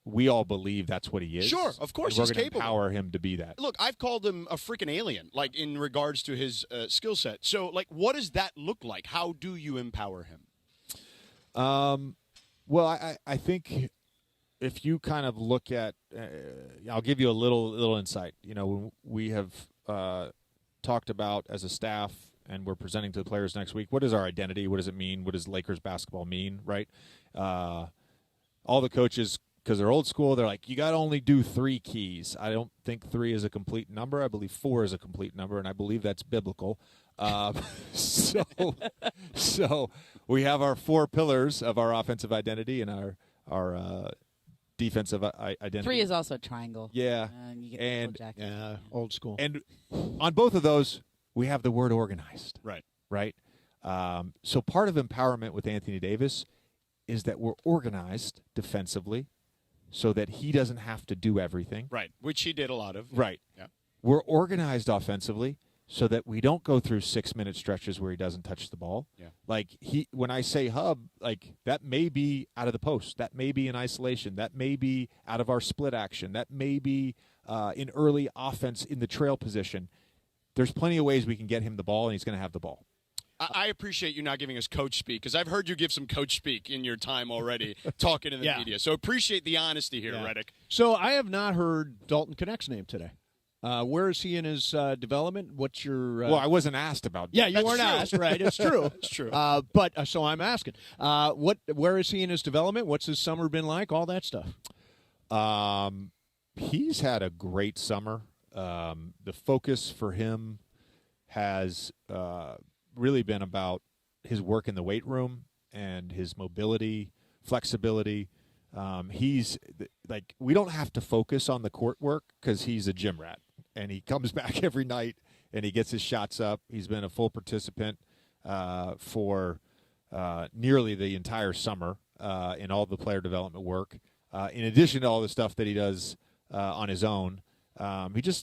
Speaker 13: we all believe that's what he is.
Speaker 6: Sure, of course
Speaker 13: and we're
Speaker 6: he's
Speaker 13: gonna
Speaker 6: capable.
Speaker 13: Empower him to be that.
Speaker 6: Look, I've called him a freaking alien, like in regards to his skill set. So, like, what does that look like? How do you empower him?
Speaker 13: Well, I think if you kind of look at, I'll give you a little insight. You know, we have talked about as a staff, and we're presenting to the players next week. What is our identity? What does it mean? What does Lakers basketball mean? Right? All the coaches, because they're old school, they're like, you got to only do 3 keys. I don't think 3 is a complete number. I believe 4 is a complete number, and I believe that's biblical. So we have our 4 pillars of our offensive identity and our defensive identity.
Speaker 12: 3 is also a triangle.
Speaker 13: Yeah,
Speaker 12: you get
Speaker 13: and
Speaker 14: old school.
Speaker 13: And on both of those, we have the word organized.
Speaker 6: Right.
Speaker 13: So part of empowerment with Anthony Davis is that we're organized defensively, so that he doesn't have to do everything.
Speaker 6: Right, which he did a lot of.
Speaker 13: Right.
Speaker 6: Yeah.
Speaker 13: We're organized offensively so that we don't go through 6-minute stretches where he doesn't touch the ball.
Speaker 6: Yeah.
Speaker 13: Like when I say hub, like that may be out of the post, that may be in isolation, that may be out of our split action, that may be in early offense in the trail position. There's plenty of ways we can get him the ball, and he's going to have the ball.
Speaker 6: I appreciate you not giving us coach speak, because I've heard you give some coach speak in your time already talking to the media. So appreciate the honesty here, Redick.
Speaker 14: So I have not heard Dalton Connect's name today. Where is he in his development? What's your?
Speaker 13: Well, I wasn't asked about.
Speaker 14: Yeah, you weren't asked, right? It's true.
Speaker 6: It's true.
Speaker 14: But so I'm asking, where is he in his development? What's his summer been like? All that stuff.
Speaker 13: He's had a great summer. The focus for him has really been about his work in the weight room and his mobility, flexibility. He's like, we don't have to focus on the court work because he's a gym rat, and he comes back every night and he gets his shots up. He's been a full participant for nearly the entire summer in all the player development work. In addition to all the stuff that he does on his own,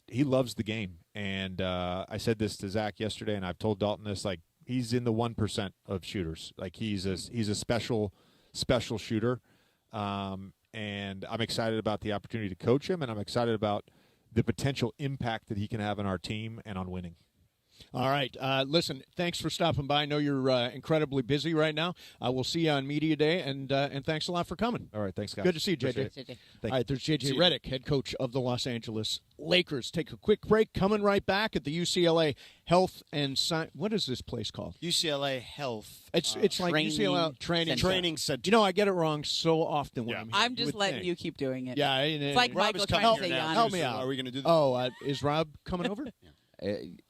Speaker 13: he loves the game. And I said this to Zach yesterday, and I've told Dalton this, like, he's in the 1% of shooters. Like, he's a special shooter. And I'm excited about the opportunity to coach him, and I'm excited about the potential impact that he can have on our team and on winning.
Speaker 14: All right. Listen, thanks for stopping by. I know you're incredibly busy right now. We'll see you on Media Day, and thanks a lot for coming.
Speaker 13: All right. Thanks, guys.
Speaker 14: Good to see you, JJ. All right, there's JJ Redick, head coach of the Los Angeles Lakers. Take a quick break. Coming right back at the UCLA Health and Science. What is this place called?
Speaker 6: UCLA Health.
Speaker 14: It's like UCLA Training
Speaker 6: Center.
Speaker 14: You know, I get it wrong so often when I'm here.
Speaker 12: I'm just letting you keep doing it.
Speaker 14: Yeah.
Speaker 12: It's like
Speaker 6: Rob
Speaker 12: Michael
Speaker 6: is
Speaker 12: trying
Speaker 6: coming
Speaker 12: to say
Speaker 6: here now.
Speaker 12: Giannis.
Speaker 14: Help me out.
Speaker 6: Are we going to do this?
Speaker 14: Oh, is Rob coming over?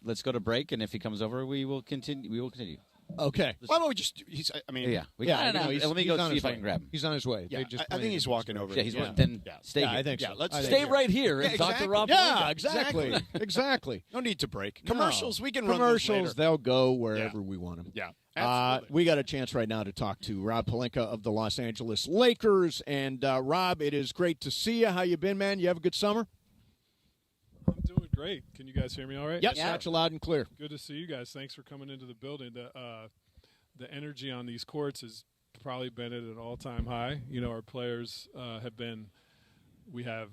Speaker 5: Let's go to break, and if he comes over, we will continue.
Speaker 14: Okay.
Speaker 6: Why don't we just? Let
Speaker 5: me go see if I can grab him.
Speaker 14: He's on his way.
Speaker 6: Yeah, I think he's walking over.
Speaker 5: Yeah, he's then stay here.
Speaker 14: I think so.
Speaker 6: Let's
Speaker 5: stay right here and talk to Rob.
Speaker 14: Yeah, exactly. Exactly.
Speaker 6: No need to break. Commercials, we can
Speaker 14: run
Speaker 6: those later.
Speaker 14: Commercials, they'll go wherever we want them.
Speaker 6: Yeah, absolutely.
Speaker 14: We got a chance right now to talk to Rob Pelinka of the Los Angeles Lakers. And, Rob, it is great to see you. How you been, man? You have a good summer?
Speaker 16: I'm doing great. Can you guys hear me all right?
Speaker 14: Yes, got you loud and clear.
Speaker 16: Good to see you guys. Thanks for coming into the building. The energy on these courts has probably been at an all-time high. You know, our players we have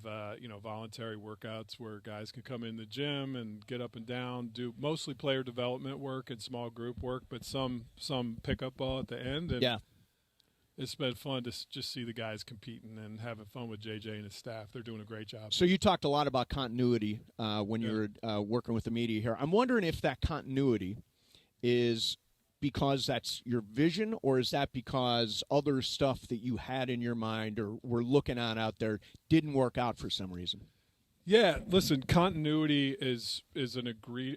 Speaker 16: voluntary workouts where guys can come in the gym and get up and down, do mostly player development work and small group work, but some pickup ball at the end. And it's been fun to just see the guys competing and having fun with JJ and his staff. They're doing a great job.
Speaker 14: So you talked a lot about continuity when you were working with the media here. I'm wondering if that continuity is because that's your vision, or is that because other stuff that you had in your mind or were looking at out there didn't work out for some reason?
Speaker 16: Yeah, listen, continuity is an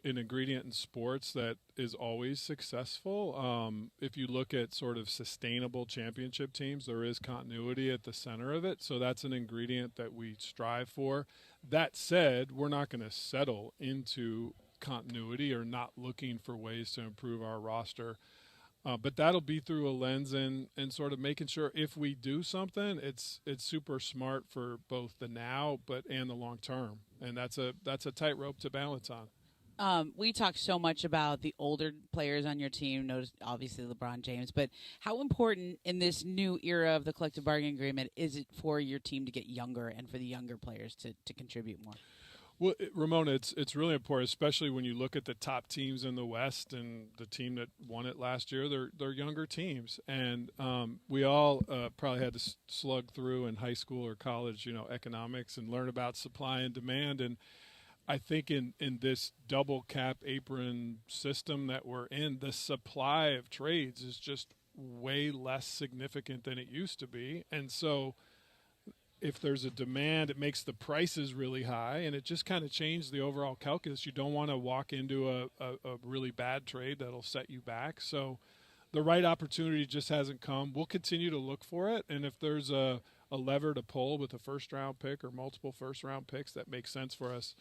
Speaker 16: ingredient in sports that is always successful. If you look at sort of sustainable championship teams, there is continuity at the center of it. So that's an ingredient that we strive for. That said, we're not going to settle into continuity or not looking for ways to improve our roster. But that'll be through a lens and sort of making sure if we do something, it's super smart for both the now and the long term, and that's a tightrope to balance on.
Speaker 12: We talk so much about the older players on your team, notice obviously LeBron James, but how important in this new era of the collective bargaining agreement is it for your team to get younger and for the younger players to contribute more?
Speaker 16: Well, Ramona, it's really important, especially when you look at the top teams in the West and the team that won it last year. They're younger teams, and we all probably had to slug through in high school or college, economics and learn about supply and demand. And I think in this double cap apron system that we're in, the supply of trades is just way less significant than it used to be, and so if there's a demand, it makes the prices really high, and it just kind of changed the overall calculus. You don't want to walk into a really bad trade that'll set you back. So the right opportunity just hasn't come. We'll continue to look for it, and if there's a lever to pull with a first-round pick or multiple first-round picks that makes sense for us,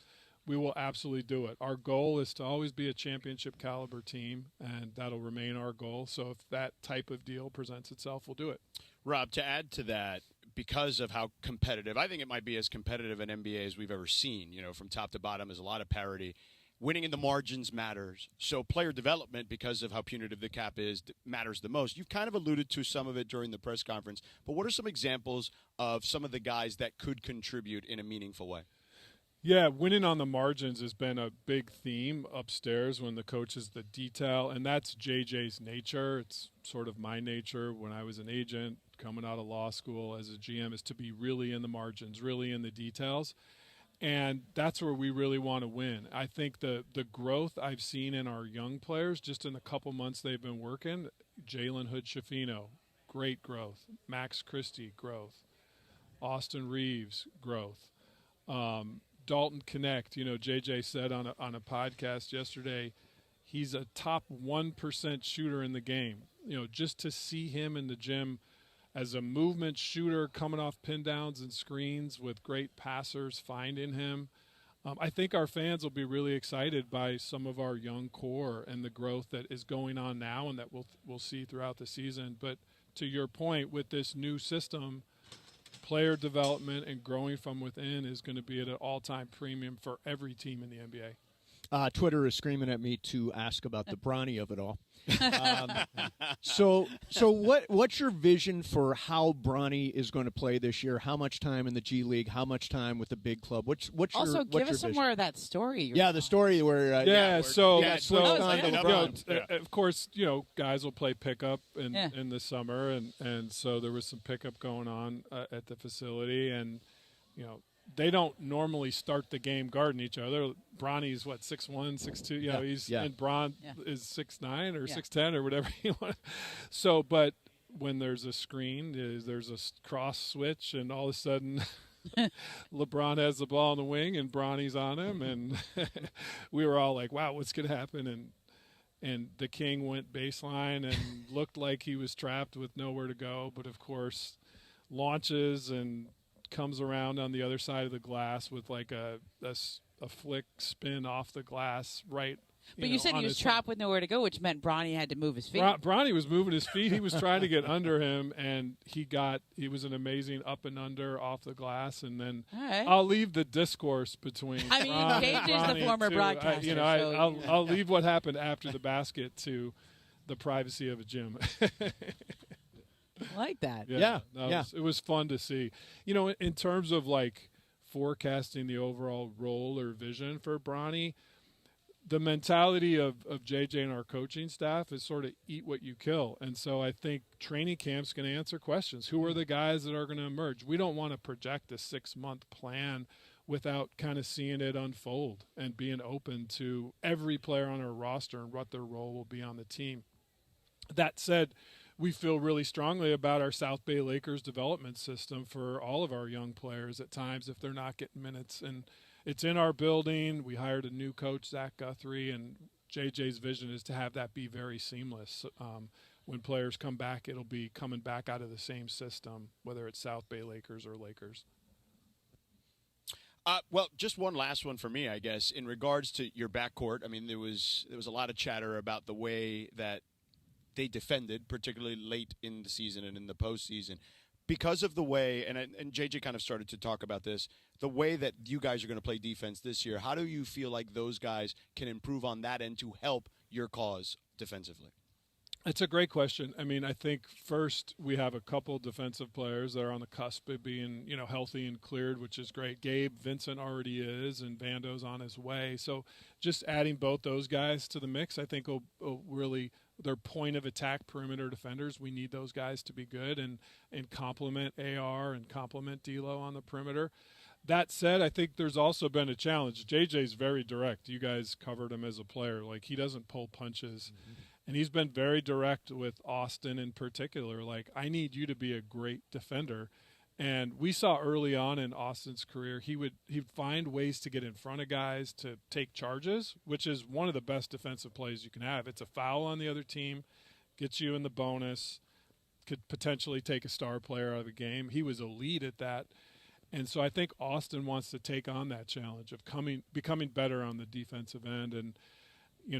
Speaker 16: we will absolutely do it. Our goal is to always be a championship caliber team, and that'll remain our goal. So if that type of deal presents itself, we'll do it.
Speaker 6: Rob, to add to that, because of how competitive, I think it might be as competitive an NBA as we've ever seen. From top to bottom, there's a lot of parity. Winning in the margins matters. So player development, because of how punitive the cap is, matters the most. You've kind of alluded to some of it during the press conference, but what are some examples of some of the guys that could contribute in a meaningful way?
Speaker 16: Yeah, winning on the margins has been a big theme upstairs when the coach is the detail, and that's JJ's nature. It's sort of my nature when I was an agent coming out of law school as a GM, is to be really in the margins, really in the details, and that's where we really want to win. I think the growth I've seen in our young players just in the couple months they've been working, Jalen Hood-Schifino, great growth. Max Christie, growth. Austin Reeves, growth. Dalton Connect, JJ said on a podcast yesterday, he's a top 1% shooter in the game. Just to see him in the gym as a movement shooter coming off pin downs and screens with great passers finding him. I think our fans will be really excited by some of our young core and the growth that is going on now and that we'll see throughout the season. But to your point, with this new system, player development and growing from within is going to be at an all-time premium for every team in the NBA.
Speaker 14: Twitter is screaming at me to ask about the Bronny of it all. So what's your vision for how Bronny is going to play this year? How much time in the G League? How much time with the big club? What's
Speaker 12: also
Speaker 14: your
Speaker 12: give us some
Speaker 14: vision?
Speaker 12: more of that story.
Speaker 14: The story where
Speaker 16: of course, guys will play pickup in the summer, and so there was some pickup going on at the facility, and they don't normally start the game guarding each other. Bronny's 6'1", 6'2", and Bron is 6'9" or 6'10" or whatever you want. So, but when there's a screen, there's a cross switch, and all of a sudden LeBron has the ball on the wing and Bronny's on him, and we were all like, wow, what's going to happen? And the King went baseline and looked like he was trapped with nowhere to go, but of course launches and comes around on the other side of the glass with like a flick spin off the glass right.
Speaker 12: But you said he was trapped with nowhere to go, which meant Bronny had to move his feet.
Speaker 16: Bronny was moving his feet. He was trying to get under him, and he was an amazing up and under off the glass. And then I'll leave the discourse between.
Speaker 12: I mean, JJ's the former broadcaster.
Speaker 16: I'll leave what happened after the basket to the privacy of a gym.
Speaker 12: I like that.
Speaker 16: It was fun to see. In terms of forecasting the overall role or vision for Bronny, the mentality of JJ and our coaching staff is sort of eat what you kill. And so I think training camp's going to answer questions. Who are the guys that are going to emerge? We don't want to project a 6-month plan without kind of seeing it unfold and being open to every player on our roster and what their role will be on the team. That said, we feel really strongly about our South Bay Lakers development system for all of our young players at times if they're not getting minutes. And it's in our building. We hired a new coach, Zach Guthrie, and JJ's vision is to have that be very seamless. When players come back, it'll be coming back out of the same system, whether it's South Bay Lakers or Lakers.
Speaker 6: Well, just one last one for me, I guess. In regards to your backcourt, I mean, there was a lot of chatter about the way that they defended, particularly late in the season and in the postseason. Because of the way, and JJ kind of started to talk about this, the way that you guys are going to play defense this year, how do you feel like those guys can improve on that end to help your cause defensively?
Speaker 16: It's a great question. I mean, I think first we have a couple defensive players that are on the cusp of being, healthy and cleared, which is great. Gabe Vincent already is, and Vando's on his way. So just adding both those guys to the mix, I think will really – their point of attack perimeter defenders. We need those guys to be good and complement AR and complement D'Lo on the perimeter. That said, I think there's also been a challenge. JJ's very direct. You guys covered him as a player. Like, he doesn't pull punches. Mm-hmm. And he's been very direct with Austin in particular. Like, I need you to be a great defender. And we saw early on in Austin's career, he'd find ways to get in front of guys, to take charges, which is one of the best defensive plays you can have. It's a foul on the other team, gets you in the bonus, could potentially take a star player out of the game. He was elite at that. And so I think Austin wants to take on that challenge of becoming better on the defensive end. And,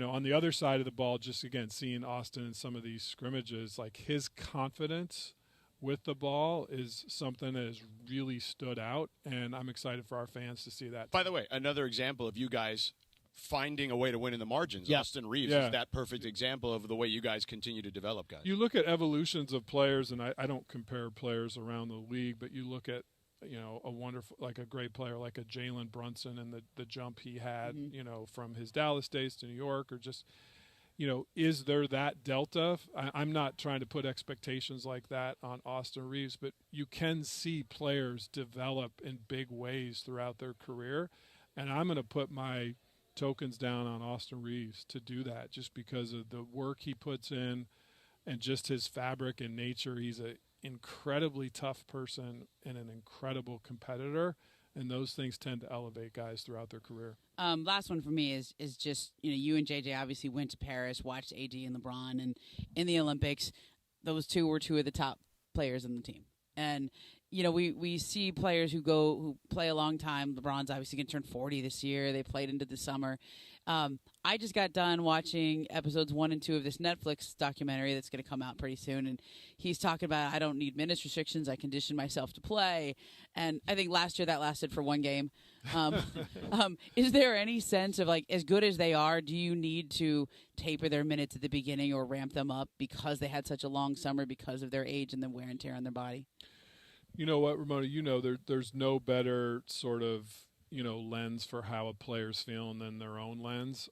Speaker 16: on the other side of the ball, just, again, seeing Austin in some of these scrimmages, like his confidence with the ball is something that has really stood out, and I'm excited for our fans to see that.
Speaker 6: By the way, another example of you guys finding a way to win in the margins.
Speaker 16: Yeah.
Speaker 6: Austin Reeves is that perfect example of the way you guys continue to develop guys.
Speaker 16: You look at evolutions of players, and I don't compare players around the league, but you look at a great player like a Jalen Brunson and the jump he had, from his Dallas days to New York, or just – is there that delta? I'm not trying to put expectations like that on Austin Reeves, but you can see players develop in big ways throughout their career. And I'm going to put my tokens down on Austin Reeves to do that just because of the work he puts in and just his fabric and nature. He's an incredibly tough person and an incredible competitor. And those things tend to elevate guys throughout their career.
Speaker 12: Last one for me is just, you and JJ obviously went to Paris, watched AD and LeBron, and in the Olympics, those two were two of the top players on the team. And, we see players who play a long time. LeBron's obviously going to turn 40 this year. They played into the summer. I just got done watching episodes 1 and 2 of this Netflix documentary that's going to come out pretty soon, and he's talking about, I don't need minutes restrictions, I condition myself to play, and I think last year that lasted for one game. Is there any sense of, like, as good as they are, do you need to taper their minutes at the beginning or ramp them up because they had such a long summer because of their age and the wear and tear on their body?
Speaker 16: You know what, Ramona, there's no better sort of lens for how a player's feeling than their own lens.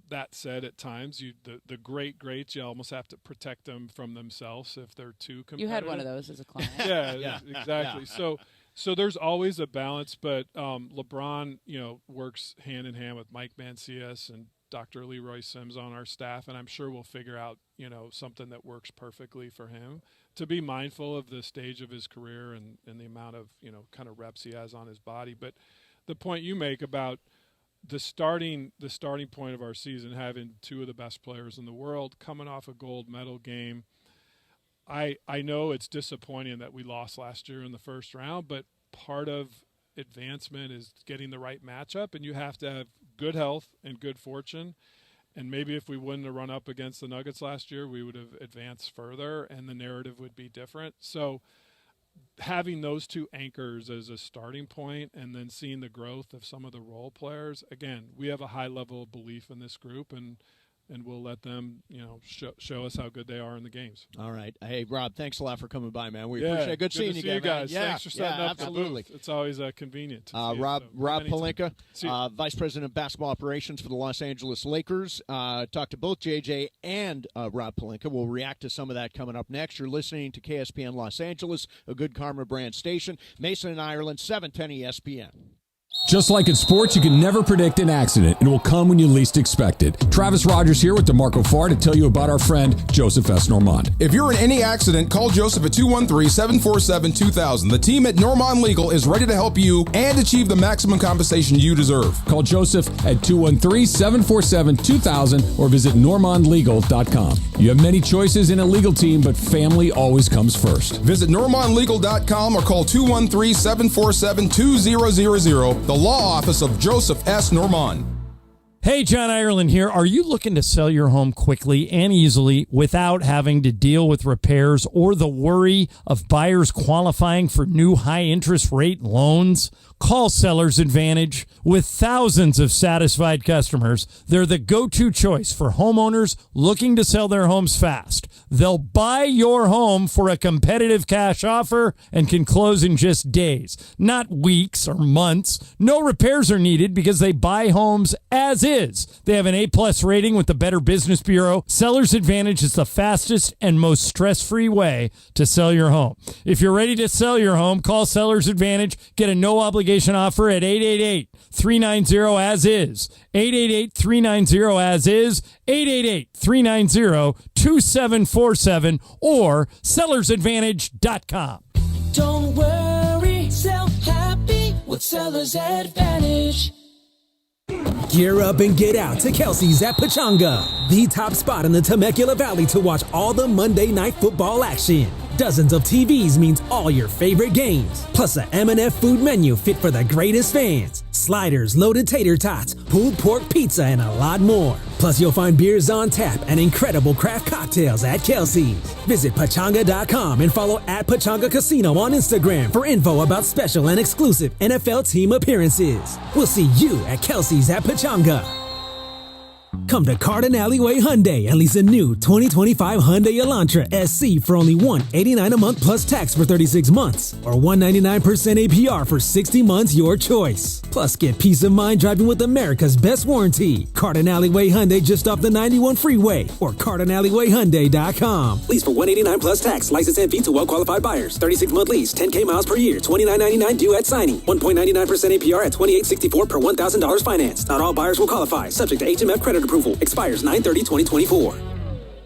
Speaker 16: That said, at times, the greats, you almost have to protect them from themselves if they're too competitive.
Speaker 12: You had one of those as a client.
Speaker 16: Yeah, exactly. Yeah. So there's always a balance, but LeBron, works hand in hand with Mike Mancias and Dr. Leroy Sims on our staff, and I'm sure we'll figure out, something that works perfectly for him. To be mindful of the stage of his career and the amount of, kind of reps he has on his body. But the point you make about the starting point of our season, having two of the best players in the world coming off a gold medal game, I know it's disappointing that we lost last year in the first round, but part of advancement is getting the right matchup, and you have to have good health and good fortune. And maybe if we wouldn't have run up against the Nuggets last year, we would have advanced further and the narrative would be different. So having those two anchors as a starting point and then seeing the growth of some of the role players, again, we have a high level of belief in this group, and we'll let them, show us how good they are in the games.
Speaker 14: All right. Hey, Rob, thanks a lot for coming by, man. We appreciate it. Good seeing you again,
Speaker 16: guys.
Speaker 14: Yeah,
Speaker 16: thanks for setting up
Speaker 14: absolutely.
Speaker 16: the booth. It's always convenient.
Speaker 14: Rob Pelinka, Vice President of Basketball Operations for the Los Angeles Lakers. Talked to both JJ and Rob Pelinka. We'll react to some of that coming up next. You're listening to KSPN Los Angeles, a Good Karma brand station. Mason and Ireland, 710 ESPN.
Speaker 1: Just like in sports, you can never predict an accident. It will come when you least expect it. Travis Rogers here with DeMarco Farr to tell you about our friend, Joseph S. Normand.
Speaker 20: If you're in any accident, call Joseph at 213-747-2000. The team at Normand Legal is ready to help you and achieve the maximum compensation you deserve.
Speaker 1: Call Joseph at 213-747-2000 or visit normandlegal.com. You have many choices in a legal team, but family always comes first.
Speaker 20: Visit normandlegal.com or call 213-747-2000. The law office of Joseph S. Normand.
Speaker 7: Hey, John Ireland here. Are you looking to sell your home quickly and easily without having to deal with repairs or the worry of buyers qualifying for new high-interest rate loans? Call Seller's Advantage. With thousands of satisfied customers, they're the go-to choice for homeowners looking to sell their homes fast. They'll buy your home for a competitive cash offer and can close in just days, not weeks or months. No repairs are needed because they buy homes as is. They have an A-plus rating with the Better Business Bureau. Seller's Advantage is the fastest and most stress-free way to sell your home. If you're ready to sell your home, call Seller's Advantage. Get a no-obligation offer at 888-390-AS-IS. 888-390-AS-IS. 888-390-2747 or sellersadvantage.com.
Speaker 19: Don't worry, sell happy with Seller's Advantage.
Speaker 23: Gear up and get out to Kelsey's at Pechanga, the top spot in the Temecula Valley to watch all the Monday Night Football action. Dozens of TVs means all your favorite games, plus a M&F food menu fit for the greatest fans. Sliders, loaded tater tots, pulled pork pizza, and a lot more. Plus, you'll find beers on tap and incredible craft cocktails at Kelsey's. Visit Pechanga.com and follow at Pechanga Casino on Instagram for info about special and exclusive NFL team appearances. We'll see you at Kelsey's at Pechanga. Come to Cardin Alleyway Hyundai and lease a new 2025 Hyundai Elantra SC for only $189 a month plus tax for 36 months or $199% APR for 60 months, your choice. Plus, get peace of mind driving with America's best warranty. Cardin Alleyway Hyundai just off the 91 freeway or CardinAlleyWayHyundai.com. Lease for $189 plus tax. License and fee to well-qualified buyers. 36-month lease, 10K miles per year, $29.99 due at signing. 1.99% APR at $28.64 per $1,000 finance. Not all buyers will qualify. Subject to HMF credit approval. Expires 9/30/2024.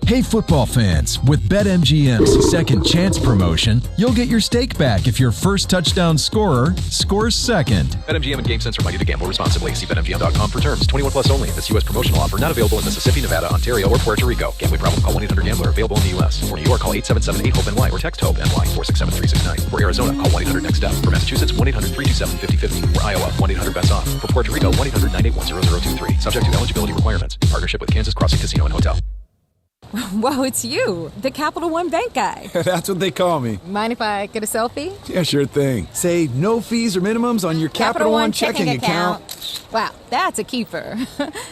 Speaker 24: Hey football fans, with BetMGM's Second Chance promotion, you'll get your stake back if your first touchdown scorer scores second.
Speaker 25: BetMGM and GameSense remind you to gamble responsibly. See BetMGM.com for terms. 21 plus only. This U.S. promotional offer not available in Mississippi, Nevada, Ontario, or Puerto Rico. Gambling problem? Call 1-800-GAMBLER. Available in the U.S. For New York, call 877-8-HOPE-NY or text HOPE-NY 467-369. For Arizona, call 1-800-NEXT-STEP. For Massachusetts, 1-800-327-5050. For Iowa, 1-800-BETS-OFF. For Puerto Rico, 1-800-981-0023. Subject to eligibility requirements. In partnership with Kansas Crossing Casino and Hotel.
Speaker 26: Whoa, it's you, the Capital One Bank guy.
Speaker 27: That's what they call me.
Speaker 26: Mind if I get a selfie?
Speaker 27: Yeah, sure thing. Say no fees or minimums on your Capital One checking account.
Speaker 26: Wow, that's a keeper.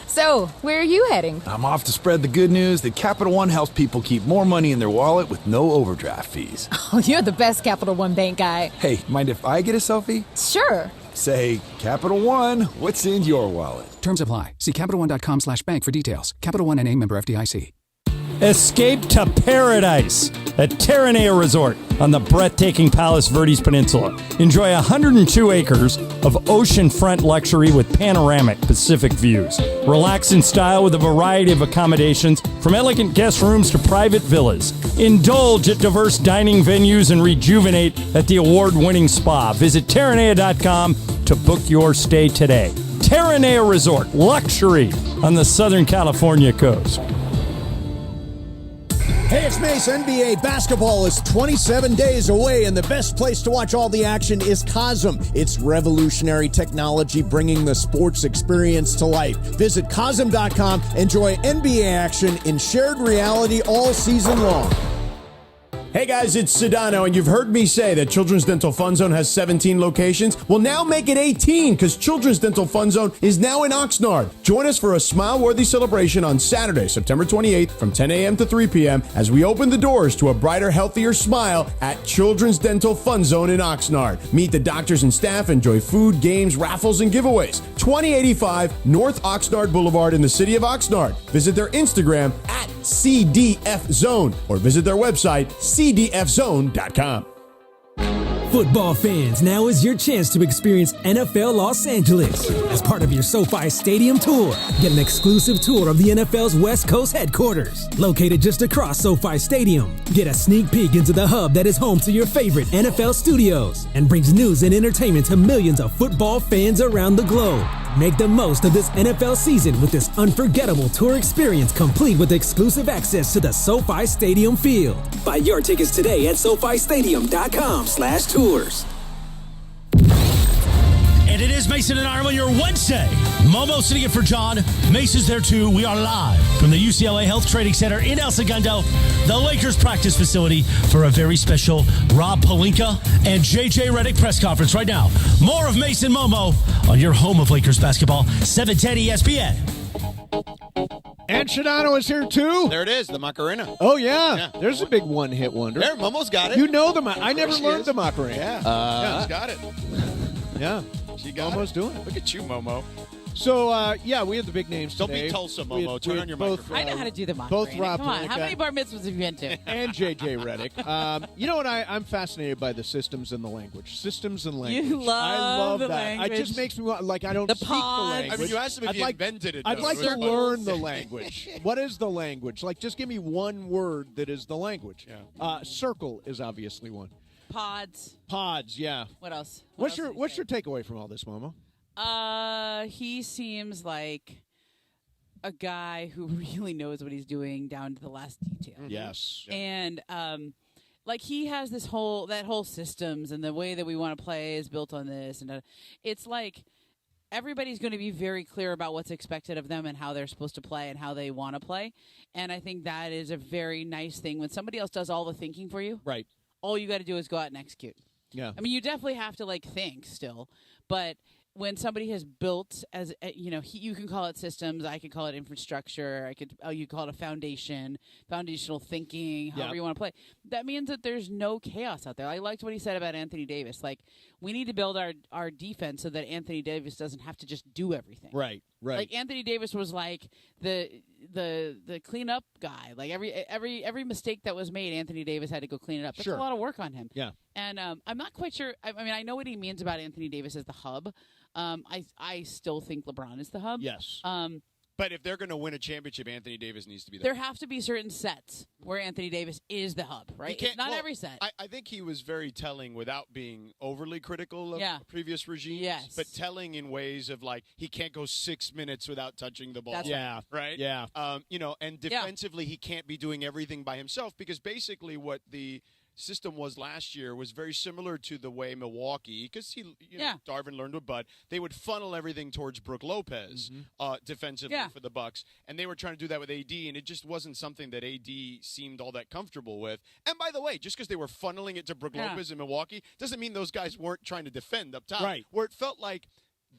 Speaker 26: So, where are you heading?
Speaker 27: I'm off to spread the good news that Capital One helps people keep more money in their wallet with no overdraft fees.
Speaker 26: Oh, you're the best Capital One Bank guy.
Speaker 27: Hey, mind if I get a selfie?
Speaker 26: Sure.
Speaker 27: Say, Capital One, what's in your wallet?
Speaker 28: Terms apply. See CapitalOne.com/bank for details. Capital One NA, member FDIC.
Speaker 7: Escape to paradise at Terranea Resort on the breathtaking Palos Verdes Peninsula. Enjoy 102 acres of oceanfront luxury with panoramic Pacific views. Relax in style with a variety of accommodations from elegant guest rooms to private villas. Indulge at diverse dining venues and rejuvenate at the award-winning spa. Visit Terranea.com to book your stay today. Terranea Resort, luxury on the Southern California coast.
Speaker 2: Hey, it's Mace. NBA basketball is 27 days away, and the best place to watch all the action is Cosm. It's revolutionary technology bringing the sports experience to life. Visit Cosm.com. Enjoy NBA action in shared reality all season long. Hey guys, it's Sedano, and you've heard me say that Children's Dental Fun Zone has 17 locations. Well, now make it 18, because Children's Dental Fun Zone is now in Oxnard. Join us for a smile-worthy celebration on Saturday, September 28th from 10 a.m. to 3 p.m. as we open the doors to a brighter, healthier smile at Children's Dental Fun Zone in Oxnard. Meet the doctors and staff, enjoy food, games, raffles, and giveaways. 2085 North Oxnard Boulevard in the city of Oxnard. Visit their Instagram at CDF Zone or visit their website, cdfzone.com.
Speaker 23: Football fans, now is your chance to experience NFL Los Angeles. As part of your SoFi Stadium tour, get an exclusive tour of the NFL's West Coast headquarters, located just across SoFi Stadium. Get a sneak peek into the hub that is home to your favorite NFL studios and brings news and entertainment to millions of football fans around the globe. Make the most of this NFL season with this unforgettable tour experience, complete with exclusive access to the SoFi Stadium field. Buy your tickets today at SoFiStadium.com/tours.
Speaker 4: And it is Mason and Ireland, your Wednesday. Momo sitting in for John. Mason's there too. We are live from the UCLA Health Trading Center in El Segundo, the Lakers practice facility, for a very special Rob Pelinka and JJ Redick press conference right now. More of Mason Momo on your home of Lakers basketball, 710 ESPN.
Speaker 14: And Shadano is here, too.
Speaker 6: There it is, the Macarena.
Speaker 14: Oh, yeah. There's a big one-hit wonder.
Speaker 6: There, Momo's got it.
Speaker 14: You know the I never learned the Macarena.
Speaker 6: Yeah, she's got it.
Speaker 14: Yeah.
Speaker 6: She got
Speaker 14: Momo's doing it.
Speaker 6: Look at you, Momo.
Speaker 14: So, we had the big names
Speaker 6: Don't
Speaker 14: today.
Speaker 6: be Tulsa, Momo. Turn on your microphone.
Speaker 12: I know how to do the Macarena.
Speaker 14: Both Rob
Speaker 12: Come on, how
Speaker 14: Pelinka
Speaker 12: many bar mitzvahs have you been to?
Speaker 14: and JJ Redick. You know what? I'm fascinated by the systems and the language. Systems and language.
Speaker 12: You love
Speaker 14: I love
Speaker 12: the
Speaker 14: that.
Speaker 12: language.
Speaker 14: It just makes me want, I don't
Speaker 12: The
Speaker 14: speak the
Speaker 12: pods.
Speaker 14: language.
Speaker 6: I mean, you asked him if he invented it.
Speaker 14: I'd
Speaker 6: though.
Speaker 14: like
Speaker 6: It
Speaker 14: to
Speaker 6: was
Speaker 14: learn the language. What is the language? Just give me one word that is the language.
Speaker 6: Yeah.
Speaker 14: Circle is obviously one.
Speaker 12: Pods.
Speaker 14: Pods, yeah.
Speaker 12: What else?
Speaker 14: What's your takeaway from all this, Momo?
Speaker 12: He seems like a guy who really knows what he's doing down to the last detail.
Speaker 14: Yes.
Speaker 12: And he has that whole systems, and the way that we want to play is built on this, and it's like everybody's going to be very clear about what's expected of them and how they're supposed to play and how they want to play. And I think that is a very nice thing when somebody else does all the thinking for you.
Speaker 14: Right.
Speaker 12: All you got to do is go out and execute.
Speaker 14: Yeah.
Speaker 12: I mean, you definitely have to think still, but when somebody has built you can call it systems, I could call it infrastructure, you call it a foundational thinking, however you want to play. That means that there's no chaos out there. I liked what he said about Anthony Davis. We need to build our defense so that Anthony Davis doesn't have to just do everything.
Speaker 14: Right.
Speaker 12: Like Anthony Davis was the cleanup guy. Like every mistake that was made, Anthony Davis had to go clean it up. That's a lot of work on him.
Speaker 14: Yeah.
Speaker 12: And I'm not quite sure. I mean, I know what he means about Anthony Davis as the hub. I still think LeBron is the hub.
Speaker 14: Yes.
Speaker 6: But if they're going to win a championship, Anthony Davis needs to be
Speaker 12: there. There have to be certain sets where Anthony Davis is the hub, right? It's not every set.
Speaker 6: I think he was very telling without being overly critical of previous regimes.
Speaker 12: Yes.
Speaker 6: But telling in ways of he can't go 6 minutes without touching the ball.
Speaker 12: That's
Speaker 6: right. Right?
Speaker 14: Yeah.
Speaker 6: And defensively he can't be doing everything by himself, because basically what the system was last year was very similar to the way Milwaukee, because Darvin learned with Bud, they would funnel everything towards Brook Lopez defensively for the Bucks, and they were trying to do that with AD, and it just wasn't something that AD seemed all that comfortable with. And by the way, just because they were funneling it to Brook Lopez in Milwaukee doesn't mean those guys weren't trying to defend up top.
Speaker 14: Right.
Speaker 6: Where it felt like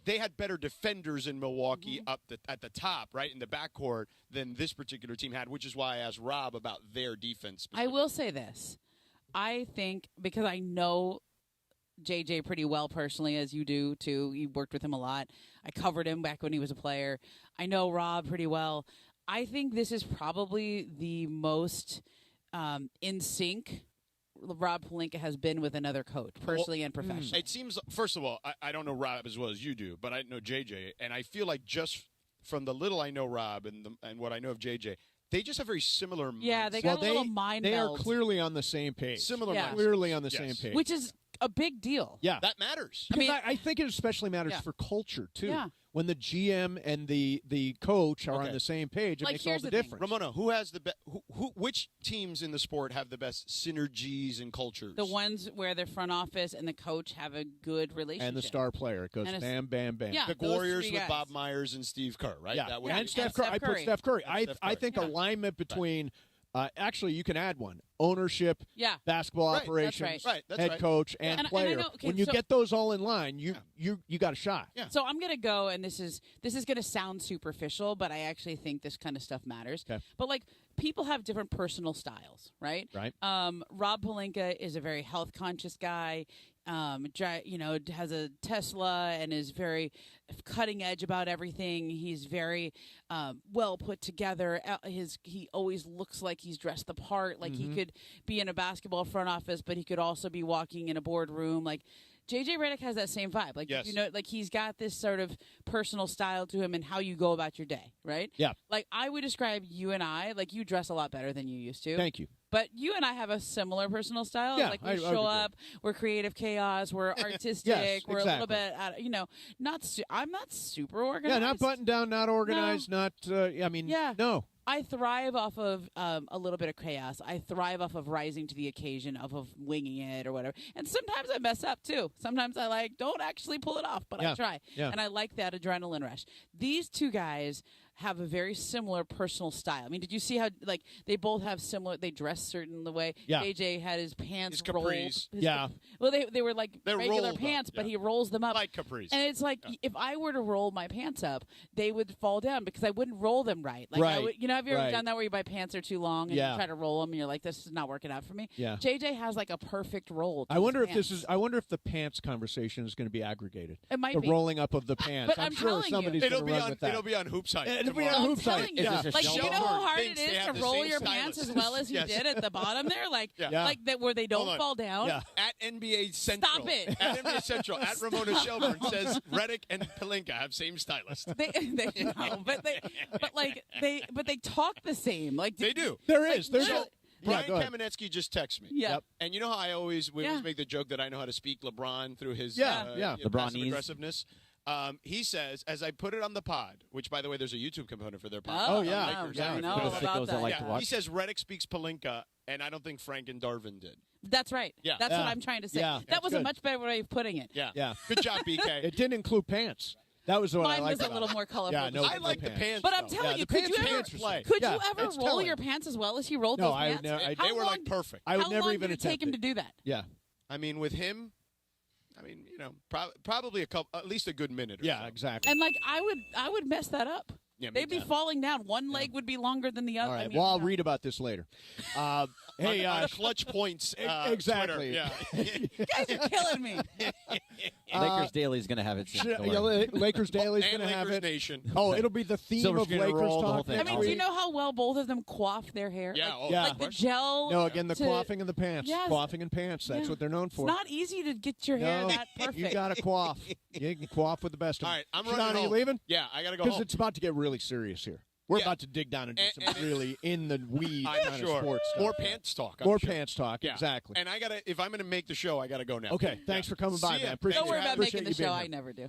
Speaker 6: they had better defenders in Milwaukee at the top, right, in the backcourt, than this particular team had, which is why I asked Rob about their defense.
Speaker 12: I will say this. I think, because I know JJ pretty well personally, as you do too. You worked with him a lot. I covered him back when he was a player. I know Rob pretty well. I think this is probably the most in sync Rob Pelinka has been with another coach, personally and professionally.
Speaker 6: It seems, first of all, I don't know Rob as well as you do, but I know JJ, and I feel like just from the little I know Rob and what I know of JJ, they just have very similar minds.
Speaker 12: Yeah, they got a little mind
Speaker 14: They
Speaker 12: meld.
Speaker 14: are clearly on the same page.
Speaker 6: Similar minds.
Speaker 14: Clearly on the same page.
Speaker 12: Which is a big deal.
Speaker 14: Yeah.
Speaker 6: That matters.
Speaker 14: I think it especially matters for culture, too.
Speaker 12: Yeah.
Speaker 14: When the GM and the coach are on the same page, it makes all the difference.
Speaker 6: Ramona, who has the which teams in the sport have the best synergies and cultures?
Speaker 12: The ones where the front office and the coach have a good relationship.
Speaker 14: And the star player. It goes bam, bam, bam.
Speaker 12: Yeah,
Speaker 6: the Warriors with Bob Myers and Steve Kerr, right?
Speaker 14: Yeah,
Speaker 6: That would
Speaker 14: and
Speaker 6: be
Speaker 14: Steph Curry. I put Steph Curry. I think alignment between actually, you can add one. Ownership, basketball operations, head coach, and player.
Speaker 12: I know,
Speaker 14: when you get those all in line, you got a shot.
Speaker 6: Yeah.
Speaker 12: So I'm going to go, and this is going to sound superficial, but I actually think this kind of stuff matters.
Speaker 14: Okay.
Speaker 12: But, people have different personal styles, right?
Speaker 14: Right.
Speaker 12: Rob Pelinka is a very health-conscious guy. Has a Tesla and is very cutting edge about everything. He's very well put together. He always looks like he's dressed the part. Like he could be in a basketball front office, but he could also be walking in a boardroom. Like JJ Redick has that same vibe. He's got this sort of personal style to him and how you go about your day, right?
Speaker 14: Yeah.
Speaker 12: I would describe you and I, you dress a lot better than you used to.
Speaker 14: Thank you.
Speaker 12: But you and I have a similar personal style.
Speaker 14: Yeah,
Speaker 12: we show up, we're creative chaos, we're artistic, we're a little bit, I'm not super organized.
Speaker 14: Yeah, not buttoned down, not organized, no.
Speaker 12: I thrive off of a little bit of chaos. I thrive off of rising to the occasion, of winging it or whatever. And sometimes I mess up too. Sometimes I don't actually pull it off, but I try.
Speaker 14: Yeah.
Speaker 12: And I like that adrenaline rush. These two guys have a very similar personal style. I mean, did you see how they both have similar? They dress certain the way.
Speaker 14: Yeah.
Speaker 12: JJ had his pants
Speaker 6: His capris.
Speaker 12: rolled. Well, they were like
Speaker 6: They're
Speaker 12: regular
Speaker 6: rolled
Speaker 12: pants,
Speaker 6: up,
Speaker 12: but
Speaker 6: yeah.
Speaker 12: he rolls them up
Speaker 6: Like capris.
Speaker 12: And it's like if I were to roll my pants up, they would fall down because I wouldn't roll them right. Like
Speaker 14: Right.
Speaker 12: have you ever
Speaker 14: Right.
Speaker 12: done that where you buy pants are too long and
Speaker 14: Yeah.
Speaker 12: you try to roll them and you're like, this is not working out for me?
Speaker 14: Yeah.
Speaker 12: JJ has like a perfect roll. To
Speaker 14: I wonder
Speaker 12: his
Speaker 14: if
Speaker 12: pants.
Speaker 14: I wonder if the pants conversation is going to be aggregated.
Speaker 12: It might
Speaker 14: the
Speaker 12: be.
Speaker 14: rolling up of the pants.
Speaker 12: But I'm
Speaker 14: sure
Speaker 12: telling you.
Speaker 14: somebody's going to run with that.
Speaker 6: It'll be on Hoops Site.
Speaker 14: It'll be
Speaker 6: tomorrow.
Speaker 14: on
Speaker 12: I'm
Speaker 14: Hoops Site.
Speaker 12: telling you.
Speaker 14: Yeah.
Speaker 12: Like, you know how hard it
Speaker 6: Thinks they
Speaker 12: is to
Speaker 6: have the
Speaker 12: roll
Speaker 6: same
Speaker 12: your pants
Speaker 6: stylist.
Speaker 12: as well as you
Speaker 6: Yes.
Speaker 12: did at the bottom there? Like,
Speaker 6: Yeah.
Speaker 12: like that where they
Speaker 6: Hold
Speaker 12: don't
Speaker 6: on.
Speaker 12: fall down?
Speaker 14: Yeah.
Speaker 6: At NBA Central.
Speaker 12: Stop it.
Speaker 6: At NBA Central, at Ramona Shelburne says Redick and Pelinka have same stylist.
Speaker 12: They no, but they talk the same. Like
Speaker 6: They do.
Speaker 14: There's
Speaker 12: literally-
Speaker 6: Brian
Speaker 14: go ahead.
Speaker 6: Kamenetsky just texted me.
Speaker 12: Yeah.
Speaker 14: Yep.
Speaker 6: And you know how we always
Speaker 12: Yeah.
Speaker 6: make the joke that I know how to speak LeBron through his
Speaker 14: Yeah.
Speaker 6: passive
Speaker 5: LeBronese.
Speaker 6: aggressiveness? He says, as I put it on the pod, which, by the way, there's a YouTube component for their pod.
Speaker 12: Oh,
Speaker 6: on
Speaker 14: yeah.
Speaker 6: Lakers.
Speaker 14: Yeah.
Speaker 12: I know
Speaker 5: For the
Speaker 12: about
Speaker 5: sickos that
Speaker 12: that.
Speaker 5: like to watch.
Speaker 6: He says Redick speaks Pelinka, and I don't think Frank and Darvin did.
Speaker 12: That's right.
Speaker 6: Yeah.
Speaker 12: That's
Speaker 14: Yeah.
Speaker 12: what I'm trying to say.
Speaker 14: Yeah.
Speaker 12: That
Speaker 14: That's
Speaker 12: was
Speaker 14: good.
Speaker 12: a much better way of putting it.
Speaker 6: Yeah.
Speaker 14: Yeah.
Speaker 6: Good job, BK.
Speaker 14: It didn't include pants. That was what I
Speaker 12: Mine
Speaker 14: liked
Speaker 12: was a
Speaker 14: about
Speaker 12: little
Speaker 14: it.
Speaker 12: more colorful.
Speaker 14: Yeah, no,
Speaker 6: I like the pants.
Speaker 12: But I'm
Speaker 6: though.
Speaker 12: telling
Speaker 14: Yeah,
Speaker 12: you,
Speaker 14: the
Speaker 12: could you
Speaker 14: pants
Speaker 12: ever
Speaker 14: play.
Speaker 12: could
Speaker 14: Yeah,
Speaker 12: you ever
Speaker 14: it's
Speaker 12: roll
Speaker 14: telling.
Speaker 12: your pants as well as he rolled
Speaker 14: No,
Speaker 12: those
Speaker 14: I
Speaker 12: pants?
Speaker 14: would never-
Speaker 6: They
Speaker 12: How
Speaker 6: were like
Speaker 12: long-
Speaker 6: perfect.
Speaker 14: I would
Speaker 12: How
Speaker 14: never
Speaker 12: long
Speaker 14: even
Speaker 12: did it take
Speaker 14: attempt
Speaker 12: him
Speaker 14: it.
Speaker 12: to do that?
Speaker 14: Yeah.
Speaker 6: I mean, with him, probably at least a good minute. Or
Speaker 14: Yeah,
Speaker 6: so.
Speaker 14: exactly.
Speaker 12: And like I would mess that up.
Speaker 6: Yeah, me
Speaker 12: They'd be
Speaker 6: too.
Speaker 12: falling down. One leg would be longer than the other.
Speaker 14: All right.
Speaker 12: I mean,
Speaker 14: Well, I'll
Speaker 12: you know.
Speaker 14: read about this later. Hey,
Speaker 6: on Clutch Points.
Speaker 14: exactly.
Speaker 6: Twitter. Yeah.
Speaker 12: You guys are killing me.
Speaker 5: Lakers Daily is going to have it soon. Don't worry.
Speaker 14: Lakers Daily's
Speaker 6: And
Speaker 14: going to have
Speaker 6: Lakers
Speaker 14: it.
Speaker 6: Nation.
Speaker 14: Oh, it'll be the theme
Speaker 5: Silver
Speaker 14: of
Speaker 5: screen
Speaker 14: Lakers
Speaker 5: roll, the whole
Speaker 14: talk
Speaker 5: thing.
Speaker 12: I
Speaker 14: next
Speaker 12: mean,
Speaker 14: week.
Speaker 12: do you know how well both of them coiff their hair?
Speaker 6: Yeah,
Speaker 12: Like,
Speaker 14: Yeah.
Speaker 12: like the gel.
Speaker 14: No, again, the
Speaker 12: to-
Speaker 14: coiffing and the pants.
Speaker 12: Yes.
Speaker 14: Coiffing and pants. That's
Speaker 12: Yeah.
Speaker 14: what they're known
Speaker 12: It's
Speaker 14: for.
Speaker 12: not easy to get your hair
Speaker 14: No,
Speaker 12: that perfect.
Speaker 14: you got to coif. You can coif with the best of
Speaker 6: All
Speaker 14: them.
Speaker 6: right, I'm
Speaker 14: Shadon,
Speaker 6: running
Speaker 14: are you
Speaker 6: home.
Speaker 14: leaving?
Speaker 6: Yeah, I got to go
Speaker 14: Because
Speaker 6: home.
Speaker 14: it's about to get really serious here. We're
Speaker 6: Yeah.
Speaker 14: about to dig down and do
Speaker 6: And-
Speaker 14: some really in the weeds
Speaker 6: I'm
Speaker 14: kind
Speaker 6: sure.
Speaker 14: of sports stuff.
Speaker 6: More pants talk. I'm
Speaker 14: More
Speaker 6: sure.
Speaker 14: pants talk.
Speaker 6: Yeah.
Speaker 14: Exactly.
Speaker 6: And if I'm going to make the show, I got to go now.
Speaker 14: Okay. Thanks for coming by,
Speaker 6: See ya.
Speaker 14: man. Appreciate
Speaker 12: Don't worry
Speaker 14: it.
Speaker 12: about
Speaker 14: Appreciate
Speaker 12: making the
Speaker 14: you being
Speaker 12: show.
Speaker 14: here.
Speaker 12: I never do.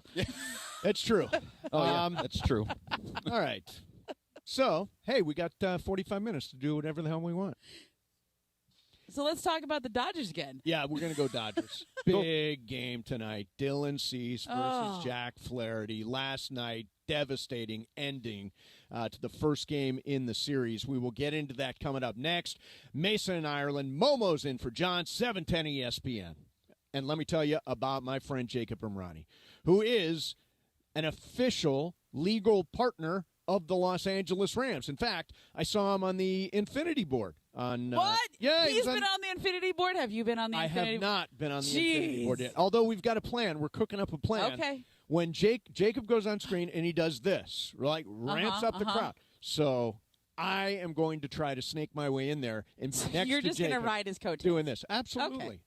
Speaker 14: It's true.
Speaker 5: Oh, yeah, that's true.
Speaker 14: All right. So, hey, we got 45 minutes to do whatever the hell we want.
Speaker 12: So let's talk about the Dodgers again.
Speaker 14: Yeah, we're going to go Dodgers. Big game tonight. Dylan Cease versus
Speaker 12: Oh.
Speaker 14: Jack Flaherty. Last night, devastating ending to the first game in the series. We will get into that coming up next. Mason in Ireland. Momo's in for John, 710 ESPN. And let me tell you about my friend Jacob Imrani, who is an official legal partner of the Los Angeles Rams. In fact, I saw him on the Infinity Board.
Speaker 12: What?
Speaker 14: Yeah,
Speaker 12: He's been on the Infinity Board? Have you been on the
Speaker 14: I
Speaker 12: Infinity
Speaker 14: have not been on the
Speaker 12: Jeez.
Speaker 14: Infinity Board yet. Although we've got a plan. We're cooking up a plan.
Speaker 12: Okay.
Speaker 14: When Jacob goes on screen and he does this, like ramps up the crowd. So I am going to try to snake my way in there and be next
Speaker 12: You're
Speaker 14: to
Speaker 12: just going to
Speaker 14: Jacob
Speaker 12: ride his coattails.
Speaker 14: doing this. Absolutely.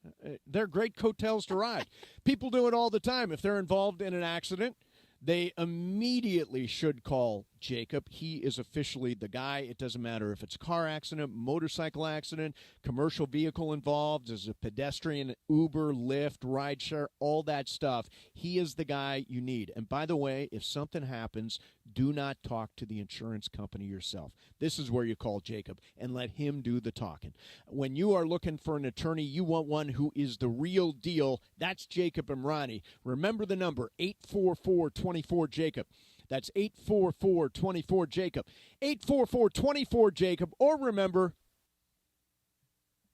Speaker 14: They're great coattails to ride. People do it all the time. If they're involved in an accident, they immediately should call Jacob. He is officially the guy. It doesn't matter if it's a car accident, motorcycle accident, commercial vehicle involved, as a pedestrian, Uber, Lyft, rideshare, all that stuff. He is the guy you need. And by the way, if something happens, do not talk to the insurance company yourself. This is where you call Jacob and let him do the talking. When you are looking for an attorney, you want one who is the real deal. That's Jacob Imrani. Remember the number, 844-24-JACOB. That's 844-24-JACOB. 844-24-JACOB. Or remember,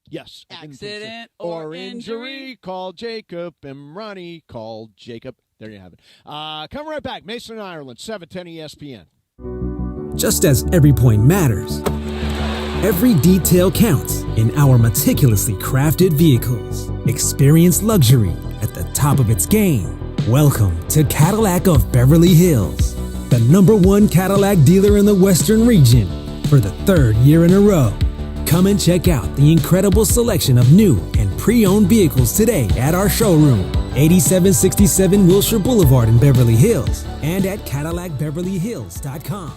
Speaker 14: yes.
Speaker 12: Accident
Speaker 14: or
Speaker 12: injury.
Speaker 14: injury. Call Jacob Imrani. Call Jacob. There you have it. Come right back. Mason in Ireland, 710 ESPN.
Speaker 23: Just as every point matters, every detail counts in our meticulously crafted vehicles. Experience luxury at the top of its game. Welcome to Cadillac of Beverly Hills, the #1 Cadillac dealer in the Western region for the 3rd year in a row. Come and check out the incredible selection of new and pre-owned vehicles today at our showroom, 8767 Wilshire Boulevard in Beverly Hills, and at CadillacBeverlyHills.com.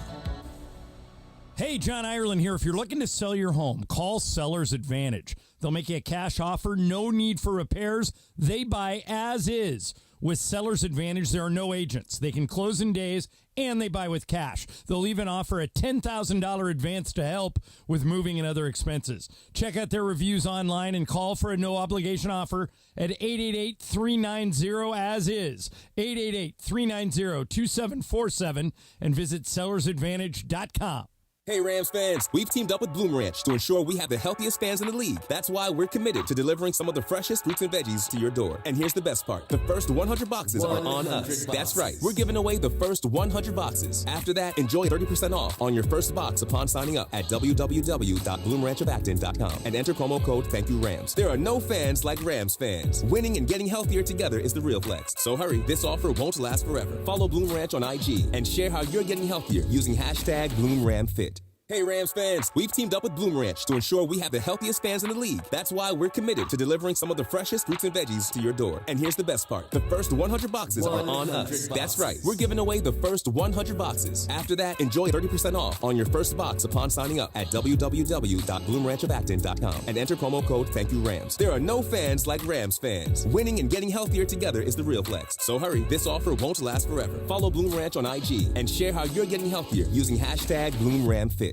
Speaker 7: Hey, John Ireland here. If you're looking to sell your home, call Seller's Advantage. They'll make you a cash offer, no need for repairs. They buy as is. With Seller's Advantage, there are no agents. They can close in days, and they buy with cash. They'll even offer a $10,000 advance to help with moving and other expenses. Check out their reviews online and call for a no-obligation offer at 888-390-AS-IS, 888-390-2747, and visit sellersadvantage.com.
Speaker 8: Hey Rams fans, we've teamed up with Bloom Ranch to ensure we have the healthiest fans in the league. That's why we're committed to delivering some of the freshest fruits and veggies to your door. And here's the best part. The first 100 boxes are on us. That's right. We're giving away the first 100 boxes. After that, enjoy 30% off on your first box upon signing up at www.bloomranchofacton.com and enter promo code ThankYouRams. There are no fans like Rams fans. Winning and getting healthier together is the real flex. So hurry, this offer won't last forever. Follow Bloom Ranch on IG and share how you're getting healthier using hashtag BloomRamFit. Hey Rams fans, we've teamed up with Bloom Ranch to ensure we have the healthiest fans in the league. That's why we're committed to delivering some of the freshest fruits and veggies to your door. And here's the best part. The first 100 boxes are on us. That's right. We're giving away the first 100 boxes. After that, enjoy 30% off on your first box upon signing up at www.bloomranchofacton.com and enter promo code ThankYouRams. There are no fans like Rams fans. Winning and getting healthier together is the real flex. So hurry, this offer won't last forever. Follow Bloom Ranch on IG and share how you're getting healthier using hashtag BloomRamFit.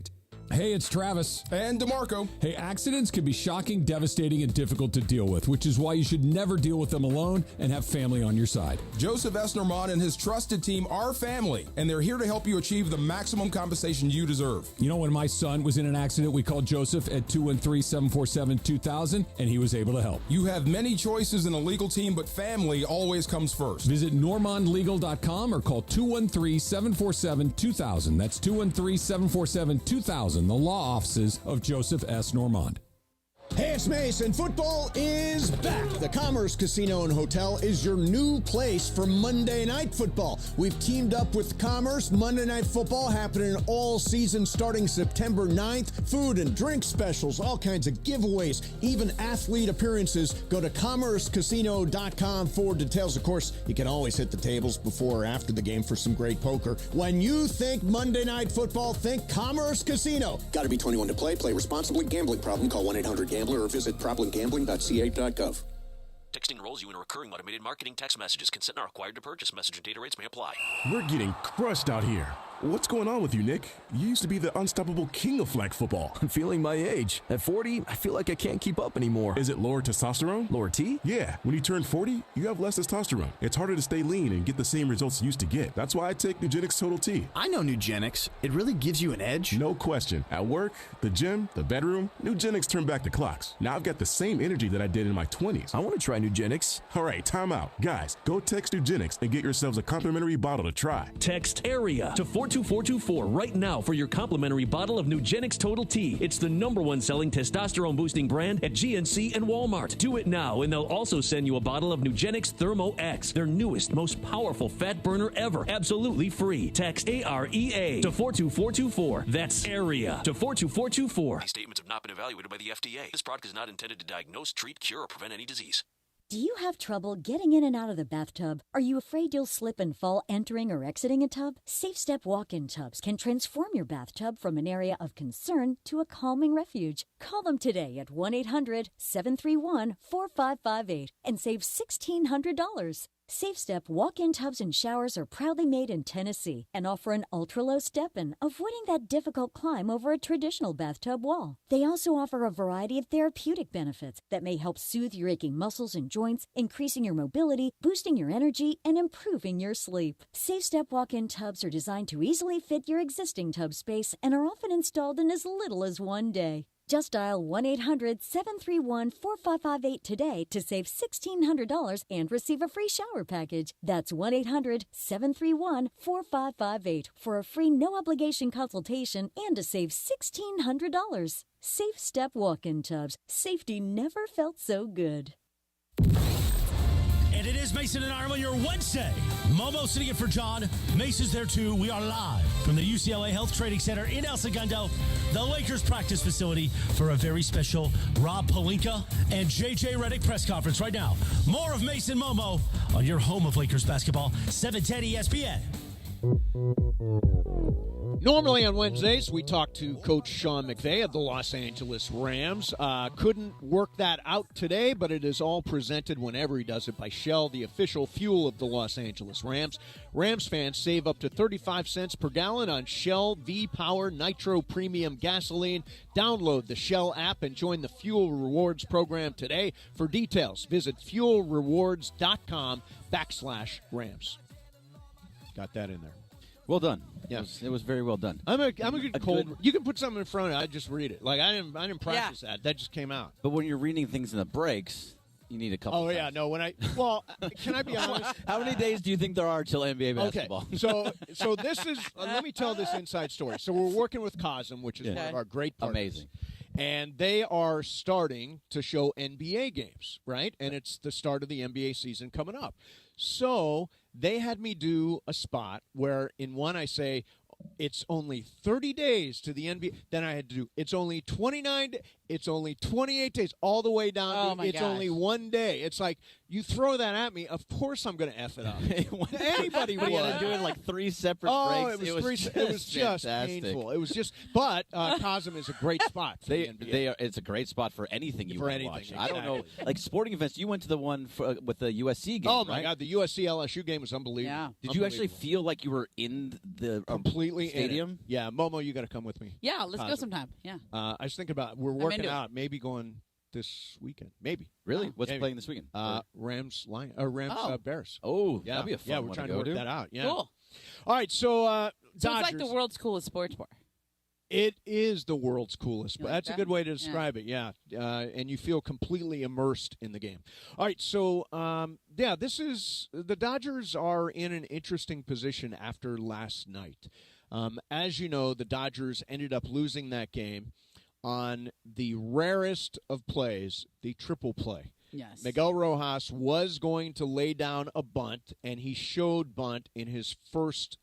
Speaker 1: Hey, it's Travis.
Speaker 20: And DeMarco.
Speaker 1: Hey, accidents can be shocking, devastating, and difficult to deal with, which is why you should never deal with them alone and have family on your side.
Speaker 20: Joseph S. Normand and his trusted team are family, and they're here to help you achieve the maximum compensation you deserve.
Speaker 1: You know, when my son was in an accident, we called Joseph at 213-747-2000, and he was able to help.
Speaker 20: You have many choices in a legal team, but family always comes first.
Speaker 1: Visit normandlegal.com or call 213-747-2000. That's 213-747-2000. The law offices of Joseph S. Normand.
Speaker 9: Hey, it's Mason. Football is back. The Commerce Casino and Hotel is your new place for Monday Night Football. We've teamed up with Commerce. Monday Night Football happening all season starting September 9th. Food and drink specials, all kinds of giveaways, even athlete appearances. Go to commercecasino.com for details. Of course, you can always hit the tables before or after the game for some great poker. When you think Monday Night Football, think Commerce Casino.
Speaker 10: Got to be 21 to play. Play responsibly. Gambling problem? Call 1-800-GAMBLER or visit problemgambling.ca.gov.
Speaker 15: Texting enrolls you in a recurring automated marketing text messages. Consent not required to purchase. Message and data rates may apply.
Speaker 17: We're getting crushed out here. What's going on with you, Nick? You used to be the unstoppable king of flag football.
Speaker 18: I'm feeling my age. At 40, I feel like I can't keep up anymore.
Speaker 17: Is it lower testosterone?
Speaker 18: Lower T?
Speaker 17: Yeah. When you turn 40, you have less testosterone. It's harder to stay lean and get the same results you used to get. That's why I take Nugenix Total T.
Speaker 18: I know Nugenix. It really gives you an edge.
Speaker 17: No question. At work, the gym, the bedroom, Nugenix turned back the clocks. Now I've got the same energy that I did in my 20s.
Speaker 18: I want to try Nugenix.
Speaker 17: All right, time out. Guys, go text Nugenix and get yourselves a complimentary bottle to try.
Speaker 21: Text AREA to 42424 right now for your complimentary bottle of Nugenix Total T. It's the #1 selling testosterone boosting brand at GNC and Walmart. Do it now and they'll also send you a bottle of Nugenix Thermo X, their newest, most powerful fat burner ever, absolutely free. Text AREA to 42424. That's AREA to 42424.
Speaker 15: These statements have not been evaluated by the FDA. This product is not intended to diagnose, treat, cure, or prevent any disease.
Speaker 22: Do you have trouble getting in and out of the bathtub? Are you afraid you'll slip and fall entering or exiting a tub? Safe Step walk-in tubs can transform your bathtub from an area of concern to a calming refuge. Call them today at 1-800-731-4558 and save $1,600. Safe Step walk-in tubs and showers are proudly made in Tennessee and offer an ultra-low step-in, avoiding that difficult climb over a traditional bathtub wall. They also offer a variety of therapeutic benefits that may help soothe your aching muscles and joints, increasing your mobility, boosting your energy, and improving your sleep. Safe Step walk-in tubs are designed to easily fit your existing tub space and are often installed in as little as one day. Just dial 1-800-731-4558 today to save $1,600 and receive a free shower package. That's 1-800-731-4558 for a free no-obligation consultation and to save $1,600. Safe Step walk-in tubs. Safety never felt so good.
Speaker 4: And it is Mason and Ireland, your Wednesday. Momo sitting in for John. Mason's there too. We are live from the UCLA Health Training Center in El Segundo, the Lakers practice facility, for a very special Rob Pelinka and JJ Redick press conference right now. More of Mason Momo on your home of Lakers basketball, 710 ESPN.
Speaker 14: Normally on Wednesdays, we talk to Coach Sean McVay of the Los Angeles Rams. Couldn't work that out today, but it is all presented whenever he does it by Shell, the official fuel of the Los Angeles Rams. Rams fans save up to 35 cents per gallon on Shell V-Power Nitro Premium Gasoline. Download the Shell app and join the Fuel Rewards program today. For details, visit fuelrewards.com/Rams. Got that in there.
Speaker 5: Well done.
Speaker 14: Yeah,
Speaker 5: it was very well done.
Speaker 14: I'm a good cold. You can put something in front of it. I just read it. Like I didn't practice that. That just came out.
Speaker 5: But when you're reading things in the breaks, you need a couple.
Speaker 14: Oh yeah, no. Can I be honest?
Speaker 5: How many days do you think there are till NBA basketball?
Speaker 14: Okay, so this is. Let me tell this inside story. So we're working with Cosm, which is one of our great partners.
Speaker 5: Amazing.
Speaker 14: And they are starting to show NBA games, right? And it's the start of the NBA season coming up. So they had me do a spot where in one I say, it's only 30 days to the NBA. Then I had to do, it's only 29, it's only 28 days, all the way down to it's only 1 day. It's like, you throw that at me, of course I'm going to F it up. Anybody would.
Speaker 5: You had to do it like 3 separate breaks.
Speaker 14: It was just painful. It was just, but Cosm is a great spot for the NBA.
Speaker 5: It's a great spot for anything you want to watch.
Speaker 14: Exactly.
Speaker 5: I don't know, like sporting events, you went to the one with the USC game,
Speaker 14: Oh, my
Speaker 5: right?
Speaker 14: God, the USC-LSU game was unbelievable.
Speaker 12: Yeah.
Speaker 5: Did you actually feel like you were in the
Speaker 14: completely
Speaker 5: stadium?
Speaker 14: Yeah, Momo, you got to come with me.
Speaker 12: Yeah, let's go sometime. Yeah.
Speaker 14: I was thinking about we're working out, maybe going this weekend, maybe.
Speaker 5: Really? What's playing this weekend?
Speaker 14: Rams Bears.
Speaker 5: Oh,
Speaker 14: yeah,
Speaker 5: that'd be a fun
Speaker 14: we're
Speaker 5: one
Speaker 14: trying
Speaker 5: to
Speaker 14: to
Speaker 5: work
Speaker 14: that out. Yeah.
Speaker 12: Cool.
Speaker 14: All right, so
Speaker 12: So it's like
Speaker 14: Dodgers.
Speaker 12: the world's coolest sports bar.
Speaker 14: It is the world's coolest.
Speaker 12: You like
Speaker 14: That's
Speaker 12: that?
Speaker 14: a good way to describe it, yeah. And you feel completely immersed in the game. All right, so, this is – the Dodgers are in an interesting position after last night. As you know, the Dodgers ended up losing that game on the rarest of plays, the triple play.
Speaker 12: Yes.
Speaker 14: Miguel Rojas was going to lay down a bunt, and he showed bunt in his first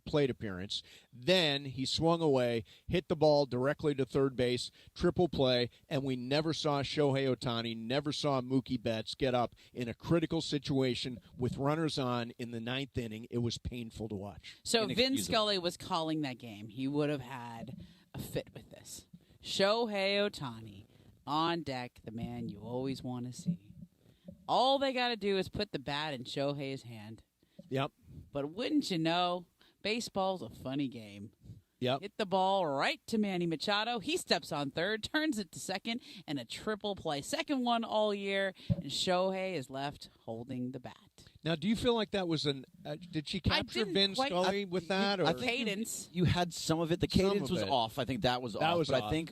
Speaker 14: plate appearance. Then he swung away, hit the ball directly to third base, triple play, and we never saw Shohei Ohtani, never saw Mookie Betts get up in a critical situation with runners on in the 9th inning. It was painful to watch.
Speaker 12: So Vin Scully was calling that game. He would have had a fit with this. Shohei Ohtani. On deck, the man you always want to see. All they got to do is put the bat in Shohei's hand.
Speaker 14: Yep.
Speaker 12: But wouldn't you know, baseball's a funny game.
Speaker 14: Yep.
Speaker 12: Hit the ball right to Manny Machado. He steps on third, turns it to second, and a triple play. Second one all year, and Shohei is left holding the bat.
Speaker 14: Now, do you feel like that was an did she capture Vin Scully with that? Or?
Speaker 5: I think
Speaker 12: cadence.
Speaker 5: You had some of it. The cadence was off. I think that was off. But I think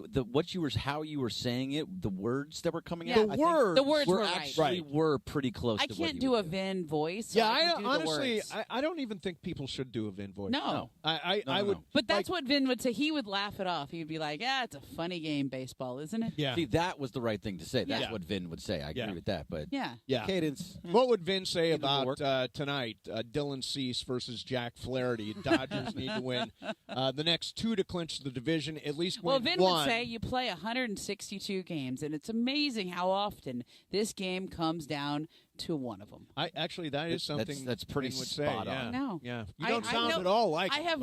Speaker 5: how you were saying it, the words that were coming out,
Speaker 12: the words were
Speaker 5: actually were pretty close.
Speaker 12: I
Speaker 5: to
Speaker 12: can't
Speaker 5: what
Speaker 12: do a Vin voice. So
Speaker 14: Yeah,
Speaker 12: I
Speaker 14: honestly, I don't even think people should do a Vin voice.
Speaker 12: No.
Speaker 14: I would.
Speaker 12: But that's what Vin would say. He would laugh it off. He'd be like, it's a funny game, baseball, isn't it?
Speaker 14: Yeah.
Speaker 5: See, that was the right thing to say. That's
Speaker 12: Yeah.
Speaker 5: what Vin would say. I agree with that. But
Speaker 12: Yeah.
Speaker 5: cadence.
Speaker 14: What would Vin say about tonight? Dylan Cease versus Jack Flaherty. Dodgers need to win the next 2 to clinch the division. At least win
Speaker 12: Vin
Speaker 14: one.
Speaker 12: would say you play 162 games, and it's amazing how often this game comes down to one of them.
Speaker 14: That is something
Speaker 5: that's pretty
Speaker 14: Vin would
Speaker 5: spot
Speaker 14: say.
Speaker 5: on.
Speaker 14: Yeah.
Speaker 12: No.
Speaker 14: Yeah. You don't sound at all like him.
Speaker 12: I have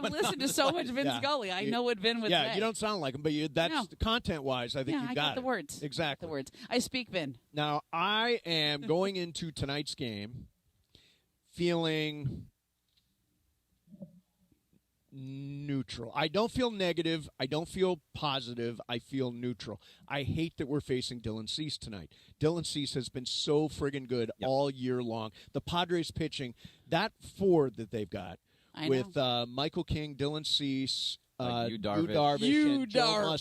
Speaker 12: listened to so much Vin Scully. I know what Vin would say.
Speaker 14: Yeah, you don't sound like him, but that's content-wise, I think you
Speaker 12: I
Speaker 14: got
Speaker 12: the words.
Speaker 14: Exactly.
Speaker 12: The words. I speak Vin.
Speaker 14: Now, I am going into tonight's game feeling neutral. I don't feel negative. I don't feel positive. I feel neutral. I hate that we're facing Dylan Cease tonight. Dylan Cease has been so friggin' good all year long. The Padres pitching, that 4 that they've got with Michael King, Dylan Cease,
Speaker 5: Yu Darvish,
Speaker 14: and Joe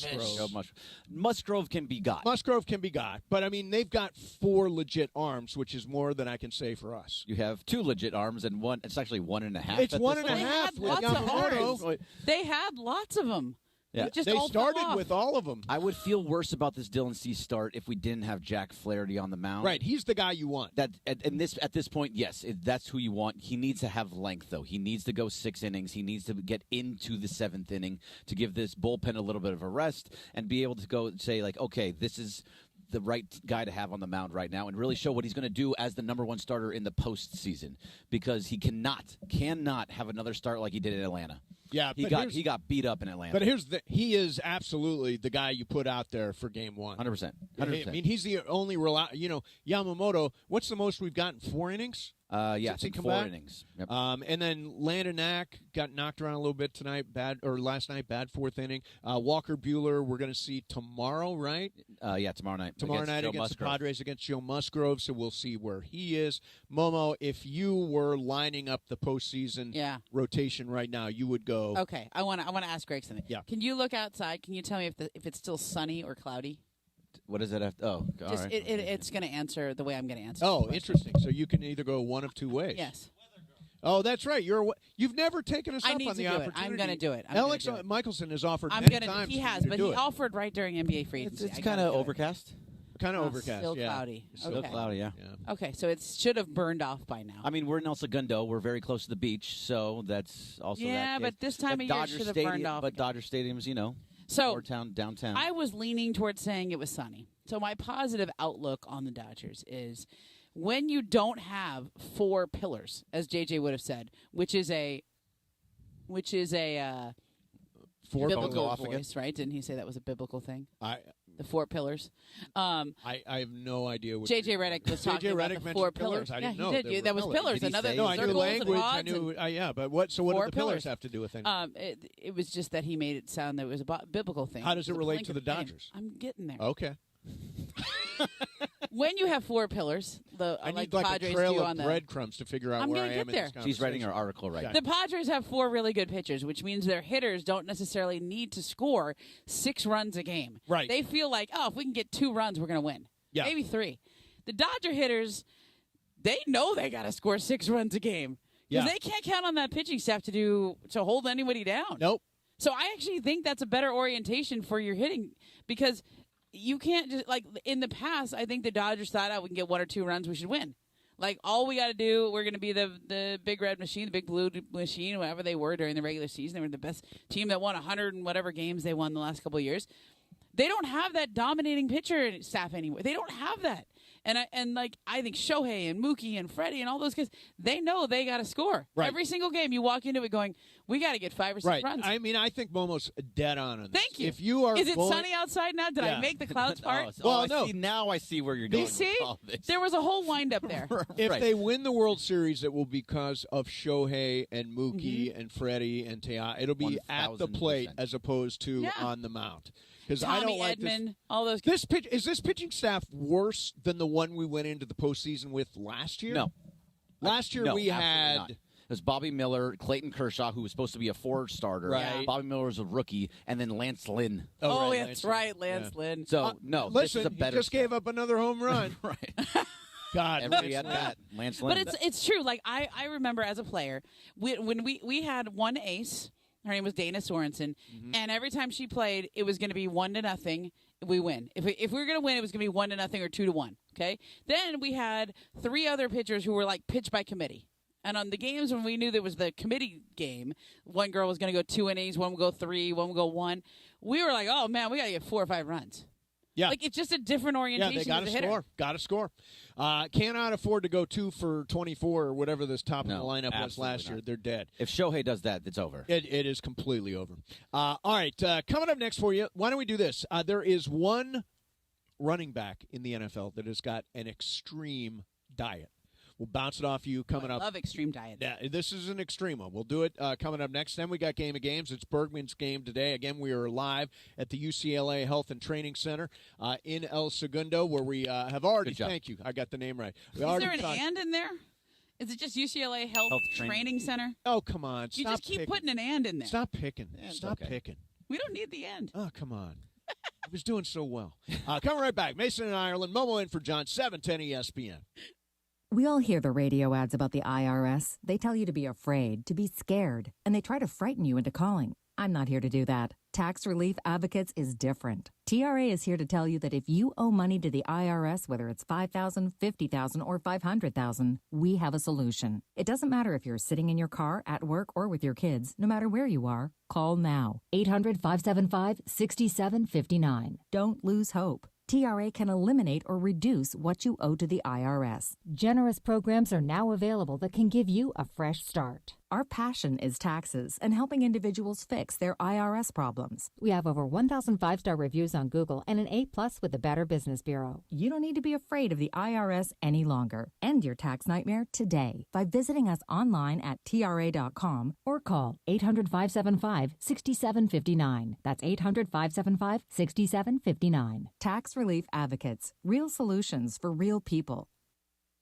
Speaker 14: Musgrove.
Speaker 5: Musgrove can be got.
Speaker 14: Musgrove can be got. But, I mean, they've got 4 legit arms, which is more than I can say for us.
Speaker 5: You have 2 legit arms and one. It's actually 1.5.
Speaker 14: It's 1.5 with Yamamoto.
Speaker 12: They had lots of them.
Speaker 5: Yeah.
Speaker 14: They started with all of them.
Speaker 5: I would feel worse about this Dylan Cease start if we didn't have Jack Flaherty on the mound.
Speaker 14: Right, he's the guy you want.
Speaker 5: At this point, yes, that's who you want. He needs to have length, though. He needs to go 6 innings. He needs to get into the 7th inning to give this bullpen a little bit of a rest and be able to go say, like, okay, this is the right guy to have on the mound right now and really show what he's going to do as the number 1 starter in the postseason, because he cannot have another start like he did in Atlanta.
Speaker 14: Yeah,
Speaker 5: he got beat up in Atlanta.
Speaker 14: But he is absolutely the guy you put out there for game one.
Speaker 5: 100%.
Speaker 14: I mean, he's the only Yamamoto. What's the most we've gotten? 4 innings.
Speaker 5: I think 4 innings. Yep.
Speaker 14: And then Landon Knack got knocked around a little bit last night. Bad 4th inning. Walker Buehler, we're going to see tomorrow, right?
Speaker 5: Tomorrow night.
Speaker 14: Tomorrow night against the Padres against Joe Musgrove. So we'll see where he is. Momo, if you were lining up the postseason rotation right now, you would go.
Speaker 12: Okay, I want to ask Greg something.
Speaker 14: Yeah.
Speaker 12: Can you look outside? Can you tell me if it's still sunny or cloudy?
Speaker 5: What does it have? All right.
Speaker 12: It's going to answer the way I'm going to answer.
Speaker 14: Oh, interesting. So you can either go one of 2 ways.
Speaker 12: Yes.
Speaker 14: Oh, that's right. You've never taken us up on the opportunity.
Speaker 12: I'm going to do it.
Speaker 14: Alex Michelson has offered many times.
Speaker 12: He has, but he offered right during NBA free agency.
Speaker 5: It's kind of overcast.
Speaker 14: Kind of overcast.
Speaker 12: Still cloudy.
Speaker 5: Still cloudy. Yeah.
Speaker 12: Okay, so it should have burned off by now.
Speaker 5: I mean, we're in El Segundo. We're very close to the beach, so that's also
Speaker 12: but this time of year should have burned off.
Speaker 5: But Dodger Stadium's,
Speaker 12: so
Speaker 5: downtown.
Speaker 12: I was leaning towards saying it was sunny. So my positive outlook on the Dodgers is when you don't have 4 pillars, as JJ would have said, which is a biblical voice, right? Didn't he say that was a biblical thing? The 4 pillars.
Speaker 14: I have no idea what
Speaker 12: JJ Redick was talking about the 4 pillars.
Speaker 14: I didn't know.
Speaker 12: He did. That was pillars. Another
Speaker 14: I knew language.
Speaker 12: I knew.
Speaker 14: But what? So what do the pillars have to do with anything?
Speaker 12: It was just that he made it sound that it was a biblical thing.
Speaker 14: How does it relate to the Dodgers?
Speaker 12: I'm getting there.
Speaker 14: Okay.
Speaker 12: When you have 4 pillars,
Speaker 14: I need
Speaker 12: the Padres
Speaker 14: a trail
Speaker 12: do
Speaker 14: of
Speaker 12: on
Speaker 14: breadcrumbs to figure out where I am in this conversation.
Speaker 5: She's writing her article right now.
Speaker 12: The Padres have 4 really good pitchers, which means their hitters don't necessarily need to score 6 runs a game.
Speaker 14: Right.
Speaker 12: They feel like, if we can get 2 runs, we're going to win.
Speaker 14: Yeah.
Speaker 12: Maybe 3. The Dodger hitters, they know they got to score 6 runs a game. Because they can't count on that pitching staff to hold anybody down.
Speaker 14: Nope.
Speaker 12: So I actually think that's a better orientation for your hitting because you can't just, in the past, I think the Dodgers thought, we can get 1 or 2 runs, we should win. All we got to do, we're going to be the big red machine, the big blue machine, whatever they were during the regular season. They were the best team that won 100 and whatever games they won the last couple of years. They don't have that dominating pitcher staff anymore. They don't have that. And I think Shohei and Mookie and Freddie and all those guys, they know they got to score.
Speaker 14: Right.
Speaker 12: Every single game, you walk into it going, we got to get 5 or 6 runs.
Speaker 14: I mean, I think Momo's dead on this.
Speaker 12: Thank you.
Speaker 14: If you are
Speaker 12: Is it sunny outside now? Did I make the clouds part?
Speaker 5: No. Now I see where you're going.
Speaker 12: You see?
Speaker 5: With all this.
Speaker 12: There was a whole wind-up there.
Speaker 14: If they win the World Series, it will be because of Shohei and Mookie and Freddie and Teo. It'll be
Speaker 5: 1,000%.
Speaker 14: at the plate as opposed to on the mound. Because I don't like
Speaker 12: Edman, all those.
Speaker 14: Is this pitching staff worse than the one we went into the postseason with last year?
Speaker 5: No.
Speaker 14: Last year we had.
Speaker 5: Not. It was Bobby Miller, Clayton Kershaw, who was supposed to be a 4 starter.
Speaker 14: Right.
Speaker 5: Bobby Miller was a rookie, and then Lance Lynn.
Speaker 12: That's right, Lance Lynn.
Speaker 5: So, no,
Speaker 14: listen,
Speaker 5: this is a better
Speaker 14: he just gave up another home run.
Speaker 5: Right.
Speaker 14: God,
Speaker 5: every at bat, Lance Lynn.
Speaker 12: But it's true. I remember as a player, when we had one ace. Her name was Dana Sorensen, and every time she played, it was going to be 1-0. We win. If we were going to win, it was going to be 1-0 or 2-1. Okay. Then we had 3 other pitchers who were pitch by committee. And on the games when we knew there was the committee game, one girl was going to go 2 innings, one would go 3, one would go 1. We were like, oh man, we got to get 4 or 5 runs.
Speaker 14: Yeah.
Speaker 12: It's just a different orientation.
Speaker 14: Yeah, they got to score. Got to score. Cannot afford to go 2 for 24 or whatever this top of the lineup was last year. They're dead.
Speaker 5: If Shohei does that, it's over.
Speaker 14: It is completely over. All right, coming up next for you, why don't we do this? There is one running back in the NFL that has got an extreme diet. We'll bounce it off you coming up.
Speaker 12: I love extreme diet.
Speaker 14: Yeah, this is an extreme one. We'll do it coming up next. Then we got Game of Games. It's Bergman's game today. Again, we are live at the UCLA Health and Training Center in El Segundo, where we have already. Thank you. I got the name right.
Speaker 12: Is there an and in there? Is it just UCLA Health Training Center?
Speaker 14: Oh, come on.
Speaker 12: You just keep putting an and in there.
Speaker 14: Stop picking. Stop picking.
Speaker 12: We don't need the and.
Speaker 14: Oh, come on. I was doing so well. Coming right back. Mason in Ireland. Momo in for John. 710 ESPN.
Speaker 3: We all hear the radio ads about the IRS. They tell you to be afraid, to be scared, and they try to frighten you into calling. I'm not here to do that. Tax Relief Advocates is different. TRA is here to tell you that if you owe money to the IRS, whether it's $5,000, $50,000, or $500,000, we have a solution. It doesn't matter if you're sitting in your car, at work, or with your kids. No matter where you are, call now. 800-575-6759. Don't lose hope. TRA can eliminate or reduce what you owe to the IRS. Generous programs are now available that can give you a fresh start. Our passion is taxes and helping individuals fix their IRS problems.
Speaker 11: We have over 1,000 5-star reviews on Google and an A+ with the Better Business Bureau.
Speaker 3: You don't need to be afraid of the IRS any longer. End your tax nightmare today by visiting us online at TRA.com or call 800-575-6759. That's 800-575-6759. Tax Relief Advocates. Real solutions for real people.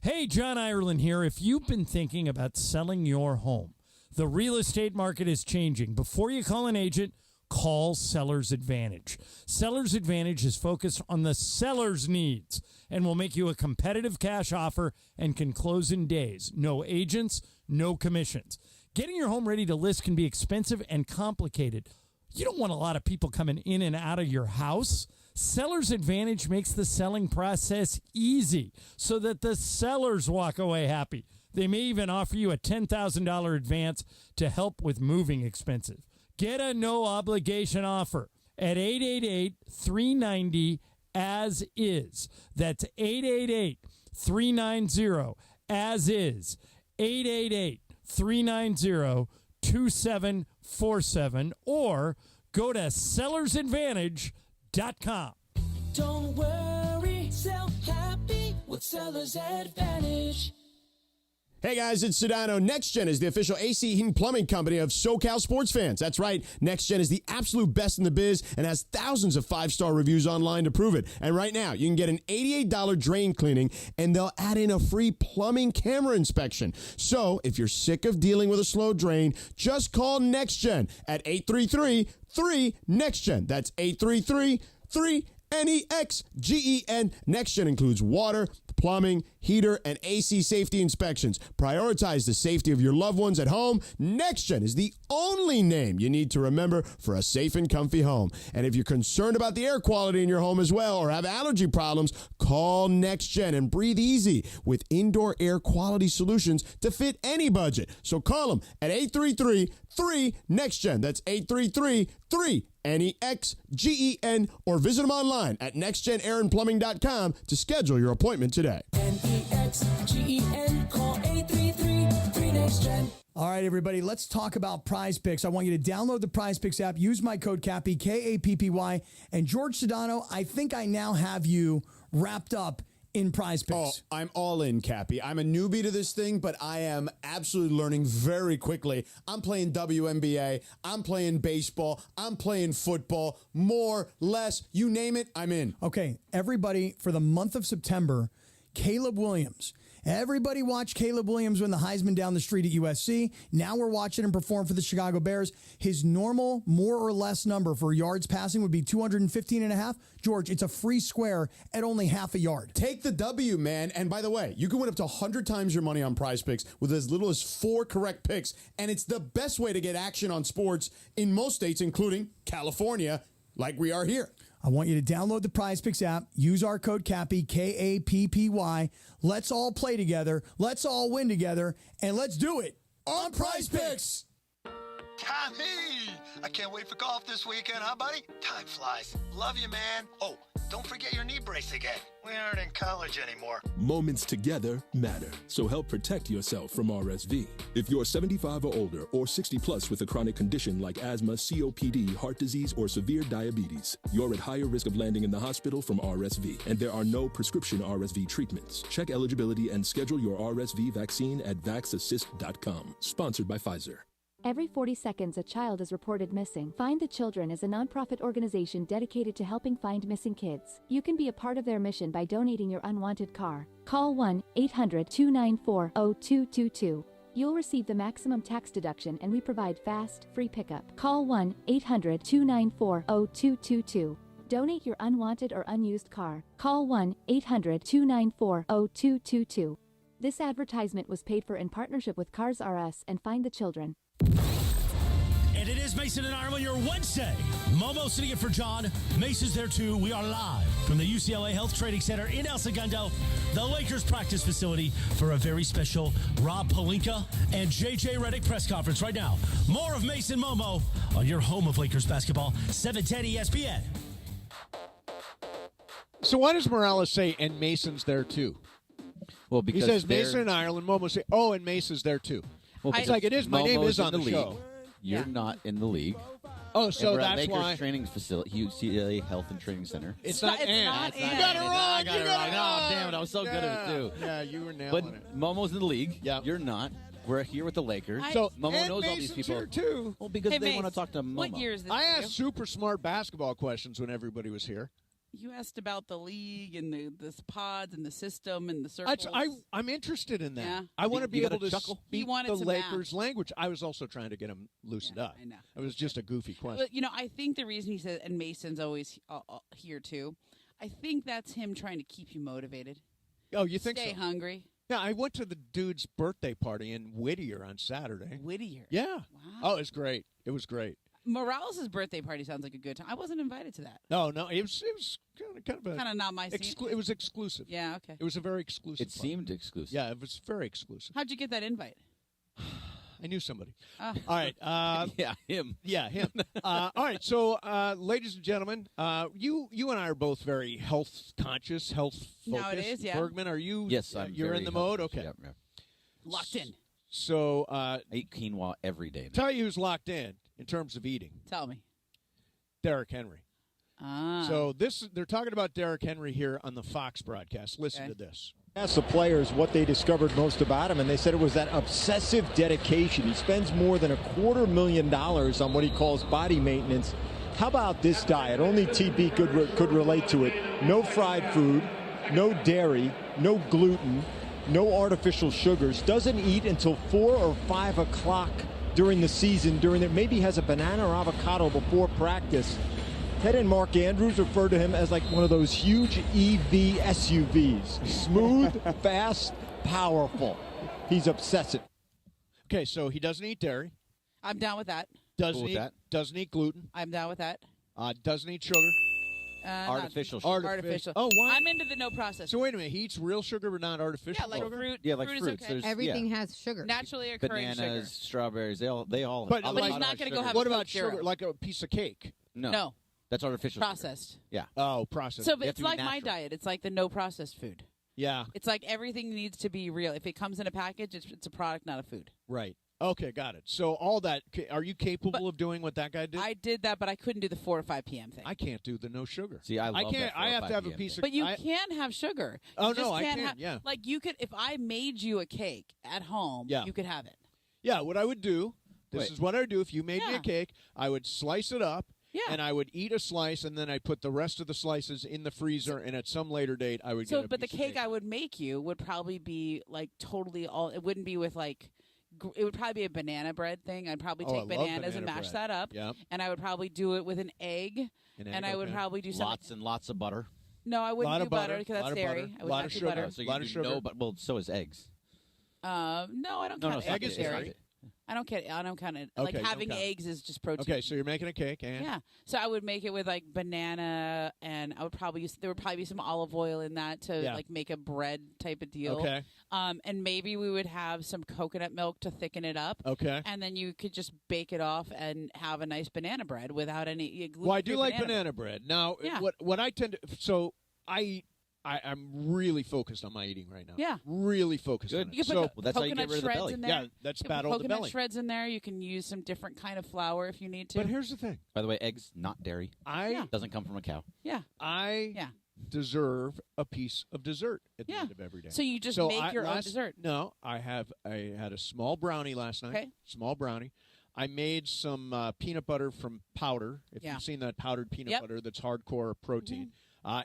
Speaker 7: Hey, John Ireland here. If you've been thinking about selling your home, the real estate market is changing. Before you call an agent, call Seller's Advantage. Seller's Advantage is focused on the seller's needs and will make you a competitive cash offer and can close in days. No agents, no commissions. Getting your home ready to list can be expensive and complicated. You don't want a lot of people coming in and out of your house. Seller's Advantage makes the selling process easy so that the sellers walk away happy. They may even offer you a $10,000 advance to help with moving expenses. Get a no-obligation offer at 888-390-AS-IS. That's 888-390-AS-IS. 888-390-2747 or go to sellersadvantage.com.
Speaker 13: Don't worry, sell happy with Seller's Advantage.
Speaker 9: Hey guys, it's Sedano. NextGen is the official AC heating plumbing company of SoCal sports fans. That's right. NextGen is the absolute best in the biz and has thousands of 5-star reviews online to prove it. And right now, you can get an $88 drain cleaning and they'll add in a free plumbing camera inspection. So if you're sick of dealing with a slow drain, just call NextGen at 833-3-NEXTGEN. That's 833-3-NEXGEN. NextGen includes water, plumbing, heater, and AC safety inspections. Prioritize the safety of your loved ones at home. NextGen is the only name you need to remember for a safe and comfy home. And if you're concerned about the air quality in your home as well or have allergy problems, call NextGen and breathe easy with indoor air quality solutions to fit any budget. So call them at 833-3-NEXTGEN. That's 833-3-NEXGEN or visit them online at nextgenairandplumbing.com to schedule your appointment today.
Speaker 13: NEXGEN, call 833-3-NEXTGEN.
Speaker 2: All right, everybody, let's talk about Prize Picks. I want you to download the Prize Picks app, use my code CAPPY, K-A-P-P-Y, and George Sedano, I think I now have you wrapped up in Prize Picks.
Speaker 9: Oh, I'm all in, Cappy. I'm a newbie to this thing, but I am absolutely learning very quickly. I'm playing WNBA. I'm playing baseball. I'm playing football. More, less, you name it, I'm in.
Speaker 2: Okay, everybody, for the month of September, Caleb Williams. Everybody watched Caleb Williams win the Heisman down the street at USC. Now we're watching him perform for the Chicago Bears. His normal, more or less number for yards passing would be 215.5. George, it's a free square at only half a yard.
Speaker 9: Take the W, man. And by the way, you can win up to 100 times your money on Prize Picks with as little as 4 correct picks. And it's the best way to get action on sports in most states, including California, like we are here.
Speaker 2: I want you to download the Prize Picks app, use our code CAPPY, K-A-P-P-Y. Let's all play together, let's all win together, and let's do it on Prize Picks.
Speaker 16: Tommy, I can't wait for golf this weekend, huh, buddy? Time flies. Love you, man. Oh, don't forget your knee brace again. We aren't in college anymore.
Speaker 17: Moments together matter, so help protect yourself from RSV. If you're 75 or older or 60 plus with a chronic condition like asthma, COPD, heart disease, or severe diabetes, you're at higher risk of landing in the hospital from RSV, and there are no prescription RSV treatments. Check eligibility and schedule your RSV vaccine at vaxassist.com. Sponsored by Pfizer.
Speaker 19: Every 40 seconds, a child is reported missing. Find the Children is a nonprofit organization dedicated to helping find missing kids. You can be a part of their mission by donating your unwanted car. Call 1-800-294-0222. You'll receive the maximum tax deduction, and we provide fast, free pickup. Call 1-800-294-0222. Donate your unwanted or unused car. Call 1-800-294-0222. This advertisement was paid for in partnership with Cars R Us and Find the Children.
Speaker 4: And it is Mason and Ireland, your Wednesday. Momo sitting in for John. Mason's there too. We are live from the UCLA Health Training Center in El Segundo, the Lakers practice facility, for a very special Rob Pelinka and JJ Redick press conference right now. More of Mason Momo on your home of Lakers basketball, 710 ESPN.
Speaker 14: So why does Morales say, and Mason's there too?
Speaker 5: Well, because
Speaker 14: he says Mason and Ireland. Momo say, oh, and Mason's there too. It's like it is. My name is on the show.
Speaker 5: You're not in the league.
Speaker 14: Oh, so
Speaker 5: we're at
Speaker 14: that's
Speaker 5: Lakers
Speaker 14: why.
Speaker 5: Training Facility, UCLA Health and Training Center.
Speaker 14: It's not Ant. You got it wrong.
Speaker 5: I got it wrong. Oh, damn it. I was so good at it, too.
Speaker 14: Yeah, you were nailing it.
Speaker 5: But Momo's in the league.
Speaker 14: Yeah.
Speaker 5: You're not. We're here with the Lakers.
Speaker 14: So
Speaker 5: Momo
Speaker 14: and
Speaker 5: knows all these
Speaker 14: Mason's
Speaker 5: people.
Speaker 14: here too.
Speaker 5: Well, because
Speaker 12: Hey,
Speaker 5: they want to
Speaker 12: Mace,
Speaker 5: talk to Momo.
Speaker 12: What year is this?
Speaker 14: I
Speaker 12: for
Speaker 14: asked super smart basketball questions when everybody was here.
Speaker 12: You asked about the league and the pods and the system and the circles.
Speaker 14: I'm interested in that.
Speaker 12: Yeah.
Speaker 14: I want to be able to
Speaker 12: chuckle. He
Speaker 14: speak
Speaker 12: wanted
Speaker 14: the
Speaker 12: to
Speaker 14: Lakers language. I was also trying to get him loosened up.
Speaker 12: I know.
Speaker 14: It was just a goofy question.
Speaker 12: But, I think the reason he said, and Mason's always here too, I think that's him trying to keep you motivated.
Speaker 14: Oh, you think
Speaker 12: Stay
Speaker 14: so?
Speaker 12: hungry.
Speaker 14: Yeah, I went to the dude's birthday party in Whittier on Saturday.
Speaker 12: Whittier?
Speaker 14: Yeah.
Speaker 12: Wow.
Speaker 14: Oh, it was great. It was great.
Speaker 12: Morales' birthday party sounds like a good time. I wasn't invited to that.
Speaker 14: No, it was kind of
Speaker 12: not my scene.
Speaker 14: It was exclusive.
Speaker 12: Yeah, okay.
Speaker 14: It was a very exclusive.
Speaker 5: It seemed exclusive.
Speaker 14: Yeah, it was very exclusive.
Speaker 12: How'd you get that invite?
Speaker 14: I knew somebody.
Speaker 12: Oh.
Speaker 14: All right.
Speaker 5: Yeah, him.
Speaker 14: Yeah, him. All right. So, ladies and gentlemen, you and I are both very health conscious, health focused.
Speaker 12: Nowadays, yeah.
Speaker 14: Bergman, are you?
Speaker 5: Yes, I'm.
Speaker 14: You're
Speaker 5: very
Speaker 14: in the mode.
Speaker 5: healthy.
Speaker 14: Okay.
Speaker 5: Yeah.
Speaker 12: Locked in.
Speaker 14: So,
Speaker 5: I eat quinoa every day.
Speaker 14: Tell you who's locked in terms of eating.
Speaker 12: Tell me.
Speaker 14: Derrick Henry.
Speaker 12: Ah.
Speaker 14: So they're talking about Derrick Henry here on the Fox broadcast. Listen to this.
Speaker 6: Asked the players what they discovered most about him, and they said it was that obsessive dedication. He spends more than $250,000 on what he calls body maintenance. How about this diet? Only TB could relate to it. No fried food, no dairy, no gluten, no artificial sugars. Doesn't eat until 4 or 5 o'clock during the season. Maybe has a banana or avocado before practice. Ted and Mark Andrews refer to him as like one of those huge EV SUVs. Smooth, fast, powerful. He's obsessive.
Speaker 14: Okay, so he doesn't eat dairy.
Speaker 12: I'm down with that.
Speaker 14: Doesn't eat gluten.
Speaker 12: I'm down with that.
Speaker 14: Doesn't eat sugar.
Speaker 5: Artificial
Speaker 12: sugar.
Speaker 5: sugar.
Speaker 12: Artificial.
Speaker 14: Oh, why?
Speaker 12: I'm into the no processed.
Speaker 14: So wait a minute. He eats real sugar, but not artificial.
Speaker 12: Yeah, like
Speaker 14: sugar.
Speaker 12: fruit.
Speaker 5: Yeah, like
Speaker 12: fruit
Speaker 5: fruits.
Speaker 12: Is okay.
Speaker 8: Everything has sugar.
Speaker 12: Naturally occurring
Speaker 5: Bananas,
Speaker 12: sugar.
Speaker 5: strawberries. They all.
Speaker 14: But
Speaker 12: he's not going to go have
Speaker 14: What
Speaker 12: a
Speaker 14: about
Speaker 12: Coke Zero.
Speaker 14: sugar? Like a piece of cake?
Speaker 12: No.
Speaker 5: That's artificial.
Speaker 12: Processed.
Speaker 5: Sugar. Yeah.
Speaker 14: Oh, processed.
Speaker 12: So
Speaker 5: You have
Speaker 12: it's
Speaker 5: to be
Speaker 12: like my
Speaker 5: natural.
Speaker 12: diet. It's like the no processed food.
Speaker 14: Yeah.
Speaker 12: It's like everything needs to be real. If it comes in a package, it's a product, not a food.
Speaker 14: Right. Okay, got it. So all that, are you capable of doing what that guy did?
Speaker 12: I did that, but I couldn't do the 4 or 5 p.m. thing.
Speaker 14: I can't do the no sugar.
Speaker 5: See, I love
Speaker 14: can't.
Speaker 5: that 4
Speaker 14: I
Speaker 5: or
Speaker 14: have
Speaker 5: 5
Speaker 14: to have a
Speaker 5: p.m.
Speaker 14: piece of.
Speaker 12: But you can have sugar.
Speaker 14: Oh,
Speaker 12: You just
Speaker 14: no, I
Speaker 12: can't
Speaker 14: can,
Speaker 12: have,
Speaker 14: yeah.
Speaker 12: Like you could, if I made you a cake at home,
Speaker 14: Yeah.
Speaker 12: you could have it.
Speaker 14: Yeah, what I would do. This
Speaker 5: Wait.
Speaker 14: is what I would do. If you made me
Speaker 12: Yeah.
Speaker 14: a cake, I would slice it up.
Speaker 12: Yeah.
Speaker 14: And I would eat a slice, and then I'd put the rest of the slices in the freezer, and at some later date, I would
Speaker 12: So,
Speaker 14: get a
Speaker 12: but the
Speaker 14: piece of
Speaker 12: cake I would make you would probably be like totally all. It wouldn't be with like. It would probably be a banana bread thing. I'd probably
Speaker 14: Oh, I
Speaker 12: take
Speaker 14: love
Speaker 12: bananas and
Speaker 14: banana
Speaker 12: mash
Speaker 14: bread.
Speaker 12: that up.
Speaker 14: Yep.
Speaker 12: And I would probably do it with an egg. And I would
Speaker 14: okay.
Speaker 12: probably do something.
Speaker 5: Lots and lots of butter.
Speaker 12: No, I wouldn't
Speaker 14: Lot
Speaker 12: do
Speaker 14: of butter,
Speaker 12: because that's
Speaker 14: lot of
Speaker 12: dairy.
Speaker 14: butter,
Speaker 12: I would
Speaker 14: lot
Speaker 12: not
Speaker 14: of
Speaker 12: do
Speaker 14: sugar.
Speaker 12: butter.
Speaker 5: So you
Speaker 14: Lot
Speaker 5: do
Speaker 14: of sugar.
Speaker 5: no, but well, so is eggs.
Speaker 12: No, I don't
Speaker 5: No,
Speaker 12: count
Speaker 5: no,
Speaker 12: eggs
Speaker 5: stop
Speaker 12: as
Speaker 5: it,
Speaker 12: dairy.
Speaker 5: stop it.
Speaker 12: I don't count it.
Speaker 14: Okay,
Speaker 12: Like
Speaker 14: you don't
Speaker 12: having
Speaker 14: count it.
Speaker 12: eggs is just protein.
Speaker 14: Okay, so you're making a cake, and
Speaker 12: Yeah. So I would make it with like banana, and I would probably there would probably be some olive oil in that to
Speaker 14: Yeah.
Speaker 12: like make a bread type of deal.
Speaker 14: Okay.
Speaker 12: And maybe we would have some coconut milk to thicken it up.
Speaker 14: Okay.
Speaker 12: And then you could just bake it off and have a nice banana bread without any.
Speaker 14: Well, I do
Speaker 12: gluten-free
Speaker 14: like banana bread. Now,
Speaker 12: Yeah.
Speaker 14: what I tend to I'm really focused on my eating right now.
Speaker 12: Yeah.
Speaker 14: Really focused on
Speaker 5: Good.
Speaker 14: it.
Speaker 12: You can
Speaker 14: so
Speaker 12: put
Speaker 5: Well, that's how you
Speaker 12: coconut
Speaker 5: get rid of the
Speaker 12: shreds
Speaker 5: belly.
Speaker 12: in there.
Speaker 14: Yeah, that's
Speaker 12: You can
Speaker 14: battle
Speaker 12: put
Speaker 14: of the
Speaker 12: coconut
Speaker 14: belly.
Speaker 12: shreds in there. You can use some different kind of flour if you need to.
Speaker 14: But here's the thing.
Speaker 5: By the way, eggs not dairy. Doesn't come from a cow.
Speaker 12: Yeah.
Speaker 14: I deserve a piece of dessert at the end of every day.
Speaker 12: So you just
Speaker 14: So
Speaker 12: make your own dessert.
Speaker 14: No, I had a small brownie last night.
Speaker 12: Okay.
Speaker 14: Small brownie. I made some peanut butter from powder. If
Speaker 12: Yeah.
Speaker 14: you've seen that powdered peanut
Speaker 12: Yep.
Speaker 14: butter, that's hardcore protein.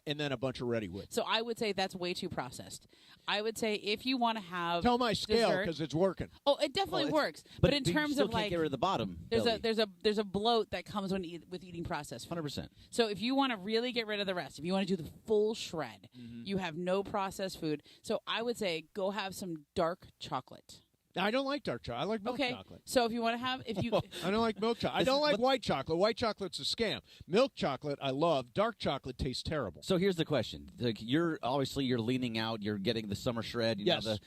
Speaker 14: And then a bunch of Ready Whip.
Speaker 12: So I would say that's way too processed. I would say if you want to have
Speaker 14: Tell my scale
Speaker 12: dessert-
Speaker 14: because it's working.
Speaker 12: Oh, it definitely
Speaker 5: Well,
Speaker 12: works.
Speaker 5: but
Speaker 12: But in
Speaker 5: you
Speaker 12: terms
Speaker 5: still
Speaker 12: of
Speaker 5: can't
Speaker 12: like
Speaker 5: get rid of the bottom belly.
Speaker 12: there's a bloat that comes with eating processed food.
Speaker 5: 100%.
Speaker 12: So if you want to really get rid of the rest, if you want to do the full shred, you have no processed food. So I would say go have some dark chocolate.
Speaker 14: I don't like dark chocolate. I like milk
Speaker 12: Okay.
Speaker 14: chocolate.
Speaker 12: So if you want to have I
Speaker 14: don't like milk chocolate. I don't like white chocolate. White chocolate's a scam. Milk chocolate I love. Dark chocolate tastes terrible.
Speaker 5: So here's the question: like you're leaning out. You're getting the summer shred. You
Speaker 14: Yes.
Speaker 5: know,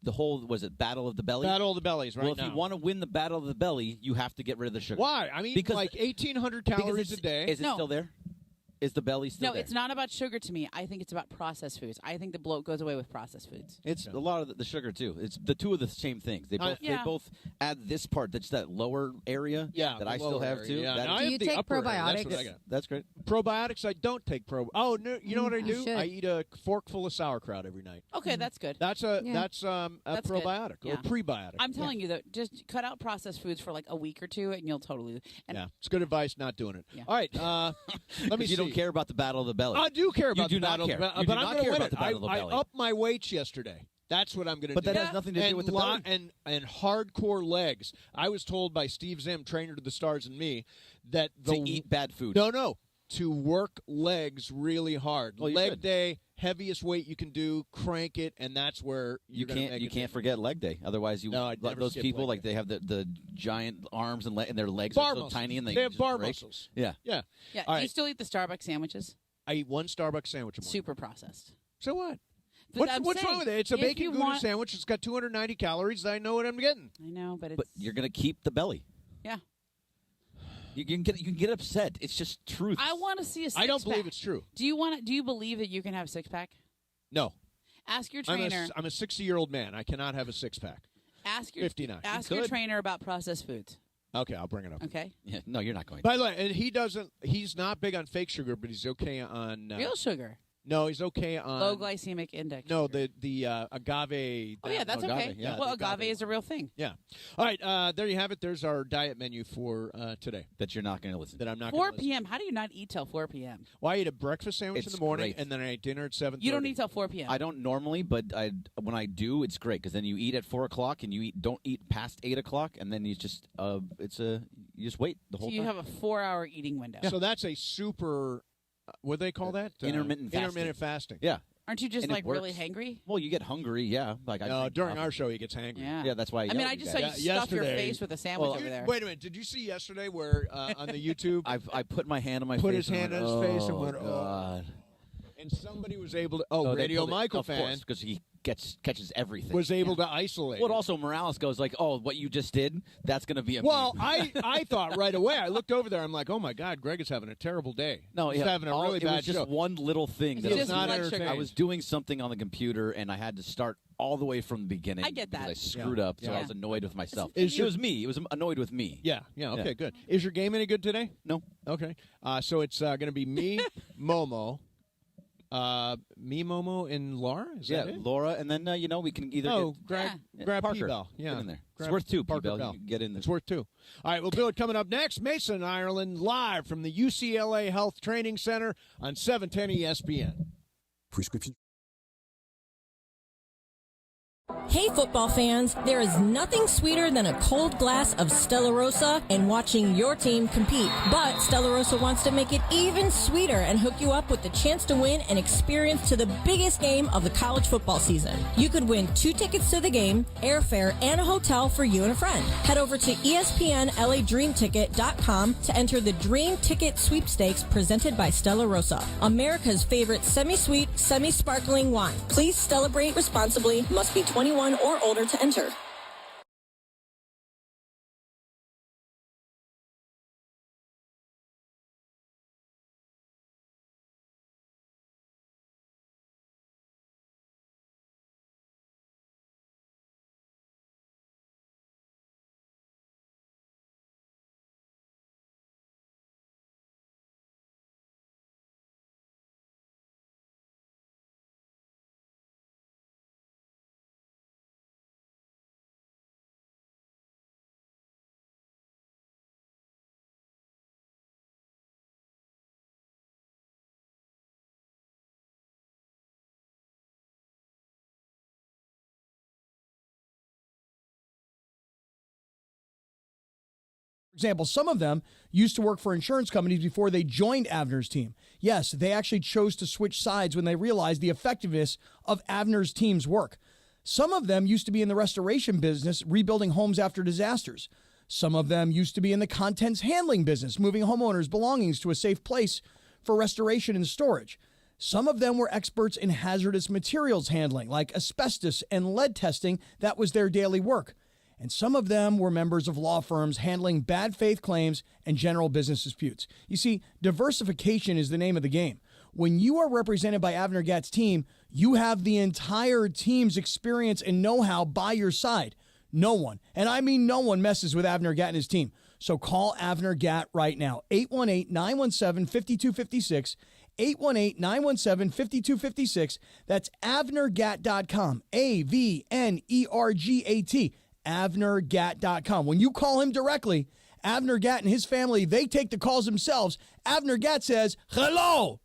Speaker 5: the whole Battle of the Belly.
Speaker 14: Battle of the Bellies, right
Speaker 5: Well,
Speaker 14: now.
Speaker 5: if you want to win the Battle of the Belly, you have to get rid of the sugar.
Speaker 14: Why? I mean,
Speaker 5: because
Speaker 14: like 1,800
Speaker 5: because
Speaker 14: calories a
Speaker 5: it's-
Speaker 14: day.
Speaker 5: Is it still there? Is the belly still
Speaker 12: No,
Speaker 5: there?
Speaker 12: it's not about sugar to me. I think it's about processed foods. I think the bloat goes away with processed foods.
Speaker 5: It's a lot of the sugar too. It's the two of the same things. They both add this part that's that lower area that I still have too.
Speaker 14: Yeah.
Speaker 8: Do you take probiotics?
Speaker 5: That's great.
Speaker 14: Probiotics, I don't take Oh, no, you know what I do?
Speaker 8: should.
Speaker 14: I eat a forkful of sauerkraut every night.
Speaker 12: Okay, that's good.
Speaker 14: That's a
Speaker 12: That's
Speaker 14: probiotic
Speaker 12: good.
Speaker 14: or prebiotic.
Speaker 12: I'm telling you, though, just cut out processed foods for like a week or two, and you'll totally. And
Speaker 14: it's good advice not doing it.
Speaker 12: Yeah.
Speaker 14: All right, let me see.
Speaker 5: You don't care about the battle of the belly.
Speaker 14: I do care about
Speaker 5: you
Speaker 14: the battle,
Speaker 5: not care.
Speaker 14: but
Speaker 5: You do
Speaker 14: I'm
Speaker 5: not
Speaker 14: going to
Speaker 5: care
Speaker 14: win
Speaker 5: about
Speaker 14: it.
Speaker 5: the battle of the
Speaker 14: I
Speaker 5: belly.
Speaker 14: upped my weights yesterday. That's what I'm going to do.
Speaker 5: But that has nothing to do with the belly.
Speaker 14: And hardcore legs. I was told by Steve Zim, trainer to the Stars and me, that
Speaker 5: to eat bad food.
Speaker 14: No. To work legs really hard.
Speaker 5: Well,
Speaker 14: leg day, heaviest weight you can do, crank it, and that's where
Speaker 5: you can't forget leg day. Otherwise, those people like they have the giant arms and their legs
Speaker 14: bar
Speaker 5: are so
Speaker 14: muscles.
Speaker 5: tiny and they
Speaker 14: have
Speaker 5: just
Speaker 14: bar
Speaker 5: break.
Speaker 14: muscles.
Speaker 5: Yeah.
Speaker 12: Yeah.
Speaker 14: All
Speaker 12: Do you still eat the Starbucks sandwiches?
Speaker 14: I eat one Starbucks sandwich a morning.
Speaker 12: Super processed.
Speaker 14: So what?
Speaker 12: But
Speaker 14: What's wrong with it? It's a
Speaker 12: if
Speaker 14: bacon
Speaker 12: you
Speaker 14: Gouda
Speaker 12: want-
Speaker 14: sandwich. It's got 290 calories. I know what I'm getting.
Speaker 12: I know, but it's.
Speaker 5: But you're going to keep the belly.
Speaker 12: Yeah.
Speaker 5: You can get upset. It's just truth.
Speaker 12: I want to see a six-pack.
Speaker 14: I don't believe it's true.
Speaker 12: Do you believe that you can have a six-pack?
Speaker 14: No.
Speaker 12: Ask your trainer.
Speaker 14: I'm a 60-year-old man. I cannot have a six-pack.
Speaker 12: Ask your
Speaker 14: 59.
Speaker 12: Ask your trainer about processed foods.
Speaker 14: Okay, I'll bring it up.
Speaker 12: Okay.
Speaker 5: Yeah, no, you're not going.
Speaker 14: By the way, and he's not big on fake sugar, but he's okay on
Speaker 12: Real sugar.
Speaker 14: No, he's okay on
Speaker 12: Low glycemic index.
Speaker 14: No,
Speaker 12: sugar.
Speaker 14: the agave.
Speaker 12: Oh yeah, that's okay.
Speaker 14: Yeah,
Speaker 12: well, agave is a real thing.
Speaker 14: Yeah. All right, there you have it. There's our diet menu for today.
Speaker 5: That you're not going to listen.
Speaker 14: That I'm not.
Speaker 12: 4 p.m. How do you not eat till 4 p.m.?
Speaker 14: Well, I eat a breakfast sandwich in the morning,
Speaker 5: great.
Speaker 14: and then I eat dinner at 7:30.
Speaker 12: You don't eat till 4 p.m.
Speaker 5: I don't normally, but when I do, it's great because then you eat at 4 o'clock and you don't eat past 8 o'clock, and then you just you just wait the whole
Speaker 12: So you
Speaker 5: time.
Speaker 12: have a 4-hour eating window.
Speaker 14: So that's a super. What do they call that?
Speaker 5: Intermittent fasting.
Speaker 14: Intermittent fasting.
Speaker 5: Yeah.
Speaker 12: Aren't you just
Speaker 5: And it
Speaker 12: like really
Speaker 5: works.
Speaker 12: hangry?
Speaker 5: Well, you get hungry, yeah. Like
Speaker 14: During our show, he gets hangry.
Speaker 12: Yeah.
Speaker 5: Yeah, that's why.
Speaker 12: I mean, I just saw you stuff your face with a sandwich over there.
Speaker 14: Wait a minute. Did you see yesterday where on the YouTube?
Speaker 5: I put my hand on my face.
Speaker 14: Put his hand on his face and went,
Speaker 5: God.
Speaker 14: And somebody was able to.
Speaker 5: they
Speaker 14: Radio
Speaker 5: pulled it,
Speaker 14: Michael
Speaker 5: of
Speaker 14: fan
Speaker 5: course, because he catches everything.
Speaker 14: was able to isolate.
Speaker 5: Well, also Morales goes like, "Oh, what you just did? That's going to be a
Speaker 14: Well,
Speaker 5: meme."
Speaker 14: I thought right away. I looked over there. I'm like, oh my God, Greg is having a terrible day.
Speaker 5: No,
Speaker 14: he's having a really
Speaker 5: it
Speaker 14: bad
Speaker 5: was just
Speaker 14: show.
Speaker 5: one little thing that
Speaker 14: He's
Speaker 5: was
Speaker 14: not
Speaker 12: blood
Speaker 14: entertained.
Speaker 12: sugar.
Speaker 5: I was doing something on the computer and I had to start all the way from the beginning.
Speaker 12: I get that.
Speaker 5: because I screwed up, so
Speaker 14: Yeah.
Speaker 5: I was annoyed with myself.
Speaker 14: Is
Speaker 5: It was me. It was annoyed with me.
Speaker 14: Yeah. Okay, good. Is your game any good today?
Speaker 5: No.
Speaker 14: Okay. So it's going to be me, Momo. Momo, and Laura? Is that it?
Speaker 5: Laura, and then we can either
Speaker 14: grab
Speaker 5: Parker.
Speaker 14: P-Bell. Yeah.
Speaker 5: Get in there.
Speaker 14: Grab
Speaker 5: It's worth two,
Speaker 14: Parker
Speaker 5: P-Bell.
Speaker 14: Bell.
Speaker 5: You can get in there.
Speaker 14: It's worth two. All right, we'll do it coming up next. Mason, Ireland, live from the UCLA Health Training Center on 710 ESPN.
Speaker 17: Prescription.
Speaker 20: Hey football fans, there is nothing sweeter than a cold glass of Stella Rosa and watching your team compete. But Stella Rosa wants to make it even sweeter and hook you up with the chance to win an experience to the biggest game of the college football season. You could win 2 tickets to the game, airfare, and a hotel for you and a friend. Head over to ESPNLADreamTicket.com to enter the Dream Ticket Sweepstakes presented by Stella Rosa, America's favorite semi-sweet, semi-sparkling wine. Please celebrate responsibly. Must be 21 or older to enter.
Speaker 2: For example, some of them used to work for insurance companies before they joined Avner's team. Yes, they actually chose to switch sides when they realized the effectiveness of Avner's team's work. Some of them used to be in the restoration business, rebuilding homes after disasters. Some of them used to be in the contents handling business, moving homeowners' belongings to a safe place for restoration and storage. Some of them were experts in hazardous materials handling, like asbestos and lead testing. That was their daily work. and some of them were members of law firms handling bad faith claims and general business disputes. You see, diversification is the name of the game. When you are represented by Avner Gatt's team, you have the entire team's experience and know-how by your side. No one, and I mean no one, messes with Avner Gatt and his team. So call Avner Gatt right now, 818-917-5256, 818-917-5256. That's AvnerGatt.com, AVNERGAT, AvnerGatt.com. When you call him directly, Avner Gatt and his family, they take the calls themselves. Avner Gatt says, hello.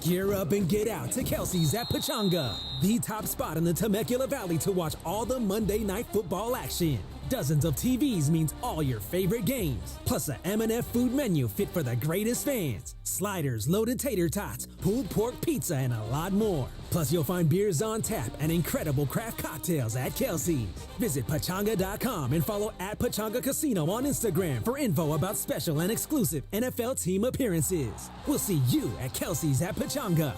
Speaker 1: Gear up and get out to Kelsey's at Pachanga, the top spot in the Temecula Valley to watch all the Monday Night Football action. Dozens of TVs means all your favorite games, plus a M&F food menu fit for the greatest fans. Sliders, loaded tater tots, pulled pork pizza, and a lot more. Plus, you'll find beers on tap and incredible craft cocktails at Kelsey's. Visit Pachanga.com and follow at Pachanga Casino on Instagram for info about special and exclusive NFL team appearances. We'll see you at Kelsey's at Pachanga.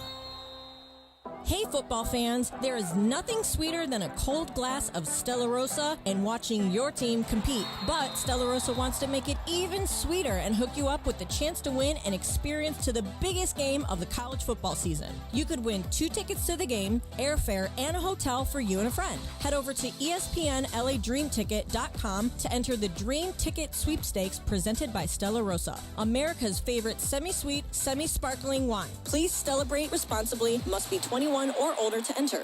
Speaker 20: Hey football fans, there is nothing sweeter than a cold glass of Stella Rosa and watching your team compete. But Stella Rosa wants to make it even sweeter and hook you up with the chance to win an experience to the biggest game of the college football season. You could win 2 tickets to the game, airfare, and a hotel for you and a friend. Head over to ESPNLADreamTicket.com to enter the Dream Ticket Sweepstakes presented by Stella Rosa, America's favorite semi-sweet, semi-sparkling wine. Please celebrate responsibly. Must be 21 or older to enter.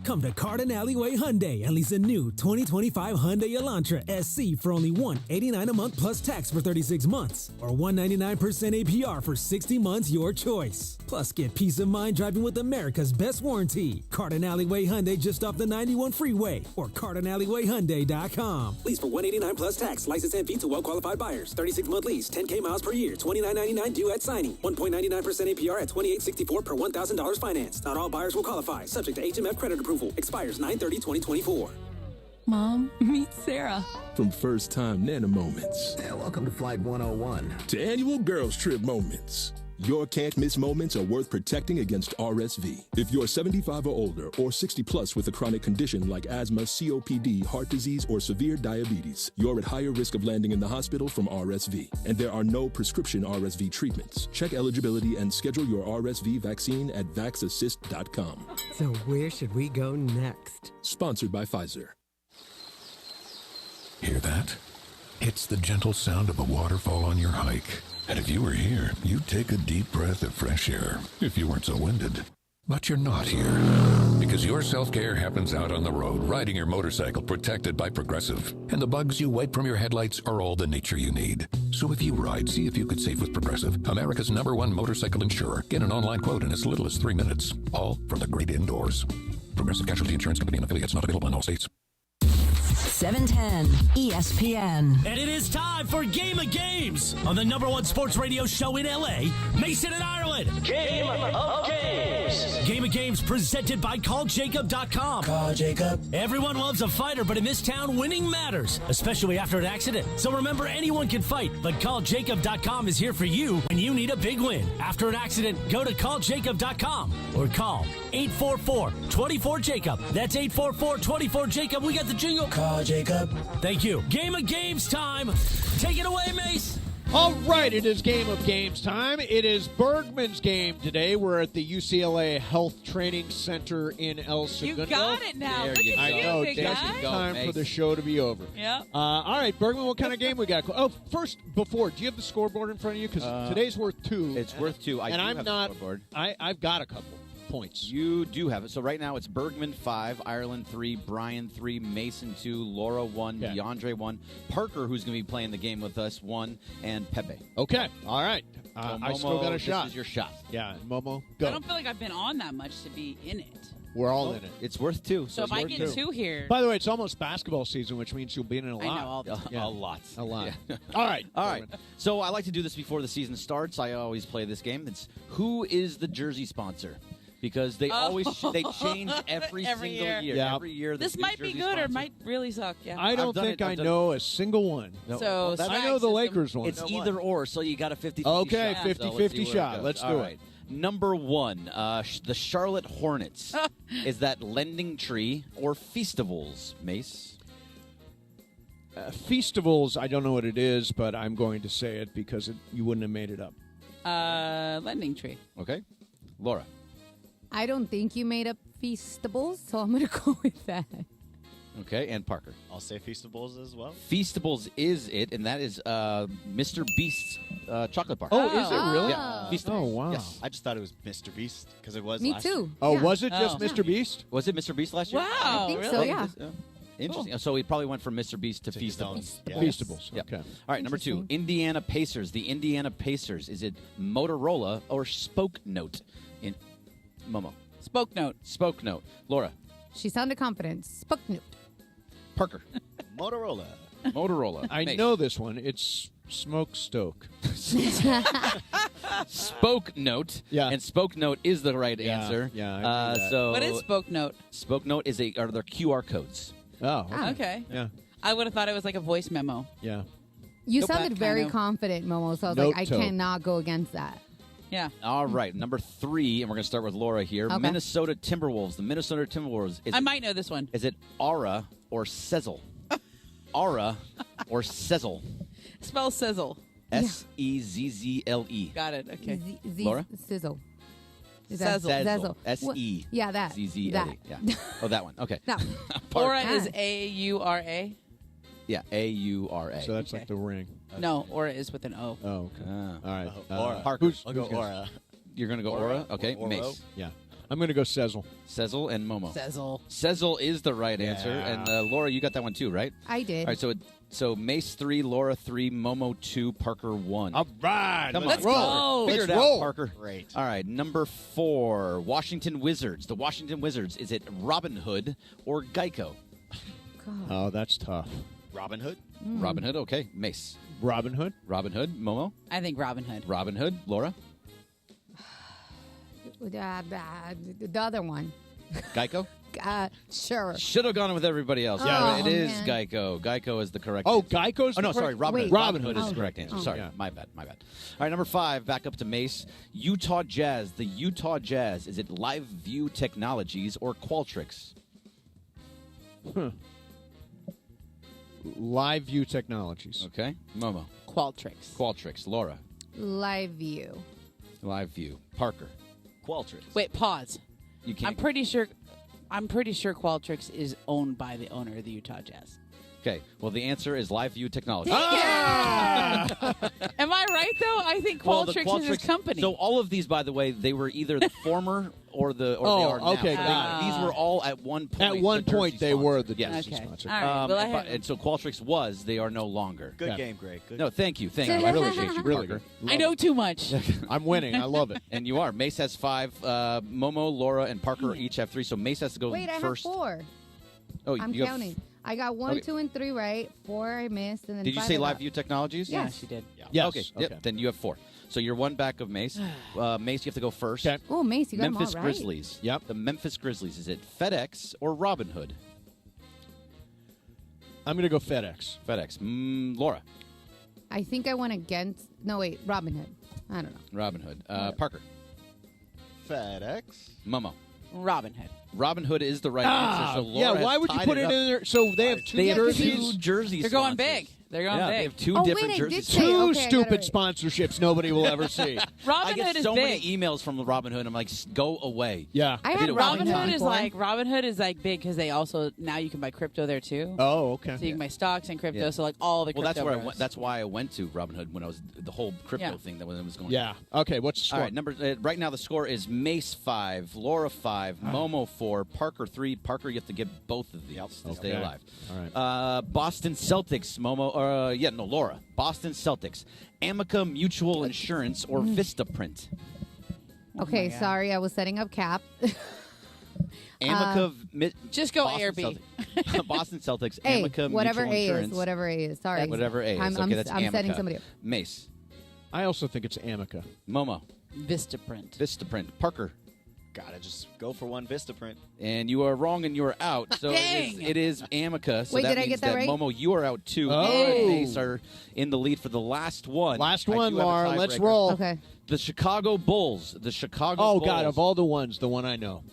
Speaker 1: Come to Carden Alleyway Hyundai and lease a new 2025 Hyundai Elantra SC for only $189 a month plus tax for 36 months, or $199% APR for 60 months, your choice. Plus, get peace of mind driving with America's best warranty. Carden Alleyway Hyundai just off the 91 freeway, or CardenAlleyWayHyundai.com. Lease for $189 plus tax, license and fee to well-qualified buyers. 36-month lease, 10K miles per year, $29.99 due at signing. 1.99% APR at $28.64 per $1,000 finance. Not all buyers will qualify. Subject to HMF credit approval. Expires 9/30/2024.
Speaker 8: Mom, meet Sarah.
Speaker 17: From first-time Nana moments.
Speaker 23: Welcome to Flight 101.
Speaker 17: To annual girls trip moments. Your can't-miss moments are worth protecting against RSV. If you're 75 or older or 60 plus with a chronic condition like asthma, COPD, heart disease, or severe diabetes, you're at higher risk of landing in the hospital from RSV. And there are no prescription RSV treatments. Check eligibility and schedule your RSV vaccine at vaxassist.com.
Speaker 8: So where should we go next?
Speaker 17: Sponsored by Pfizer.
Speaker 24: Hear that? It's the gentle sound of a waterfall on your hike. And if you were here, you'd take a deep breath of fresh air, if you weren't so winded. But you're not here, because your self-care happens out on the road, riding your motorcycle protected by Progressive. And the bugs you wipe from your headlights are all the nature you need. So if you ride, see if you could save with Progressive, America's #1 motorcycle insurer. Get an online quote in as little as 3 minutes, all from the great indoors. Progressive Casualty Insurance Company and affiliates, not available in all states.
Speaker 25: 710 ESPN.
Speaker 4: And it is time for Game of Games on the #1 sports radio show in LA, Mason and Ireland. Game of Games. Game of Games presented by CallJacob.com.
Speaker 13: Call Jacob.
Speaker 4: Everyone loves a fighter, but in this town, winning matters, especially after an accident. So remember, anyone can fight, but CallJacob.com is here for you when you need a big win. After an accident, go to CallJacob.com or call 844-24-JACOB. That's 844-24-JACOB. We got the jingle.
Speaker 13: Call Jacob.
Speaker 4: Thank you. Game of Games time. Take it away, Mace.
Speaker 14: All right, it is Game of Games time. It is Bergman's game today. We're at the UCLA Health Training Center in El Segundo.
Speaker 12: You got it now. Look at you,
Speaker 14: I know,
Speaker 12: big
Speaker 14: just
Speaker 12: guy.
Speaker 14: in time for the show to be over.
Speaker 12: Yep.
Speaker 14: All right, Bergman, what kind of game we got? Oh, first, before, do you have the scoreboard in front of you? Because today's worth 2.
Speaker 5: It's worth 2.
Speaker 14: And I'm not. I've got a couple points.
Speaker 5: You do have it. So right now it's Bergman 5, Ireland 3, Brian 3, Mason 2, Laura 1, DeAndre 1, Parker, who's going to be playing the game with us, 1, and Pepe.
Speaker 14: Okay. All right.
Speaker 5: So
Speaker 14: I still got a shot.
Speaker 5: This is your shot.
Speaker 14: Yeah, Momo, go.
Speaker 12: I don't feel like I've been on that much to be in it.
Speaker 14: We're all in it.
Speaker 5: It's worth 2.
Speaker 12: So if I get 2 here.
Speaker 14: By the way, it's almost basketball season, which means you'll be in it a lot.
Speaker 12: I know, all the time.
Speaker 5: A lot.
Speaker 14: A lot.
Speaker 5: Yeah.
Speaker 14: All right.
Speaker 5: All right. So I like to do this before the season starts. I always play this game. It's who is the jersey sponsor? Because they always they change every single year.
Speaker 14: Yeah.
Speaker 5: Every year.
Speaker 12: This might be good or might really suck. Yeah.
Speaker 14: I don't think I know a single one.
Speaker 5: No.
Speaker 12: So
Speaker 14: I know the Lakers one.
Speaker 5: It's either or, so you got a 50-50
Speaker 14: okay,
Speaker 5: shot.
Speaker 14: 50-50 shot. Let's do it.
Speaker 5: Number 1, the Charlotte Hornets. Is that Lending Tree or Feastables, Mace?
Speaker 14: Feastables, I don't know what it is, but I'm going to say it because you wouldn't have made it up.
Speaker 12: Lending Tree.
Speaker 5: Okay. Laura.
Speaker 10: I don't think you made up Feastables, so I'm going to go with that.
Speaker 5: Okay, and Parker.
Speaker 15: I'll say Feastables as well.
Speaker 5: Feastables is it, and that is Mr. Beast's chocolate bar.
Speaker 14: Oh, is it really?
Speaker 5: Yeah. Feastables.
Speaker 14: Oh, wow.
Speaker 5: Yes.
Speaker 15: I just thought it was Mr. Beast because it was
Speaker 10: Me
Speaker 15: last
Speaker 10: too.
Speaker 15: year.
Speaker 14: Oh,
Speaker 10: Yeah.
Speaker 14: was it just Mr. Beast?
Speaker 5: Was it Mr. Beast last year?
Speaker 12: Wow.
Speaker 10: I think so, yeah.
Speaker 5: Interesting. So he probably went from Mr. Beast to Feastables.
Speaker 15: Yeah.
Speaker 14: Feastables.
Speaker 5: Yep.
Speaker 14: Okay.
Speaker 5: All right, number 2. Indiana Pacers. The Indiana Pacers. Is it Motorola or Spoke Note? In Momo.
Speaker 12: Spoke Note.
Speaker 5: Spoke Note. Laura.
Speaker 10: She sounded confident. Spoke Note.
Speaker 5: Parker.
Speaker 15: Motorola.
Speaker 5: Motorola.
Speaker 14: I
Speaker 5: Mace.
Speaker 14: know this one. It's Smoke Stoke.
Speaker 5: Spoke Note.
Speaker 14: Yeah.
Speaker 5: And Spoke Note is the right
Speaker 14: Yeah,
Speaker 5: answer.
Speaker 14: yeah, I knew that.
Speaker 5: So
Speaker 12: What is Spoke Note?
Speaker 5: Spoke Note are their QR codes.
Speaker 14: Oh,
Speaker 12: Okay.
Speaker 14: yeah,
Speaker 12: I would have thought it was like a voice memo.
Speaker 14: yeah.
Speaker 10: You
Speaker 12: Nope.
Speaker 10: sounded
Speaker 12: That
Speaker 10: very
Speaker 12: kind of-
Speaker 10: confident, Momo, so I was
Speaker 14: Note
Speaker 10: like, I
Speaker 14: toe.
Speaker 10: cannot go against that.
Speaker 12: Yeah.
Speaker 5: All right, number 3, and we're going to start with Laura here.
Speaker 10: Okay.
Speaker 5: Minnesota Timberwolves. The Minnesota Timberwolves.
Speaker 12: I might know this one.
Speaker 5: Is it Aura or Sezzle? Aura or Sezzle?
Speaker 12: Spell sizzle.
Speaker 5: Sezzle.
Speaker 12: Got it. Okay.
Speaker 5: Laura?
Speaker 10: Sizzle.
Speaker 12: Sezzle.
Speaker 10: Sezzle.
Speaker 5: S-E.
Speaker 10: Yeah, that.
Speaker 5: Z-Z-L-E.
Speaker 10: That.
Speaker 5: Yeah. Oh, that one. Okay.
Speaker 10: That one.
Speaker 12: Aura
Speaker 10: Ah.
Speaker 12: is A-U-R-A.
Speaker 5: Yeah, A-U-R-A.
Speaker 14: So that's
Speaker 12: Okay.
Speaker 14: like the ring.
Speaker 12: No, Aura is with an O.
Speaker 14: Oh, okay.
Speaker 5: Ah.
Speaker 14: All right.
Speaker 15: Aura.
Speaker 5: Parker.
Speaker 15: I'll go
Speaker 14: who's gonna-
Speaker 15: Aura.
Speaker 5: You're going to go Aura? Okay.
Speaker 15: Oro.
Speaker 5: Mace.
Speaker 14: Yeah. I'm going to go Sezzle.
Speaker 5: Sezzle and Momo.
Speaker 12: Sezzle.
Speaker 5: Sezzle is the right answer.
Speaker 14: Yeah.
Speaker 5: And Laura, you got that one too, right?
Speaker 10: I did.
Speaker 5: All right, so Mace 3, Laura 3, Momo 2, Parker 1.
Speaker 14: All right.
Speaker 5: Come
Speaker 12: Let's
Speaker 5: on.
Speaker 12: go.
Speaker 5: Figure
Speaker 14: Let's
Speaker 5: it out,
Speaker 14: roll.
Speaker 5: Parker.
Speaker 15: Great.
Speaker 5: All right, number 4, Washington Wizards. The Washington Wizards. Is it Robin Hood or Geico?
Speaker 14: Oh, that's tough.
Speaker 15: Robin Hood.
Speaker 5: Robin Hood, okay. Mace.
Speaker 14: Robin Hood?
Speaker 5: Robin Hood. Momo.
Speaker 12: I think Robin Hood.
Speaker 5: Robin Hood. Laura.
Speaker 10: The other one.
Speaker 5: Geico.
Speaker 10: Sure.
Speaker 5: Should have gone with everybody else.
Speaker 10: Yeah,
Speaker 5: it is
Speaker 10: man.
Speaker 5: Geico. Geico is the correct
Speaker 14: Oh,
Speaker 5: answer.
Speaker 14: Geico's
Speaker 5: Oh, no,
Speaker 14: the
Speaker 5: sorry.
Speaker 14: correct-
Speaker 5: Robin
Speaker 10: Wait.
Speaker 5: Hood.
Speaker 14: Robin
Speaker 5: Hood is the
Speaker 10: Oh.
Speaker 5: correct answer.
Speaker 10: Oh.
Speaker 5: Sorry.
Speaker 14: Yeah.
Speaker 5: My bad. All right, number 5, back up to Mace. Utah Jazz. The Utah Jazz. Is it Live View Technologies or Qualtrics?
Speaker 14: Live View Technologies.
Speaker 5: Okay. Momo.
Speaker 12: Qualtrics.
Speaker 5: Qualtrics. Laura.
Speaker 10: Live view.
Speaker 5: Live View. Parker.
Speaker 15: Qualtrics.
Speaker 12: Wait, pause.
Speaker 5: You can't.
Speaker 12: I'm pretty sure Qualtrics is owned by the owner of the Utah Jazz.
Speaker 5: Okay. Well, the answer is Live View Technologies.
Speaker 12: Am I right though? I think
Speaker 5: Well, the
Speaker 12: Qualtrics is his company.
Speaker 5: So all of these, by the way, they were either the former or they are now.
Speaker 14: okay,
Speaker 5: So
Speaker 14: got
Speaker 5: these were all at one point.
Speaker 14: At one
Speaker 5: the
Speaker 14: point,
Speaker 5: jersey
Speaker 14: they were
Speaker 5: sponsor.
Speaker 14: the
Speaker 5: Yes.
Speaker 14: jersey
Speaker 12: Okay.
Speaker 14: sponsor.
Speaker 12: All right. Well, I
Speaker 5: and,
Speaker 12: haven't-
Speaker 5: and so Qualtrics was. They are no longer.
Speaker 15: Good
Speaker 14: Yeah.
Speaker 15: game, Greg. Good.
Speaker 5: No, thank you. I really appreciate you,
Speaker 14: Really
Speaker 5: Parker.
Speaker 14: good.
Speaker 12: I know too much.
Speaker 14: I'm winning. I love it.
Speaker 5: And you are. Mace has 5. Momo, Laura, and Parker each have 3. So Mace has to go
Speaker 10: Wait, I have
Speaker 5: first.
Speaker 10: 4.
Speaker 5: Oh,
Speaker 10: I'm
Speaker 5: you have-
Speaker 10: counting. I got 1,
Speaker 5: Okay.
Speaker 10: 2, and 3 right. 4 I missed, and then
Speaker 5: Did you
Speaker 10: 5
Speaker 5: say
Speaker 10: I
Speaker 5: Live
Speaker 10: got.
Speaker 5: View Technologies?
Speaker 12: Yeah,
Speaker 10: Yes.
Speaker 12: she did.
Speaker 14: Yes.
Speaker 5: Okay.
Speaker 14: Okay.
Speaker 5: Yep. Then you have 4. So you're one back of Mace. Mace, you have to go first.
Speaker 14: Okay.
Speaker 10: Oh, Mace, you got
Speaker 5: Memphis
Speaker 10: them all right.
Speaker 5: Grizzlies.
Speaker 14: Yep.
Speaker 5: The Memphis Grizzlies. Is it FedEx or Robin Hood?
Speaker 14: I'm going to go FedEx.
Speaker 5: FedEx. Laura.
Speaker 10: I think I went against. No, wait, Robin Hood. I don't know.
Speaker 5: Robin Hood. Parker.
Speaker 15: FedEx.
Speaker 5: Momo.
Speaker 12: Robin Hood.
Speaker 5: Robin Hood is the right answer. So Laura
Speaker 14: yeah, why
Speaker 5: has
Speaker 14: would you
Speaker 5: tied
Speaker 14: put it
Speaker 5: up.
Speaker 14: in there? So they have two
Speaker 5: They have
Speaker 14: jerseys?
Speaker 5: 2 jerseys.
Speaker 12: They're going big. They're going
Speaker 5: Yeah,
Speaker 12: big.
Speaker 5: they have 2
Speaker 10: Oh,
Speaker 5: different
Speaker 10: wait, I
Speaker 5: jerseys.
Speaker 10: did say-
Speaker 14: Two
Speaker 10: okay, I got it
Speaker 14: stupid
Speaker 10: right.
Speaker 14: sponsorships nobody will ever see.
Speaker 5: I
Speaker 12: Robin
Speaker 5: get
Speaker 12: Hood is
Speaker 5: so
Speaker 12: big.
Speaker 5: many emails from Robin Hood. I'm like, go away.
Speaker 14: Yeah.
Speaker 10: I
Speaker 5: did
Speaker 10: had
Speaker 5: it
Speaker 12: Robin
Speaker 5: one
Speaker 12: Hood
Speaker 5: time.
Speaker 12: is like big because they also now you can buy crypto there too.
Speaker 14: Oh, okay.
Speaker 12: So you can buy stocks and crypto.
Speaker 5: Yeah.
Speaker 12: So like all the
Speaker 5: Well,
Speaker 12: crypto.
Speaker 5: that's where I
Speaker 12: bros.
Speaker 5: went. That's why I went to Robin Hood when I was the whole crypto
Speaker 12: Yeah.
Speaker 5: thing that was going.
Speaker 14: Yeah. Okay, what's the score?
Speaker 5: All right, right now the score is Mace 5, Laura 5, Momo 4, Parker 3. Parker, you have to get both of these to stay
Speaker 14: Okay.
Speaker 5: alive.
Speaker 14: All right.
Speaker 5: Boston Celtics, Momo. Laura. Boston Celtics, Amica Mutual Insurance or Vistaprint.
Speaker 10: Okay, sorry, I was setting up Cap.
Speaker 5: Amica.
Speaker 12: Just go
Speaker 5: Boston
Speaker 12: AirB.
Speaker 5: Celtics. Boston Celtics,
Speaker 10: A,
Speaker 5: Amica
Speaker 10: whatever
Speaker 5: Mutual
Speaker 10: A
Speaker 5: Insurance.
Speaker 10: is, whatever A is. Sorry.
Speaker 5: Whatever A is.
Speaker 10: I'm
Speaker 5: Okay, that's
Speaker 10: I'm setting
Speaker 5: Amica.
Speaker 10: somebody up.
Speaker 5: Mace.
Speaker 14: I also think it's Amica.
Speaker 5: Momo.
Speaker 12: Vistaprint.
Speaker 5: Vistaprint. Parker.
Speaker 15: Gotta just go for one Vistaprint.
Speaker 5: And you are wrong and you are out. So
Speaker 12: Dang.
Speaker 5: it is Amica. So
Speaker 10: Wait,
Speaker 5: that
Speaker 10: did I
Speaker 5: means
Speaker 10: get that right?
Speaker 5: Momo, you are out too.
Speaker 14: Oh.
Speaker 5: Laura and Mace are in the lead for the last one.
Speaker 14: Last
Speaker 5: I
Speaker 14: one,
Speaker 5: do have a
Speaker 14: Laura. Let's
Speaker 5: tiebreaker.
Speaker 14: roll.
Speaker 10: Okay.
Speaker 5: The Chicago Bulls. The Chicago
Speaker 14: Oh,
Speaker 5: Bulls.
Speaker 14: God, of all the ones, the one I know.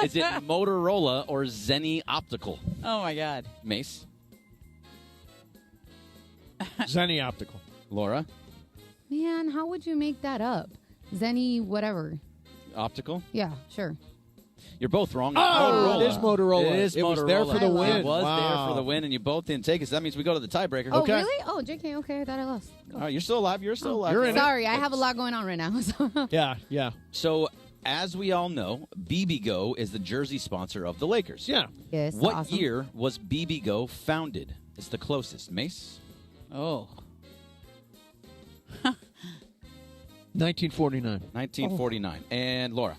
Speaker 5: Is it Motorola or Zenny Optical?
Speaker 12: Oh my God.
Speaker 5: Mace.
Speaker 14: Zenny Optical.
Speaker 5: Laura?
Speaker 10: Man, how would you make that up? Zenny whatever.
Speaker 5: Optical?
Speaker 10: Yeah, sure.
Speaker 5: You're both wrong.
Speaker 14: Oh, it is Motorola.
Speaker 5: It is
Speaker 14: It
Speaker 5: Motorola.
Speaker 14: was there for the win.
Speaker 5: It was
Speaker 14: Wow.
Speaker 5: there for the win, and you both didn't take it, so that means we go to the tiebreaker.
Speaker 10: Oh, really? Oh, JK, okay, I thought I lost.
Speaker 5: All right, you're still alive. You're still alive.
Speaker 14: You're in it.
Speaker 10: Sorry, I have a lot going on right now. So.
Speaker 14: Yeah.
Speaker 5: So, as we all know, BBGO is the jersey sponsor of the Lakers.
Speaker 14: Yeah.
Speaker 10: Yes,
Speaker 5: What
Speaker 10: awesome.
Speaker 5: year was BBGO founded? It's the closest. Mace?
Speaker 12: Oh.
Speaker 14: 1949.
Speaker 5: 1949. And Laura?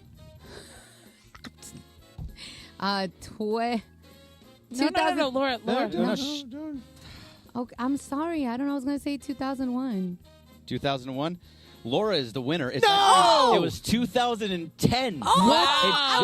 Speaker 12: No,
Speaker 10: 2000.
Speaker 12: no, Laura.
Speaker 10: Okay, I'm sorry. I don't know. I was going to say 2001.
Speaker 5: 2001. Laura is the winner. It's
Speaker 14: No!
Speaker 5: It was 2010.
Speaker 10: Oh,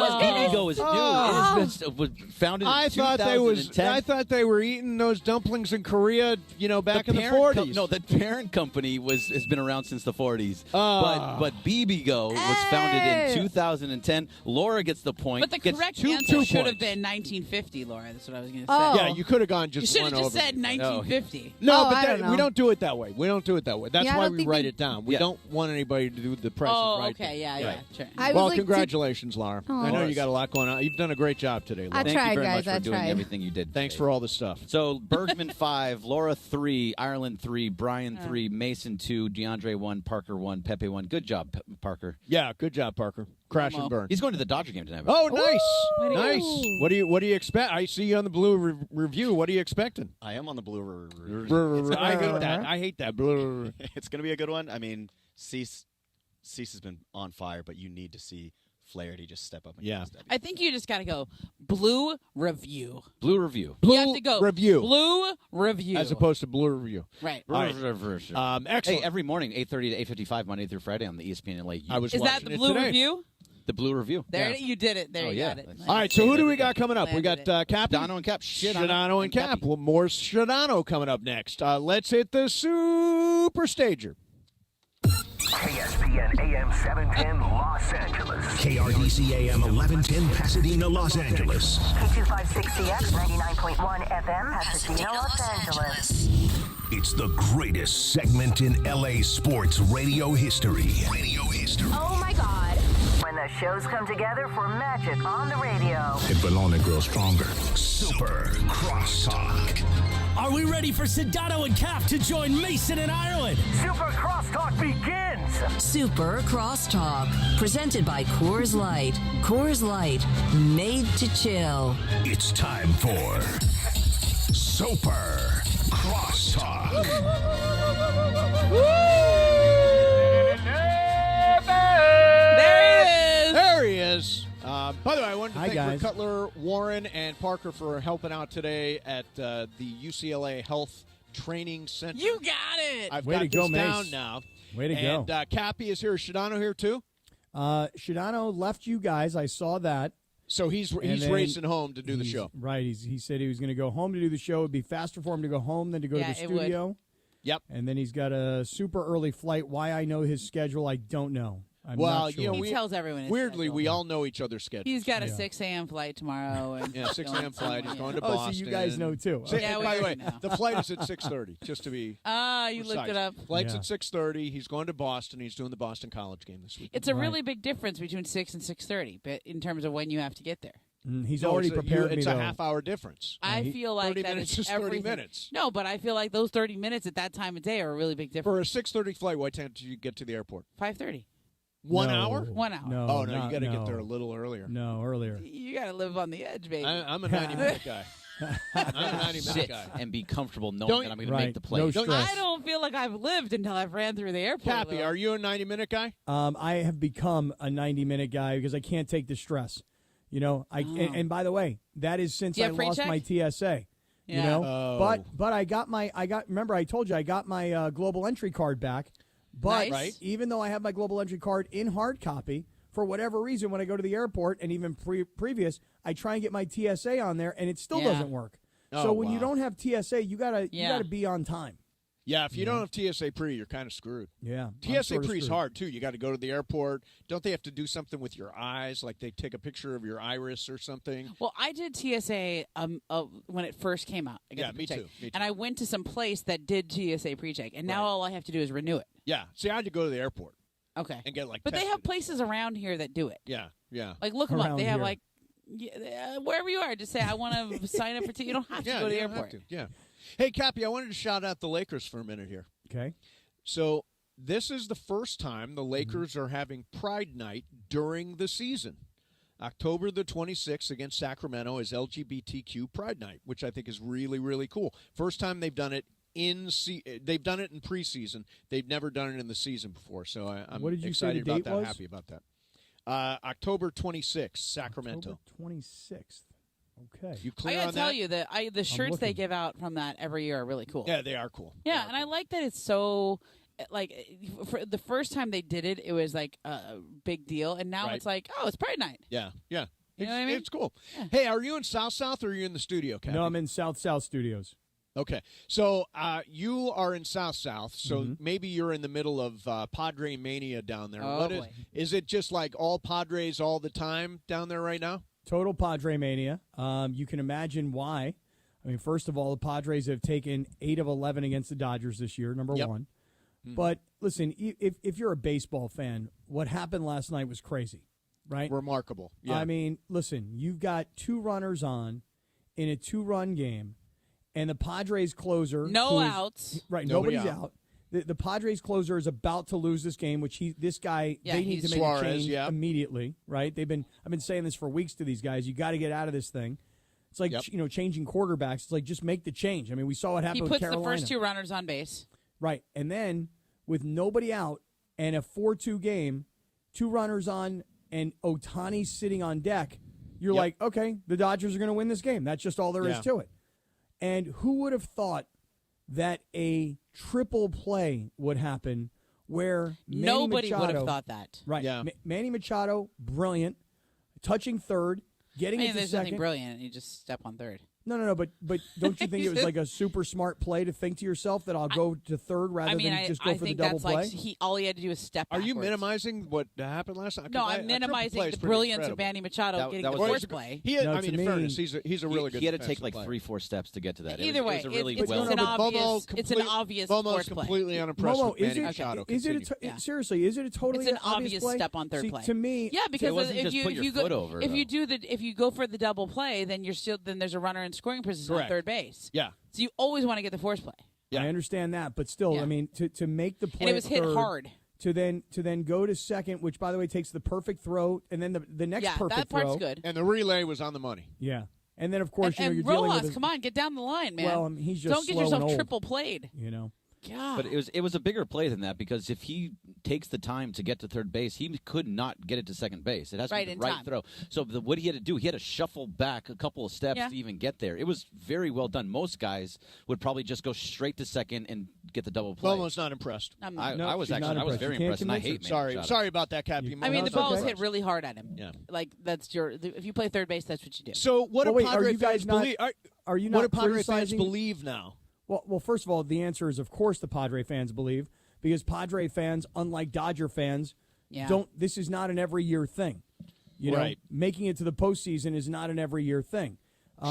Speaker 5: What? BBGO is new.
Speaker 14: Oh.
Speaker 5: It was founded in
Speaker 14: I
Speaker 5: 2010.
Speaker 14: thought they were eating those dumplings in Korea, back in the
Speaker 5: parent
Speaker 14: 40s.
Speaker 5: no, the parent company has been around since the 40s.
Speaker 14: Ah.
Speaker 5: But BBGO was founded in 2010. Laura gets the point.
Speaker 12: But the
Speaker 5: Gets
Speaker 12: correct
Speaker 5: two
Speaker 12: answer should have
Speaker 5: points.
Speaker 12: been 1950, Laura. That's what I was going to say.
Speaker 10: Oh.
Speaker 14: Yeah, you could have gone
Speaker 12: You
Speaker 14: just
Speaker 12: should
Speaker 14: one
Speaker 12: have just
Speaker 14: over.
Speaker 12: said 1950.
Speaker 14: No,
Speaker 10: Oh,
Speaker 14: but
Speaker 10: I don't know.
Speaker 14: we don't do it that way. That's
Speaker 10: Yeah, I
Speaker 14: why
Speaker 10: don't
Speaker 14: we
Speaker 10: think
Speaker 14: write
Speaker 10: they-
Speaker 14: it down. We
Speaker 5: Yeah.
Speaker 14: don't want anybody to do the prices
Speaker 12: Oh,
Speaker 14: right.
Speaker 12: okay. Yeah, sure.
Speaker 10: I
Speaker 14: Well,
Speaker 10: was like,
Speaker 14: congratulations, Laura.
Speaker 10: Oh.
Speaker 14: I know you got a lot going on. You've done a great job today, Laura.
Speaker 10: I
Speaker 5: Thank
Speaker 10: tried,
Speaker 5: you very
Speaker 10: guys.
Speaker 5: much for
Speaker 10: I
Speaker 5: doing
Speaker 10: tried.
Speaker 5: everything you did.
Speaker 14: Thanks
Speaker 5: today.
Speaker 14: for all the stuff.
Speaker 5: So Bergman 5, Laura 3, Ireland 3, Brian 3, Mason 2, DeAndre 1, Parker 1, Pepe 1. Good job, Parker.
Speaker 14: Yeah, good job, Parker. Crash
Speaker 12: Momo.
Speaker 14: and burn.
Speaker 5: He's going to the Dodger game tonight.
Speaker 14: Oh, nice,
Speaker 12: Ooh.
Speaker 14: nice. What do you expect? I see you on the blue review. What are you expecting?
Speaker 15: I am on the blue.
Speaker 14: I hate that. I hate that. Blue.
Speaker 15: It's going to be a good one. I mean, Cease has been on fire, but you need to see Flaherty just step up and
Speaker 14: Yeah.
Speaker 15: step.
Speaker 12: I think you just got to go blue review.
Speaker 5: Blue review.
Speaker 14: Blue
Speaker 12: You have to go
Speaker 14: review.
Speaker 12: blue review.
Speaker 14: As opposed to blue review.
Speaker 12: Right.
Speaker 14: All right. Excellent.
Speaker 5: Hey, every morning, 8:30 to 8:55, Monday through Friday on the ESPN LA.
Speaker 14: I was
Speaker 12: Is that
Speaker 14: watching
Speaker 12: the
Speaker 14: it
Speaker 12: blue
Speaker 14: today.
Speaker 12: review?
Speaker 5: the Blue Review.
Speaker 12: There, you did it. There,
Speaker 5: Oh,
Speaker 12: you
Speaker 5: yeah.
Speaker 12: got it.
Speaker 14: All right, so who do we got coming up? We got Cap.
Speaker 5: Shadano and Cap.
Speaker 14: Shadano and Cap. Well, more Shadano coming up next. Let's hit the Super Stager.
Speaker 3: KSPN AM 710 Los Angeles.
Speaker 24: KRDC AM 1110 Pasadena, Los Angeles.
Speaker 3: K256CX 99.1 FM Pasadena, Los Angeles.
Speaker 24: It's the greatest segment in LA sports radio history.
Speaker 3: Oh my God. When the shows come together for magic on the radio.
Speaker 24: It will only grow stronger. Super Crosstalk.
Speaker 4: Are we ready for Sedano and Cap to join Mason in Ireland?
Speaker 3: Super Crosstalk begins.
Speaker 25: Super Crosstalk, presented by Coors Light. Coors Light, made to chill.
Speaker 24: It's time for Super Crosstalk.
Speaker 14: There he is. By the way, I wanted to
Speaker 2: Hi,
Speaker 14: thank
Speaker 2: guys.
Speaker 14: Rick Cutler, Warren, and Parker for helping out today at the UCLA Health Training Center.
Speaker 12: You got it.
Speaker 14: I've
Speaker 2: Way
Speaker 14: got
Speaker 2: to go,
Speaker 14: this
Speaker 2: Mace.
Speaker 14: down now.
Speaker 2: Way to go.
Speaker 14: And Cappy is here. Is Shadano here too?
Speaker 2: Shadano left you guys. I saw that.
Speaker 14: So he's
Speaker 2: then
Speaker 14: racing home to do the
Speaker 2: he's-
Speaker 14: show.
Speaker 2: Right. He said he was going to go home to do the show. It'd be faster for him to go home than to go
Speaker 12: Yeah,
Speaker 2: to the
Speaker 12: it would.
Speaker 2: studio.
Speaker 14: Yep.
Speaker 2: And then he's got a super early flight. Why I know his schedule, I don't know. I'm not sure.
Speaker 12: he tells everyone his
Speaker 14: weirdly,
Speaker 12: schedule.
Speaker 14: we all know each other's schedules.
Speaker 12: He's got a 6 a.m. flight tomorrow. And
Speaker 14: Yeah, 6 a.m. flight. He's going to
Speaker 2: Oh, so
Speaker 14: Boston.
Speaker 2: you guys know, too.
Speaker 14: So-
Speaker 2: Yeah,
Speaker 14: and
Speaker 2: we
Speaker 14: by the way,
Speaker 12: already know.
Speaker 14: the flight is at 6:30. Just to be
Speaker 12: you looked
Speaker 14: precise.
Speaker 12: it up.
Speaker 14: Flight's
Speaker 2: Yeah.
Speaker 14: at 6:30. He's going to Boston. He's doing the Boston College game this week.
Speaker 12: It's a really big difference between 6 and 6:30, but in terms of when you have to get there.
Speaker 2: He's
Speaker 14: No,
Speaker 2: already
Speaker 14: it's a-
Speaker 2: prepared
Speaker 14: It's
Speaker 2: me,
Speaker 14: a
Speaker 2: though.
Speaker 14: half-hour difference.
Speaker 12: I feel like
Speaker 14: 30
Speaker 12: that
Speaker 14: minutes
Speaker 12: is
Speaker 14: is 30
Speaker 12: everything.
Speaker 14: minutes.
Speaker 12: No, but I feel like those 30 minutes at that time of day are a really big difference.
Speaker 14: For a 6:30 flight, what time do you get to the airport?
Speaker 12: 5:30.
Speaker 14: 1
Speaker 2: No.
Speaker 14: hour?
Speaker 12: 1 hour.
Speaker 2: No,
Speaker 14: Oh, no,
Speaker 2: not-
Speaker 14: you got to
Speaker 2: no.
Speaker 14: get there a little earlier.
Speaker 2: No, earlier.
Speaker 12: You got to live on the edge, baby.
Speaker 14: I'm a 90-minute guy. I'm a 90-minute
Speaker 5: Sit
Speaker 14: guy.
Speaker 5: and be comfortable knowing
Speaker 14: Don't-
Speaker 5: that I'm going to
Speaker 2: Right.
Speaker 5: make the plane.
Speaker 2: No stress.
Speaker 12: I don't feel like I've lived until I've ran through the airport.
Speaker 14: Cappy,
Speaker 12: though.
Speaker 14: are you a 90-minute guy?
Speaker 2: I have become a 90-minute guy because I can't take the stress. You know, and by the way, that is since
Speaker 12: Do you
Speaker 2: I
Speaker 12: have free
Speaker 2: lost
Speaker 12: check?
Speaker 2: my TSA. You
Speaker 12: Yeah.
Speaker 2: know,
Speaker 14: Oh.
Speaker 2: but I got remember I told you I got my global entry card back. But
Speaker 12: Nice.
Speaker 2: even though I have my global entry card in hard copy, for whatever reason, when I go to the airport and even previous, I try and get my TSA on there, and it still
Speaker 12: Yeah.
Speaker 2: doesn't work.
Speaker 14: Oh,
Speaker 2: So when you
Speaker 14: wow.
Speaker 2: don't have TSA, you gotta
Speaker 12: Yeah.
Speaker 2: be on time.
Speaker 14: Yeah, if you don't have TSA pre, you're kind of screwed.
Speaker 2: Yeah.
Speaker 14: TSA pre is hard, too. You got to go to the airport. Don't they have to do something with your eyes? Like they take a picture of your iris or something?
Speaker 12: Well, I did TSA when it first came out.
Speaker 14: Yeah, me too.
Speaker 12: And I went to some place that did TSA pre-check, and now all I have to do is renew it.
Speaker 14: Yeah. See, I had to go to the airport.
Speaker 12: Okay.
Speaker 14: And get like
Speaker 12: But
Speaker 14: tested.
Speaker 12: they have places around here that do it.
Speaker 14: Yeah, yeah.
Speaker 12: Like, look them up.
Speaker 2: Around
Speaker 12: They have,
Speaker 2: here.
Speaker 12: like, wherever you are, just say, I want to sign up for You don't have to go to the
Speaker 14: you don't have
Speaker 12: airport.
Speaker 14: to. Yeah. Hey, Cappy, I wanted to shout out the Lakers for a minute here.
Speaker 2: Okay.
Speaker 14: So this is the first time the Lakers are having Pride Night during the season. October the 26th against Sacramento is LGBTQ Pride Night, which I think is really, really cool. First time they've done it they've done it in preseason. They've never done it in the season before, so I'm
Speaker 2: What did you say
Speaker 14: excited
Speaker 2: the
Speaker 14: about
Speaker 2: date
Speaker 14: that.
Speaker 2: was?
Speaker 14: Happy about that. October 26th, Sacramento.
Speaker 2: October 26th. Okay.
Speaker 14: You
Speaker 12: I
Speaker 14: clear
Speaker 12: gotta
Speaker 14: on
Speaker 12: tell
Speaker 14: that?
Speaker 12: you that the shirts they
Speaker 2: looking.
Speaker 12: give out from that every year are really cool.
Speaker 14: Yeah, they are cool.
Speaker 12: Yeah, and I like that it's so like for the first time they did it, it was like a big deal, and now
Speaker 14: Right.
Speaker 12: it's like, oh, it's Pride Night.
Speaker 14: Yeah, yeah.
Speaker 12: You know what I mean?
Speaker 14: It's cool. Hey, are you in South or are you in the studio, Cappy?
Speaker 2: No, I'm in South Studios.
Speaker 14: Okay, so you are in South, so
Speaker 2: Mm-hmm.
Speaker 14: maybe you're in the middle of Padre Mania down there.
Speaker 12: Oh,
Speaker 14: What
Speaker 12: boy.
Speaker 14: is it just like all Padres all the time down there right now?
Speaker 2: Total Padre mania. You can imagine why. I mean, first of all, the Padres have taken 8 of 11 against the Dodgers this year, number
Speaker 14: Yep.
Speaker 2: one.
Speaker 14: Mm-hmm.
Speaker 2: But listen, if you're a baseball fan, what happened last night was crazy, right?
Speaker 14: Remarkable. Yeah.
Speaker 2: I mean, listen, you've got 2 runners on in a 2-run game, and the Padres closer.
Speaker 12: No
Speaker 2: who is-
Speaker 12: outs.
Speaker 2: Right,
Speaker 14: Nobody
Speaker 2: nobody's
Speaker 14: out.
Speaker 2: out. The Padres closer is about to lose this game, which this guy
Speaker 12: Yeah,
Speaker 2: they need to
Speaker 12: he's
Speaker 2: make
Speaker 14: Suarez,
Speaker 2: a change
Speaker 14: yeah.
Speaker 2: immediately, right? I've been saying this for weeks to these guys. You got to get out of this thing. It's like
Speaker 14: Yep.
Speaker 2: changing quarterbacks. It's like just make the change. I mean, we saw what
Speaker 12: He
Speaker 2: happened with
Speaker 12: puts
Speaker 2: Carolina.
Speaker 12: the first 2 runners on base.
Speaker 2: Right, and then with nobody out and a 4-2 game, 2 runners on, and Ohtani sitting on deck, you're
Speaker 14: Yep.
Speaker 2: like, okay, the Dodgers are going to win this game. That's just all there is
Speaker 14: Yeah.
Speaker 2: to it. And who would have thought that a triple play would happen where Manny
Speaker 12: Nobody would
Speaker 2: Machado,
Speaker 12: have thought that.
Speaker 2: Right,
Speaker 14: Yeah.
Speaker 2: Manny Machado, brilliant, touching third, getting
Speaker 12: I mean,
Speaker 2: into
Speaker 12: there's
Speaker 2: second.
Speaker 12: nothing brilliant. You just step on third.
Speaker 2: No, but don't you think it was like a super smart play to think to yourself that I'll go to third rather than just go
Speaker 12: I
Speaker 2: for the
Speaker 12: think
Speaker 2: double
Speaker 12: that's
Speaker 2: play?
Speaker 12: like all he had to do was step
Speaker 14: Are you
Speaker 12: backwards.
Speaker 14: minimizing what happened last night?
Speaker 12: No,
Speaker 14: 'Cause
Speaker 12: I'm
Speaker 14: a triple
Speaker 12: minimizing
Speaker 14: play is
Speaker 12: the
Speaker 14: pretty
Speaker 12: brilliance of
Speaker 14: incredible.
Speaker 12: Manny Machado getting
Speaker 5: that
Speaker 12: the
Speaker 5: was-
Speaker 12: first play.
Speaker 2: No,
Speaker 14: I mean,
Speaker 2: to
Speaker 14: in
Speaker 2: me-
Speaker 14: fairness, he's a really good.
Speaker 5: He had to take
Speaker 14: defensive
Speaker 5: like
Speaker 14: player.
Speaker 5: 3-4 steps to get to that.
Speaker 12: Either way,
Speaker 5: it was a really
Speaker 12: it's
Speaker 5: well
Speaker 12: an
Speaker 5: done.
Speaker 12: obvious. It's an obvious
Speaker 14: Momo's
Speaker 12: sports play.
Speaker 14: completely unimpressed
Speaker 2: Momo,
Speaker 14: with Manny
Speaker 2: is
Speaker 14: Machado.
Speaker 2: it seriously? Is it a totally
Speaker 12: It's an obvious
Speaker 2: play?
Speaker 12: step on third
Speaker 2: See,
Speaker 12: play.
Speaker 2: To me,
Speaker 12: Yeah, because
Speaker 5: wasn't
Speaker 12: if
Speaker 5: just
Speaker 12: you
Speaker 5: put
Speaker 12: if
Speaker 5: your
Speaker 12: you
Speaker 5: foot
Speaker 12: go
Speaker 5: over,
Speaker 12: if
Speaker 5: though.
Speaker 12: if you go for the double play, then there's a runner in scoring position
Speaker 14: Correct.
Speaker 12: on third base.
Speaker 14: Yeah.
Speaker 12: So you always want to get the force play.
Speaker 14: Yeah.
Speaker 2: I understand that, but still,
Speaker 12: Yeah.
Speaker 2: I mean, to make the play
Speaker 12: And it was
Speaker 2: at
Speaker 12: hit
Speaker 2: third,
Speaker 12: hard.
Speaker 2: to then go to second, which by the way takes the perfect throw, and then the next
Speaker 12: Yeah,
Speaker 2: perfect
Speaker 12: that part's
Speaker 2: throw.
Speaker 12: good.
Speaker 14: And the relay was on the money.
Speaker 2: Yeah, and then of course
Speaker 12: And
Speaker 2: you're dealing
Speaker 12: Rojas,
Speaker 2: with
Speaker 12: come on, get down the line, man.
Speaker 2: Well, he's just
Speaker 12: don't get
Speaker 2: slow and
Speaker 12: yourself
Speaker 2: old.
Speaker 12: triple played.
Speaker 2: You know.
Speaker 12: God.
Speaker 5: But it was a bigger play than that because if he takes the time to get to third base, he could not get it to second base. It has to
Speaker 12: Right
Speaker 5: be
Speaker 12: in
Speaker 5: the right
Speaker 12: time.
Speaker 5: throw. So what he had to do, he had to shuffle back a couple of steps
Speaker 12: Yeah.
Speaker 5: to even get there. It was very well done. Most guys would probably just go straight to second and get the double play.
Speaker 14: Momo's not impressed.
Speaker 12: I'm
Speaker 5: I
Speaker 12: not.
Speaker 5: was
Speaker 2: she's not
Speaker 5: very
Speaker 2: impressed. You can't
Speaker 5: impressed, and I
Speaker 2: convince her.
Speaker 5: hate Manny Machado.
Speaker 14: Sorry about that, Cappy.
Speaker 12: I mean,
Speaker 2: No,
Speaker 12: the
Speaker 2: it's
Speaker 12: ball was
Speaker 2: okay.
Speaker 12: hit really hard at him.
Speaker 14: Yeah.
Speaker 12: Like that's if you play third base, that's what you do.
Speaker 14: So what
Speaker 2: Well,
Speaker 14: do
Speaker 2: wait, are
Speaker 14: Padre
Speaker 2: you guys
Speaker 14: fans
Speaker 2: not-
Speaker 14: believe?
Speaker 2: Are you
Speaker 14: what
Speaker 2: not
Speaker 14: do Padre fans
Speaker 2: criticizing-
Speaker 14: believe now?
Speaker 2: Well, first of all, the answer is of course the Padre fans believe because Padre fans, unlike Dodger fans,
Speaker 12: Yeah.
Speaker 2: don't. This is not an every year thing. You know,
Speaker 14: Right.
Speaker 2: making it to the postseason is not an every year thing.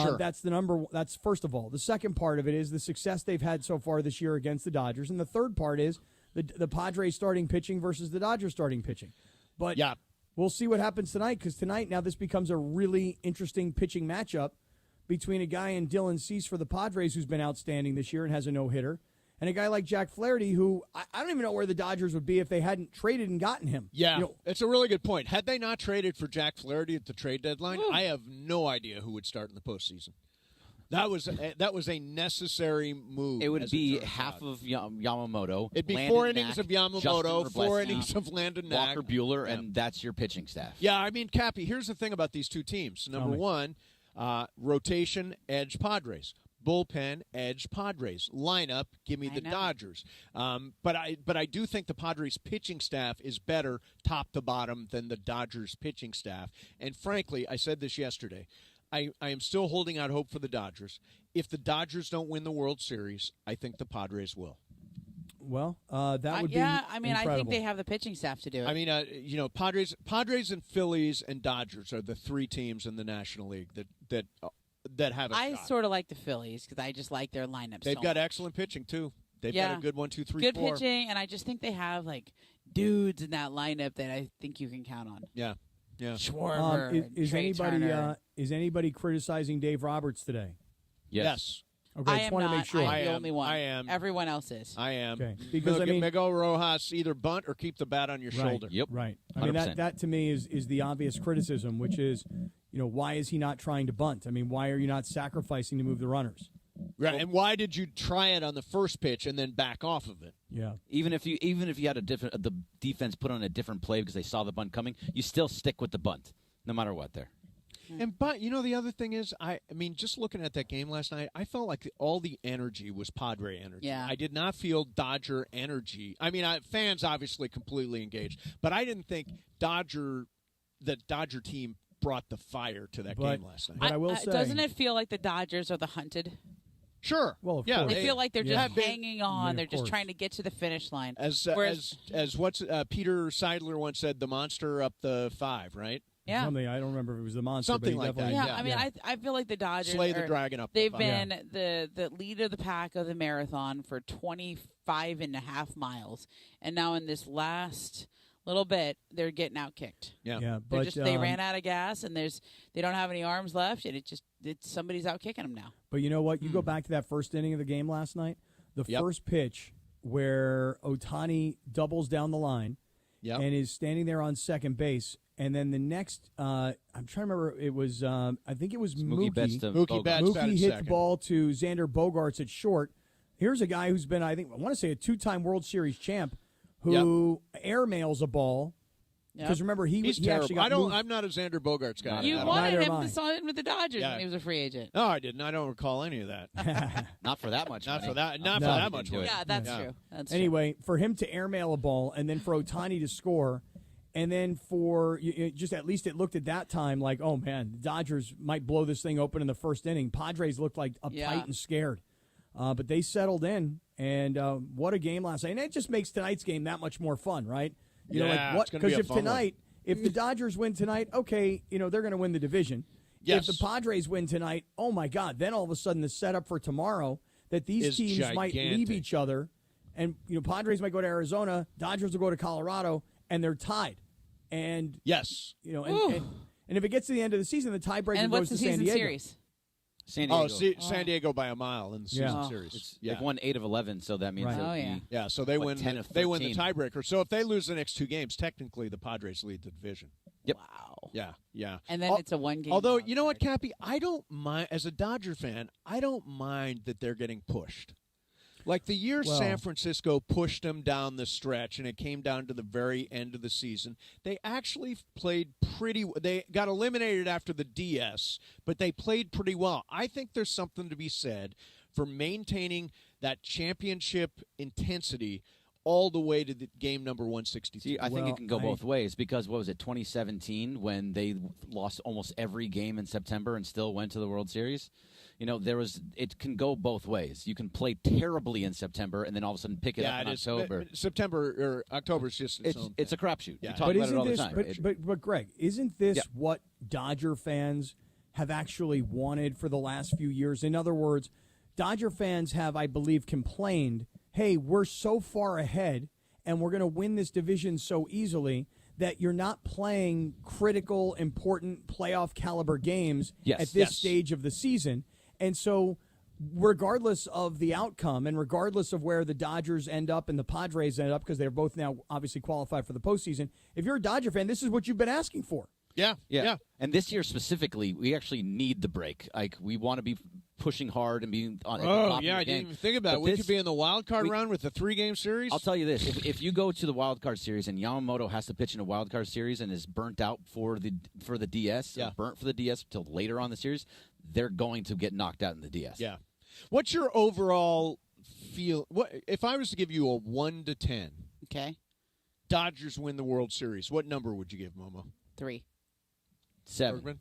Speaker 14: Sure.
Speaker 2: That's the number. That's first of all. The second part of it is the success they've had so far this year against the Dodgers, and the third part is the Padres starting pitching versus the Dodgers starting pitching. But
Speaker 14: Yeah.
Speaker 2: we'll see what happens tonight because tonight now this becomes a really interesting pitching matchup between a guy in Dylan Cease for the Padres who's been outstanding this year and has a no-hitter, and a guy like Jack Flaherty who I don't even know where the Dodgers would be if they hadn't traded and gotten him.
Speaker 14: Yeah,
Speaker 2: You know,
Speaker 14: it's a really good point. Had they not traded for Jack Flaherty at the trade deadline, I have no idea who would start in the postseason. That was a necessary move.
Speaker 5: It would
Speaker 14: as
Speaker 5: be
Speaker 14: turns
Speaker 5: half
Speaker 14: out.
Speaker 5: of Yamamoto.
Speaker 14: It'd be
Speaker 5: Landon
Speaker 14: 4 innings
Speaker 5: Knack,
Speaker 14: of Yamamoto,
Speaker 5: Justin
Speaker 14: 4
Speaker 5: Verlander,
Speaker 14: innings of Landon Knack.
Speaker 5: Walker Buehler, and that's your pitching staff.
Speaker 14: Yeah, I mean, Cappy, here's the thing about these two teams. Number
Speaker 2: me.
Speaker 14: one, rotation, edge Padres. Bullpen, edge Padres. Lineup, give me the
Speaker 12: know.
Speaker 14: Dodgers. But I do think the Padres pitching staff is better top to bottom than the Dodgers pitching staff. And frankly, I said this yesterday, I am still holding out hope for the Dodgers. If the Dodgers don't win the World Series, I think the Padres will.
Speaker 2: Well, that would be
Speaker 12: I mean,
Speaker 2: incredible.
Speaker 12: I think they have the pitching staff to do it.
Speaker 14: I mean, Padres and Phillies and Dodgers are the three teams in the National League that have a shot.
Speaker 12: I sort of like the Phillies because I just like their lineup.
Speaker 14: They've got excellent pitching too. They've got a good 1, 2, 3, 4.
Speaker 12: Good pitching, and I just think they have like dudes in that lineup that I think you can count on.
Speaker 14: Yeah.
Speaker 12: Schwarber,
Speaker 2: is anybody criticizing Dave Roberts today?
Speaker 14: Yes.
Speaker 2: Okay, I just want to make sure.
Speaker 12: I'm the only one.
Speaker 14: I am.
Speaker 12: Everyone else is.
Speaker 14: I am.
Speaker 2: Okay. Because
Speaker 14: Miguel Rojas, either bunt or keep the bat on your shoulder.
Speaker 5: Yep.
Speaker 2: Right. I mean, that to me is the obvious criticism, which is, why is he not trying to bunt? I mean, why are you not sacrificing to move the runners?
Speaker 14: Right. And why did you try it on the first pitch and then back off of it?
Speaker 2: Yeah.
Speaker 5: Even if you had the defense put on a different play because they saw the bunt coming, you still stick with the bunt, no matter what there.
Speaker 14: And the other thing is, I mean, just looking at that game last night, I felt like all the energy was Padre energy.
Speaker 12: Yeah.
Speaker 14: I did not feel Dodger energy. I mean, fans obviously completely engaged, but I didn't think the Dodger team brought the fire to that game last night.
Speaker 2: But I will say,
Speaker 12: doesn't it feel like the Dodgers are the hunted?
Speaker 14: Sure.
Speaker 2: Well, of
Speaker 14: yeah,
Speaker 2: course.
Speaker 12: They feel like they're just
Speaker 14: Yeah.
Speaker 12: hanging on.
Speaker 2: I mean,
Speaker 12: They're
Speaker 2: of
Speaker 12: just
Speaker 2: course.
Speaker 12: trying to get to the finish line.
Speaker 14: As what's Peter Seidler once said, the monster up the 5, right?
Speaker 12: Yeah.
Speaker 2: Something, I don't remember if it was the monster.
Speaker 14: Something
Speaker 2: but he
Speaker 14: like that,
Speaker 2: definitely-
Speaker 12: Yeah, I mean, I feel like the Dodgers
Speaker 14: Slay the dragon up.
Speaker 12: They've
Speaker 14: the
Speaker 12: been the lead of the pack of the marathon for 25 and a half miles, and now in this last little bit, they're getting outkicked.
Speaker 14: Yeah.
Speaker 2: But
Speaker 12: They ran out of gas, and they don't have any arms left, and somebody's out kicking them now.
Speaker 2: But you know what? You go back to that first inning of the game last night. The first pitch where Ohtani doubles down the line and is standing there on second base. And then the next, I'm trying to remember, it was, I think it was Mookie.
Speaker 14: Mookie Betts
Speaker 2: Mookie hit
Speaker 14: second.
Speaker 2: the ball to Xander Bogaerts at short. Here's a guy who's been, I want to say, a 2-time World Series champ who airmails a ball. Because remember, he actually got moved.
Speaker 14: I'm not a Xander Bogaerts guy.
Speaker 12: You wanted him to sign with the Dodgers when he was a free agent.
Speaker 14: No, I didn't. I don't recall any of that.
Speaker 5: Not for that much.
Speaker 14: Not
Speaker 5: money.
Speaker 14: for that. Not for that much. Money.
Speaker 12: Yeah, that's true. That's
Speaker 2: anyway, for him to airmail a ball and then for Ohtani to score, and then for just at least it looked at that time like, oh man, the Dodgers might blow this thing open in the first inning. Padres looked like uptight and scared, but they settled in. And what a game last night! And it just makes tonight's game that much more fun, right? Because if tonight, if the Dodgers win tonight, okay, they're going to win the division.
Speaker 14: Yes.
Speaker 2: If the Padres win tonight, oh my God! Then all of a sudden the setup for tomorrow that these teams might leave each other, and Padres might go to Arizona, Dodgers will go to Colorado, and they're tied. And
Speaker 14: yes,
Speaker 2: and if it gets to the end of the season, the tiebreaker goes to San Diego.
Speaker 12: Series?
Speaker 5: San Diego.
Speaker 14: San Diego by a mile in the season series.
Speaker 5: They've won 8 of 11, so that means
Speaker 14: so they win.
Speaker 5: 10 of 13.
Speaker 14: They win the tiebreaker. So if they lose the next 2 games, technically the Padres lead the division.
Speaker 5: Yep.
Speaker 12: Wow.
Speaker 14: Yeah.
Speaker 12: And then it's a 1-game.
Speaker 14: Although you know what, Cappy, I don't mind as a Dodger fan. I don't mind that they're getting pushed. Like the year San Francisco pushed them down the stretch and it came down to the very end of the season, they actually played they got eliminated after the DS, but they played pretty well. I think there's something to be said for maintaining that championship intensity all the way to the game number 162.
Speaker 5: See, I think it can go both ways because, 2017 when they lost almost every game in September and still went to the World Series? It can go both ways. You can play terribly in September and then all of a sudden pick it up in October.
Speaker 14: September or October is just
Speaker 5: it's a crapshoot.
Speaker 14: Yeah.
Speaker 5: We talk about it all the time.
Speaker 2: But Greg, isn't this what Dodger fans have actually wanted for the last few years? In other words, Dodger fans have, I believe, complained, hey, we're so far ahead and we're going to win this division so easily that you're not playing critical, important playoff caliber games at this stage of the season. And so regardless of the outcome and regardless of where the Dodgers end up and the Padres end up, because they're both now obviously qualified for the postseason, if you're a Dodger fan, this is what you've been asking for.
Speaker 14: Yeah.
Speaker 5: And this year specifically, we actually need the break. Like, we want to be pushing hard and being on.
Speaker 14: I didn't even think about it. We could be in the wild card round with a 3-game series.
Speaker 5: I'll tell you this: if you go to the wild card series and Yamamoto has to pitch in a wild card series and is burnt out for the DS, burnt for the DS till later on in the series, they're going to get knocked out in the DS.
Speaker 14: Yeah. What's your overall feel? What if I was to give you a 1 to 10?
Speaker 12: Okay.
Speaker 14: Dodgers win the World Series. What number would you give, Momo?
Speaker 12: 3.
Speaker 5: 7.
Speaker 14: Bergman?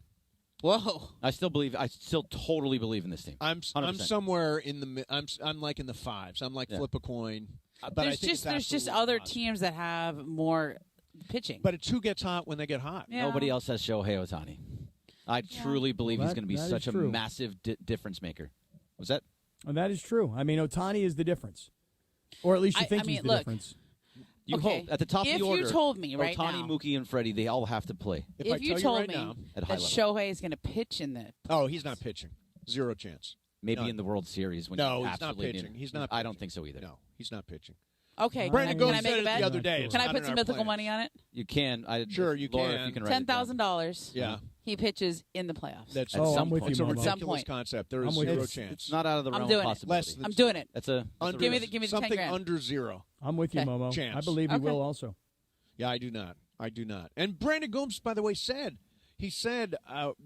Speaker 12: Whoa!
Speaker 5: I still totally believe in this team.
Speaker 14: I'm
Speaker 5: 100%.
Speaker 14: somewhere in the I'm like in the 5s. I'm like flip a coin. But I think
Speaker 12: there's just other teams that have more pitching.
Speaker 14: But it's who gets hot when they get hot.
Speaker 12: Yeah.
Speaker 5: Nobody else has Shohei Ohtani. I truly believe he's going to be such a massive difference maker. Was that?
Speaker 2: And that is true. I mean, Ohtani is the difference. Or at least you think he's the difference.
Speaker 5: You hope at the top of the order.
Speaker 12: If you told me right
Speaker 5: Ohtani,
Speaker 12: now,
Speaker 5: Mookie, and Freddie, they all have to play.
Speaker 12: If you told me that Shohei is going to pitch in the
Speaker 14: he's not pitching. Zero chance.
Speaker 5: Maybe in the World Series. When
Speaker 14: he's not pitching. He's not.
Speaker 5: I don't think so either.
Speaker 14: No, he's not pitching.
Speaker 12: Okay,
Speaker 14: Brandon
Speaker 12: can I
Speaker 14: Gomes
Speaker 12: make
Speaker 14: said
Speaker 12: a bet?
Speaker 14: it the other day.
Speaker 12: Can I put some mythical money on it?
Speaker 5: You can.
Speaker 14: Sure, you
Speaker 5: Laura,
Speaker 14: can.
Speaker 5: If you can write
Speaker 12: $10,000.
Speaker 14: Yeah.
Speaker 12: He pitches in the playoffs.
Speaker 14: That's
Speaker 5: at some
Speaker 14: point.
Speaker 5: point.
Speaker 14: It's a
Speaker 12: At some
Speaker 14: ridiculous
Speaker 12: point.
Speaker 14: concept. There is zero chance.
Speaker 5: It's not out of the realm
Speaker 12: doing
Speaker 5: of
Speaker 12: it.
Speaker 5: possibility.
Speaker 12: I'm doing it.
Speaker 5: That's a
Speaker 12: give me the 10
Speaker 14: something
Speaker 12: grand.
Speaker 14: under zero.
Speaker 2: I'm with you,
Speaker 12: Okay.
Speaker 2: Momo.
Speaker 14: Chance.
Speaker 2: I believe you will also.
Speaker 14: Yeah, I do not. And Brandon Gomes, by the way, said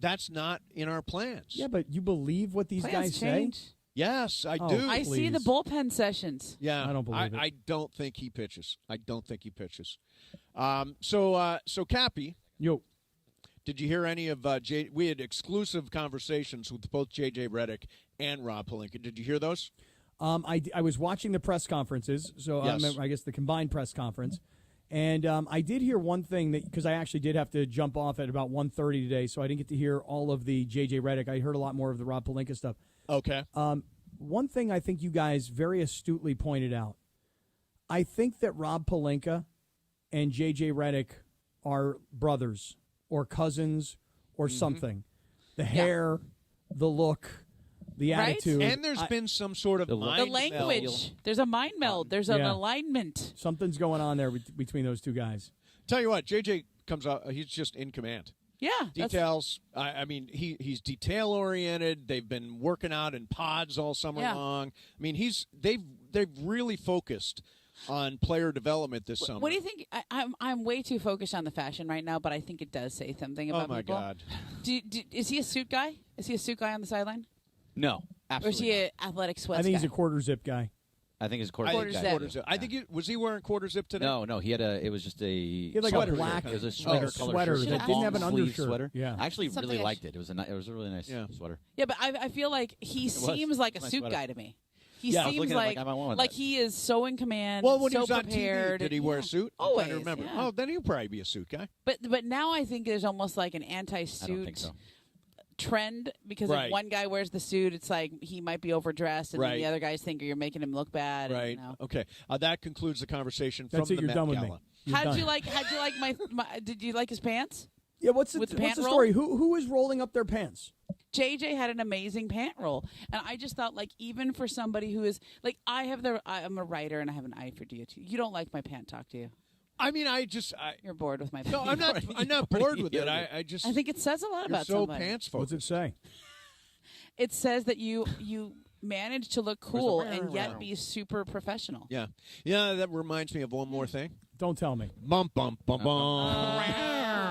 Speaker 14: that's not in our plans.
Speaker 2: Yeah, but you believe what these
Speaker 12: Plans
Speaker 2: guys
Speaker 12: change.
Speaker 2: say?
Speaker 14: Yes, I do.
Speaker 12: I see the bullpen sessions.
Speaker 14: Yeah,
Speaker 2: I don't believe it.
Speaker 14: I don't think he pitches. So Cappy, did you hear any of we had exclusive conversations with both J.J. Redick and Rob Pelinka. Did you hear those?
Speaker 2: I was watching the press conferences, so
Speaker 14: Yes.
Speaker 2: I guess the combined press conference, and I did hear one thing that because I actually did have to jump off at about 1:30 today, so I didn't get to hear all of the J.J. Redick. I heard a lot more of the Rob Pelinka stuff.
Speaker 14: Okay.
Speaker 2: One thing I think you guys very astutely pointed out, I think that Rob Pelinka and J.J. Redick are brothers or cousins or something. The hair, the look, the
Speaker 12: Right?
Speaker 2: attitude.
Speaker 14: And there's been some sort of mind
Speaker 12: The language.
Speaker 14: meld.
Speaker 12: There's a mind meld. There's an alignment.
Speaker 2: Something's going on there between those two guys.
Speaker 14: Tell you what, JJ comes out. He's just in command.
Speaker 12: Yeah.
Speaker 14: Details. I mean, he's detail oriented. They've been working out in pods all summer long. I mean, they've really focused on player development this summer.
Speaker 12: What do you think? I'm way too focused on the fashion right now, but I think it does say something about people.
Speaker 14: Oh my God!
Speaker 12: Is he a suit guy? Is he a suit guy on the sideline?
Speaker 5: No, absolutely.
Speaker 12: Or is he an athletic sweats
Speaker 2: I think
Speaker 12: guy?
Speaker 2: he's a quarter zip guy.
Speaker 5: I think it's quarter
Speaker 12: zip.
Speaker 14: I think was he wearing quarter zip today?
Speaker 5: No, he had a. It was just a.
Speaker 2: He had like
Speaker 5: sweater.
Speaker 2: a black.
Speaker 5: It was a sweater
Speaker 2: sweater
Speaker 5: shirt.
Speaker 2: that didn't have an
Speaker 5: Long-sleeve
Speaker 2: undershirt.
Speaker 5: Sweater.
Speaker 2: Yeah,
Speaker 5: I actually
Speaker 12: Something
Speaker 5: really liked it. It was a really nice sweater.
Speaker 12: Yeah, but I feel like he seems like a
Speaker 5: Nice
Speaker 12: suit
Speaker 5: sweater.
Speaker 12: guy to me. He
Speaker 5: Yeah, I was
Speaker 12: seems
Speaker 5: looking at it
Speaker 12: like
Speaker 5: I want one of
Speaker 12: like
Speaker 5: that.
Speaker 12: he is so in command.
Speaker 14: Well, when
Speaker 12: so
Speaker 14: he was on
Speaker 12: prepared.
Speaker 14: TV, did he wear a suit? I'm
Speaker 12: Always.
Speaker 14: trying to remember.
Speaker 12: Yeah.
Speaker 14: Oh, then he'll probably be a suit guy.
Speaker 12: But now I think there's almost like an
Speaker 5: I don't
Speaker 12: anti-suit
Speaker 5: think so.
Speaker 12: trend because
Speaker 14: Right.
Speaker 12: if one guy wears the suit, it's like he might be overdressed, and then
Speaker 14: Right.
Speaker 12: the other guys think you're making him look bad.
Speaker 14: Right.
Speaker 12: And,
Speaker 14: Okay. That concludes the conversation
Speaker 2: That's
Speaker 14: from
Speaker 2: it.
Speaker 14: the
Speaker 2: You're
Speaker 14: Met
Speaker 2: done with
Speaker 14: Gala.
Speaker 2: me. You're
Speaker 12: How'd
Speaker 2: done.
Speaker 12: you like my? Did you like his pants?
Speaker 2: Yeah, what's the
Speaker 12: With the pant roll?
Speaker 2: story? Who is rolling up their pants?
Speaker 12: JJ had an amazing pant roll, and I just thought, like, even for somebody who is like, I'm a writer and I have an eye for DOT. You don't like my pant talk, do you?
Speaker 14: I mean,
Speaker 12: You're bored with my.
Speaker 14: No,
Speaker 12: pant.
Speaker 14: I'm not. I'm not bored with it. I just.
Speaker 12: I think it says a lot
Speaker 14: you're
Speaker 12: about
Speaker 14: so
Speaker 12: somebody.
Speaker 14: pants
Speaker 2: What's
Speaker 14: focused.
Speaker 2: it say?
Speaker 12: It says that you manage to look cool
Speaker 14: Where's the-
Speaker 12: and yet be super professional.
Speaker 14: Yeah. Yeah. That reminds me of one more thing.
Speaker 2: Don't tell me.
Speaker 14: Bum bum bum bum.